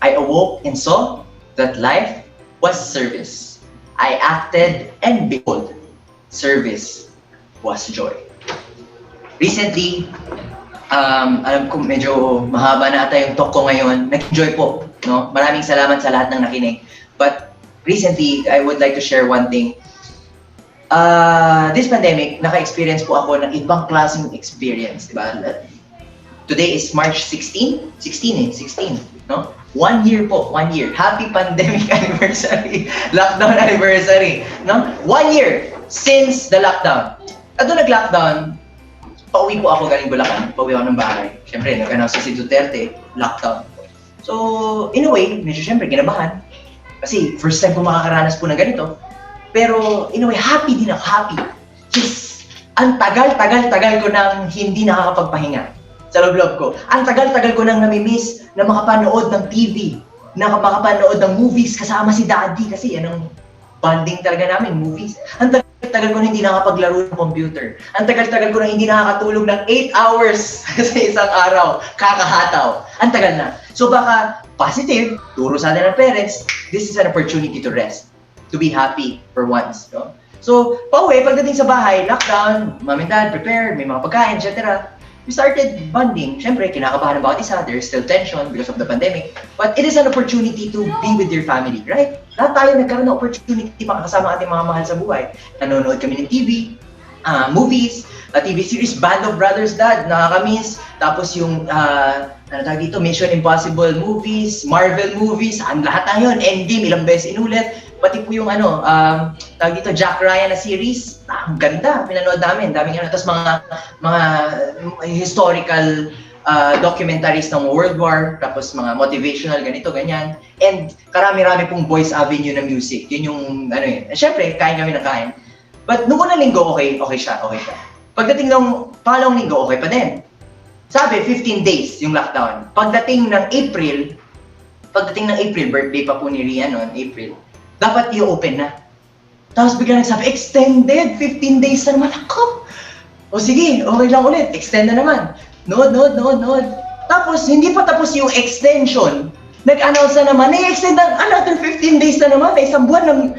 I awoke and saw that life was service. I acted and behold, service was joy. Recently, alam ko medyo mahaba na ata yung talk ko ngayon. Nag-enjoy po, no? Maraming salamat sa lahat ng nakinig. But recently, I would like to share one thing. This pandemic, naka-experience po ako ng ibang klaseng experience, di ba? Today is March 16, no? 1 year po, 1 year. Happy pandemic anniversary, lockdown anniversary, no? 1 year since the lockdown. At nung nag-lockdown, pauwi po ako galing Bulacan, pauwi ako ng bahay. Siyempre, nag-announce si Duterte, lockdown. So, in a way, medyo siyempre, kinabahan. Kasi first time ko makakaranas po ng ganito. Pero, in a way, happy din ako, happy. Yes! Ang tagal-tagal ko nang hindi nakakapagpahinga sa loob-loob ko. Ang tagal-tagal ko nang namimiss na makapanood ng TV, na makapanood ng movies kasama si Daddy. Kasi yan ang bonding talaga namin, movies. Ang tagal ko na hindi nakapaglaro ng computer. Ang tagal-tagal ko na hindi nakakatulog ng 8 hours sa isang araw, kakahataw. Ang tagal na. So baka positive, turo sa atin ng parents, this is an opportunity to rest, to be happy for once. No? So, pauwi, pagdating sa bahay, lockdown, mom and dad prepared, may mga pagkain, etc. We started bonding. Siyempre, kinakabahan ng bawat isa. There's still tension because of the pandemic. But it is an opportunity to be with your family, right? Lahat tayo nagkaroon ng opportunity makakasama ating mga mahal sa buhay. Nanonood kami ng TV, movies, TV series, Band of Brothers, Dad, nakakamiss. Tapos yung, ano tawag dito, Mission Impossible movies, Marvel movies, ang lahat na yun, Endgame, ilang beses inulit. Pati po yung tawag dito, Jack Ryan na series, ang ganda, pinanood namin, daming tapos mga historical documentaries ng World War, tapos mga motivational, ganito, ganyan. And karami-rami pong Boys Avenue na music, yun yung, syempre, kain kami na kain. But noong unang linggo, okay siya. Pagdating ng pangalawang linggo, okay pa din. Sabi, 15 days yung lockdown. Pagdating ng April, birthday pa po ni Rian noon, April, dapat i-open na. Tapos bigla nagsabi, extended, 15 days na naman ako. O sige, okay lang ulit, extend na naman. Nood. Tapos, hindi pa tapos yung extension. Nag-announce na naman, i-extend ng another 15 days na naman. Isang buwan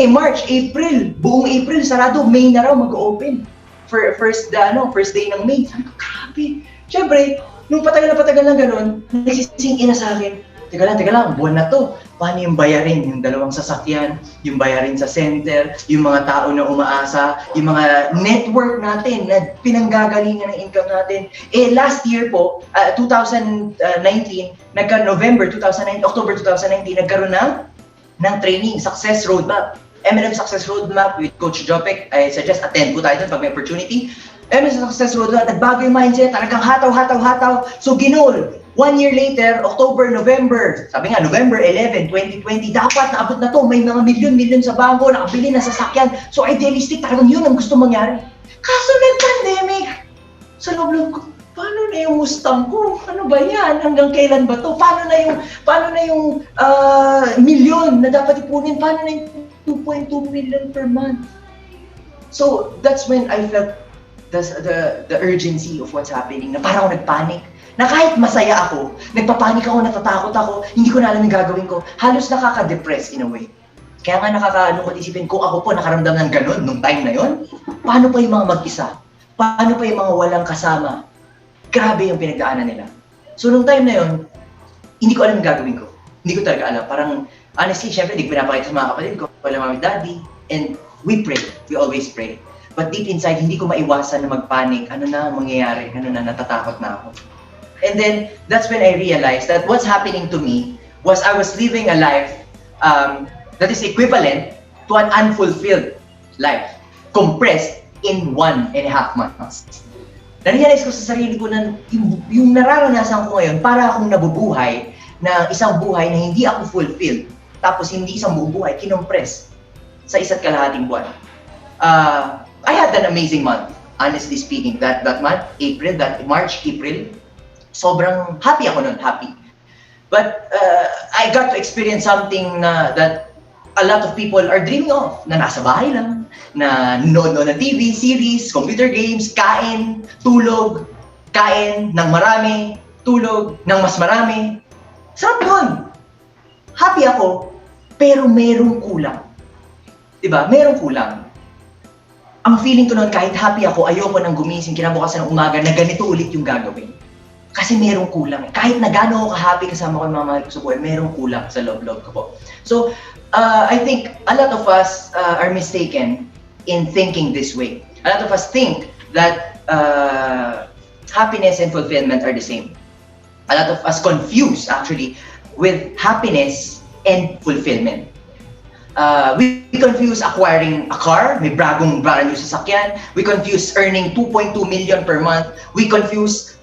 March, April. Buong April, sarado, May na raw mag-open. First day ng May. Sabi ko, grabe. Siyempre, nung patagal na ganun, nagsising ina sa akin, Teka lang, buwan na to. Paano yung bayarin? Yung dalawang sasakyan, yung bayarin sa center, yung mga tao na umaasa, yung mga network natin na pinanggagalingan ng income natin. Last year po, 2019, October 2019, nagkaroon ng training, Success Roadmap. M&M Success Roadmap with Coach Jopek. I suggest attend po tayo dun pag may opportunity. M&M Success Roadmap, nagbago yung mindset, talagang hataw. So ginol. 1 year later, October, November, sabi nga, November 11, 2020, dapat naabot na to, may mga milyon sa bangko, nakabili na sasakyan. So idealistic, talagang yun ang gusto mangyari. Kaso nag-pandemic, sa loob ko, paano na yung Mustang ko? Ano ba yan? Hanggang kailan ba to? Paano na yung milyon na dapat ipunin? Paano na yung 2.2 million per month? So that's when I felt the urgency of what's happening, na parang ako nagpanic. Na kahit masaya ako, nagpapanik ako, natatakot ako, hindi ko na alam yung gagawin ko, halos nakaka-depress in a way. Kaya nga nakakalungkot isipin, kung ako po nakaramdam ng ganun nung time na yon, paano pa yung mga mag-isa? Paano pa yung mga walang kasama? Grabe yung pinagdaanan nila. So nung time na yon, hindi ko alam yung gagawin ko. Hindi ko talaga alam. Parang, honestly, syempre, hindi ko pinapakita sa mga kapatid ko, wala mami, daddy, and we pray. We always pray. But deep inside, hindi ko maiwasan na magpanik. Ano na mangyayari? Ano na, natatakot na ako. And then, that's when I realized that what's happening to me was I was living a life that is equivalent to an unfulfilled life, compressed in 1.5 months. Na-realize ko sa sarili ko na yung nararanasan ko ngayon, para akong nabubuhay na isang buhay na hindi ako fulfilled, tapos hindi isang buong buhay, kinompress sa 1.5 buwan. I had an amazing month, honestly speaking. That month, March, April, sobrang happy ako nun, happy. But I got to experience something that a lot of people are dreaming of, na nasa bahay lang, na nanonood ng TV, series, computer games, kain, tulog, kain ng marami, tulog ng mas marami. Sarap nun! Happy ako, pero merong kulang. Diba? Merong kulang. Ang feeling ko noon, kahit happy ako, ayoko nang gumising kinabukasan ng umaga na ganito ulit yung gagawin. Kasi merong kulang. Kahit na gano'n ako ka-happy kasama ko ng mga mahal ko sa buhay, merong kulang sa loob-loob ko po. So, I think a lot of us are mistaken in thinking this way. A lot of us think that happiness and fulfillment are the same. A lot of us confuse, actually, with happiness and fulfillment. We confuse acquiring a car, may brand new sasakyan. We confuse earning 2.2 million per month. We confuse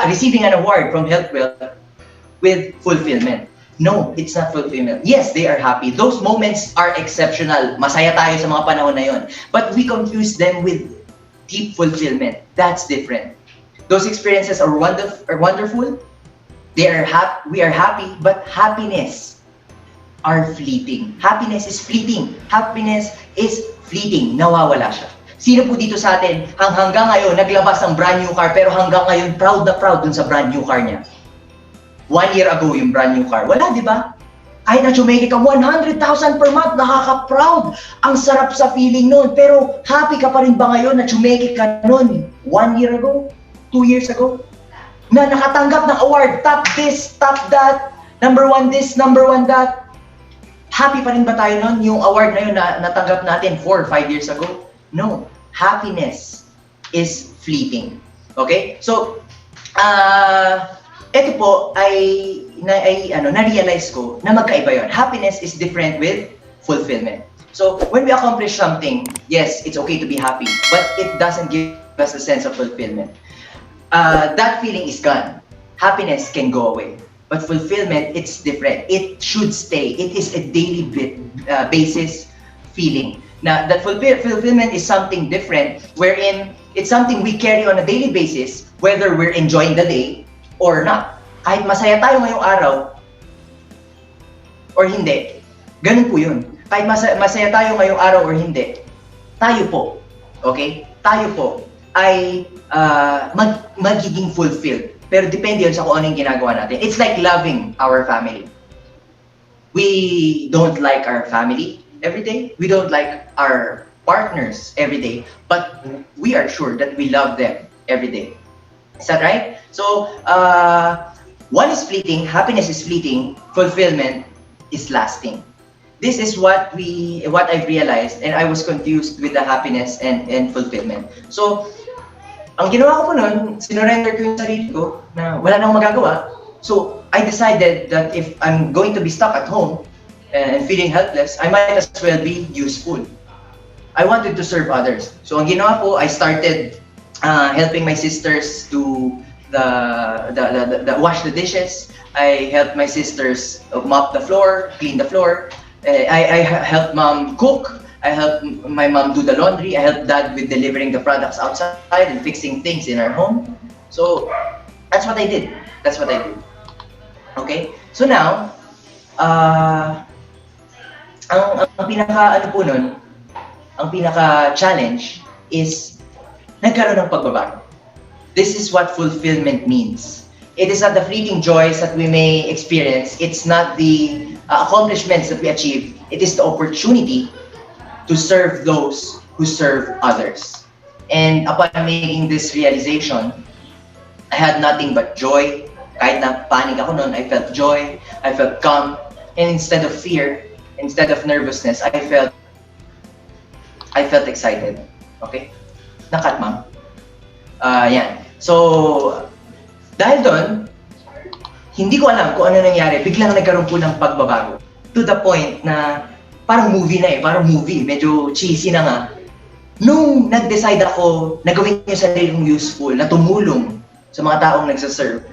receiving an award from HealthWealth with fulfillment. No, it's not fulfillment. Yes, they are happy. Those moments are exceptional. Masaya tayo sa mga panahon na yon. But we confuse them with deep fulfillment. That's different. Those experiences are wonderful. We are happy, but happiness are fleeting. Happiness is fleeting. Happiness is fleeting. Nawawala siya. Sino po dito sa atin hanggang ngayon naglabas ng brand new car pero hanggang ngayon proud na proud dun sa brand new car niya? 1 year ago yung brand new car. Wala, di ba? Kahit na Jamaica ka, 100,000 per month, nakaka-proud. Ang sarap sa feeling nun. Pero happy ka pa rin ba ngayon na Jamaica ka nun? 1 year ago? 2 years ago? Na nakatanggap ng award, top this, top that, number 1 this, number 1 that. Happy pa rin ba tayo nun? Yung award na yun na natanggap natin 4 or 5 years ago? No. Happiness is fleeting. Okay? So, ito po ay na-realize ko na magkaiba yun. Happiness is different with fulfillment. So, when we accomplish something, yes, it's okay to be happy, but it doesn't give us a sense of fulfillment. That feeling is gone. Happiness can go away. But fulfillment, it's different. It should stay. It is a daily basis feeling. Now, that fulfillment is something different, wherein it's something we carry on a daily basis, whether we're enjoying the day or not. Kahit masaya tayo ngayong araw or hindi, ganun po yun. Kahit masaya tayo ngayong araw or hindi, tayo po, okay? Tayo po ay magiging fulfilled. Pero depende yun sa kung ano yung ginagawa natin. It's like loving our family. We don't like our family every day. We don't like our partners every day. But we are sure that we love them every day. Is that right? So, one is fleeting, happiness is fleeting, fulfillment is lasting. This is what I've realized, and I was confused with the happiness and fulfillment. So, ang ginawa ko po nun, sinurrender ko yung sarili ko na wala nang magagawa. So, I decided that if I'm going to be stuck at home and feeling helpless, I might as well be useful. I wanted to serve others. So, ang ginawa po, I started helping my sisters to wash the dishes. I helped my sisters mop the floor, clean the floor. I helped mom cook. I helped my mom do the laundry. I helped dad with delivering the products outside and fixing things in our home. So that's what I did. That's what I did. Okay? So now, ang pinaka po nun, ang pinaka challenge is nagkaroon ng pagbabago. This is what fulfillment means. It is not the fleeting joys that we may experience. It's not the accomplishments that we achieve. It is the opportunity to serve those who serve others. And upon making this realization, I had nothing but joy. Kahit na panic ako noon, I felt joy, I felt calm. And instead of fear, instead of nervousness, I felt excited. Okay? Nakat, ma'am. Yan. So, dahil doon, hindi ko alam kung ano nangyari. Biglang nagkaroon po ng pagbabago. To the point na parang movie na parang movie. Medyo cheesy na nga. Nung nag-decide ako na gawin yung sarili kong useful, na tumulong sa mga taong nagsaserve,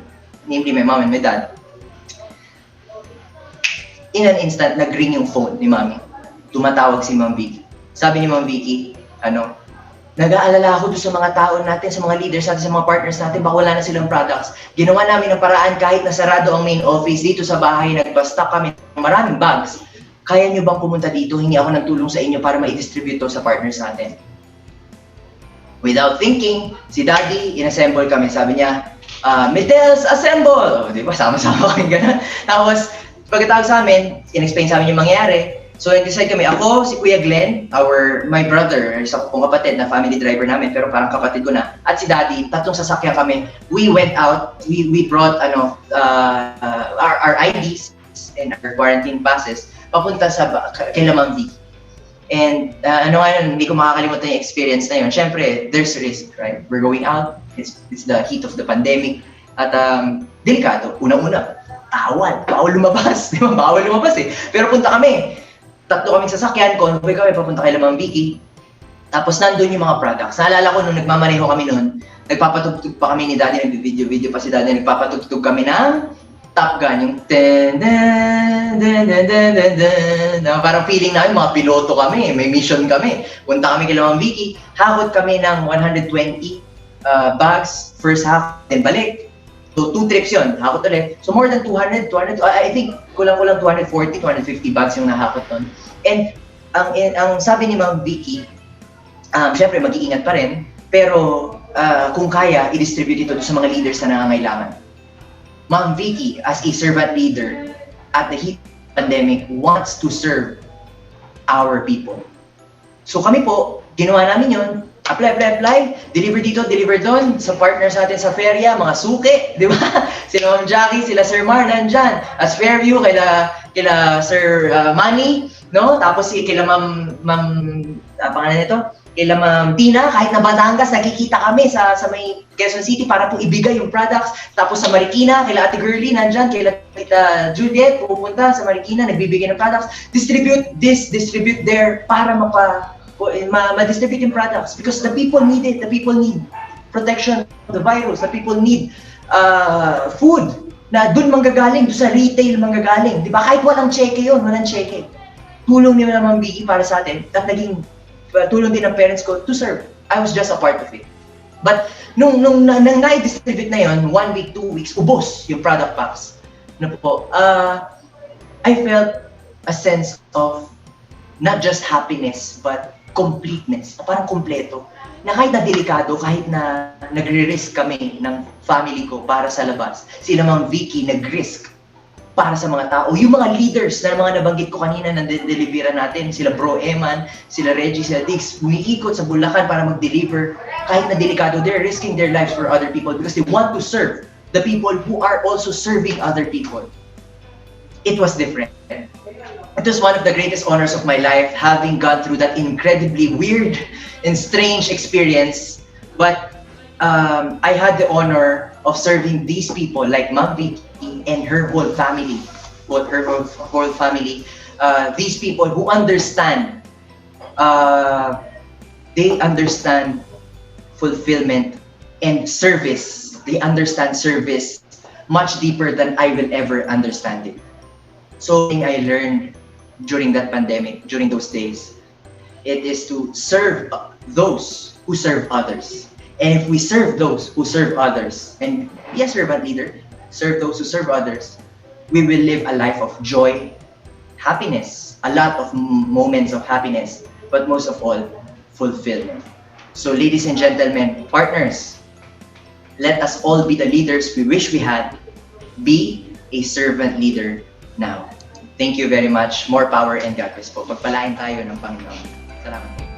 namely my mom and my dad, in an instant, nag-ring yung phone ni mami. Tumatawag si Ma'am Vicky. Sabi ni Ma'am Vicky, nag-aalala ako doon sa mga tao natin, sa mga leaders natin, sa mga partners natin, baka wala na silang products. Ginawa namin ng paraan kahit nasarado ang main office dito sa bahay, nagpa-stock kami ng maraming bags. Kaya nyo bang pumunta dito? Hingi ako ng tulong sa inyo para ma-distribute to sa partners natin. Without thinking, si Daddy, in-assemble kami. Sabi niya, Medels, assemble! O, di ba? Sama-sama kami gano'n. Tapos, pagkatawag sa amin, in-explain sa amin yung mangyayari. So, nag-decide kami, ako, si Kuya Glenn, my brother, isa kong kapatid na family driver namin, pero parang kapatid ko na, at si Daddy, tatlong sasakyan kami. We went out, we brought our IDs and our quarantine passes papunta sa kay Ma'am Vicky. And hindi ko makakalimutan yung experience na yun. Siyempre, there's risk, right? We're going out, it's the heat of the pandemic, at delikado, unang-una, bawal lumabas, di ba? Bawal lumabas eh. Pero punta kami. tatlo kaming sasakyan, convoy kami, papunta kay Ma'am Vicky. Tapos nandun yung mga products. Naalala ko nung nagmamaneho kami noon, nagpapatugtog pa kami ni Daddy, nag-video pa si Daddy, nagpapatugtog kami ng Top Gun, yung ten, den, den, den, den, den, den, na parang feeling namin mga piloto kami, may mission kami. Punta kami kay Ma'am Vicky, hakot kami ng 120 bags, first half, then balik. So 2 trips yun, hakot ulit. So more than 200, I think kulang-kulang 240, 250 bags yung nahakot nun. And ang sabi ni Ma'am Vicky, syempre mag-iingat pa rin, pero kung kaya, i-distribute ito sa mga leaders na nangangailangan. Ma'am Vicky, as a servant leader at the heat pandemic, wants to serve our people. So kami po, ginawa namin yun, apply, deliver dito, deliver doon, sa partners natin sa Feria, mga suki, di ba? Sila Ma'am Jackie, sila Sir Mar, nandyan. As Fairview, kila Sir Manny, no? Tapos kila Ma'am, pangalan nito? Kila Ma'am Tina, kahit na Batangas, nakikita kami sa may Quezon City para po ibigay yung products. Tapos sa Marikina, kila Ate Girlie, nandyan, kila Juliet, pupunta sa Marikina, nagbibigay ng products. Distribute this, distribute there, para ma-distribute yung products. Because the people need it, the people need protection of the virus, the people need food na dun manggagaling, dun sa retail manggagaling. Di ba? Kahit walang cheque yun, walang cheque. Tulong ni Ma'am Vicky para sa atin at naging tulong din ng parents ko to serve. I was just a part of it. But nung na-distribute na yun, 1 week, 2 weeks, ubos yung product packs. I felt a sense of not just happiness, but completeness. Parang kompleto. Na kahit na delikado, kahit na nagre-risk kami ng family ko para sa labas, sila Ma'am Vicky nag-risk para sa mga tao. Yung mga leaders na mga nabanggit ko kanina na delivera natin, sila Bro Eman, sila Reggie, sila Dix, umiikot sa Bulacan para mag-deliver. Kahit na delikado, they're risking their lives for other people because they want to serve the people who are also serving other people. It was different. It was one of the greatest honors of my life, having gone through that incredibly weird and strange experience. But I had the honor of serving these people like Ma'am Vicky and her whole family, these people who understand, they understand fulfillment and service. They understand service much deeper than I will ever understand it. So I learned during that pandemic, during those days, it is to serve those who serve others. And if we serve those who serve others, and be a servant leader, serve those who serve others, we will live a life of joy, happiness, a lot of moments of happiness, but most of all, fulfillment. So ladies and gentlemen, partners, let us all be the leaders we wish we had. Be a servant leader now. Thank you very much. More power and God bless po. Pagpalain tayo ng Panginoon. Salamat po.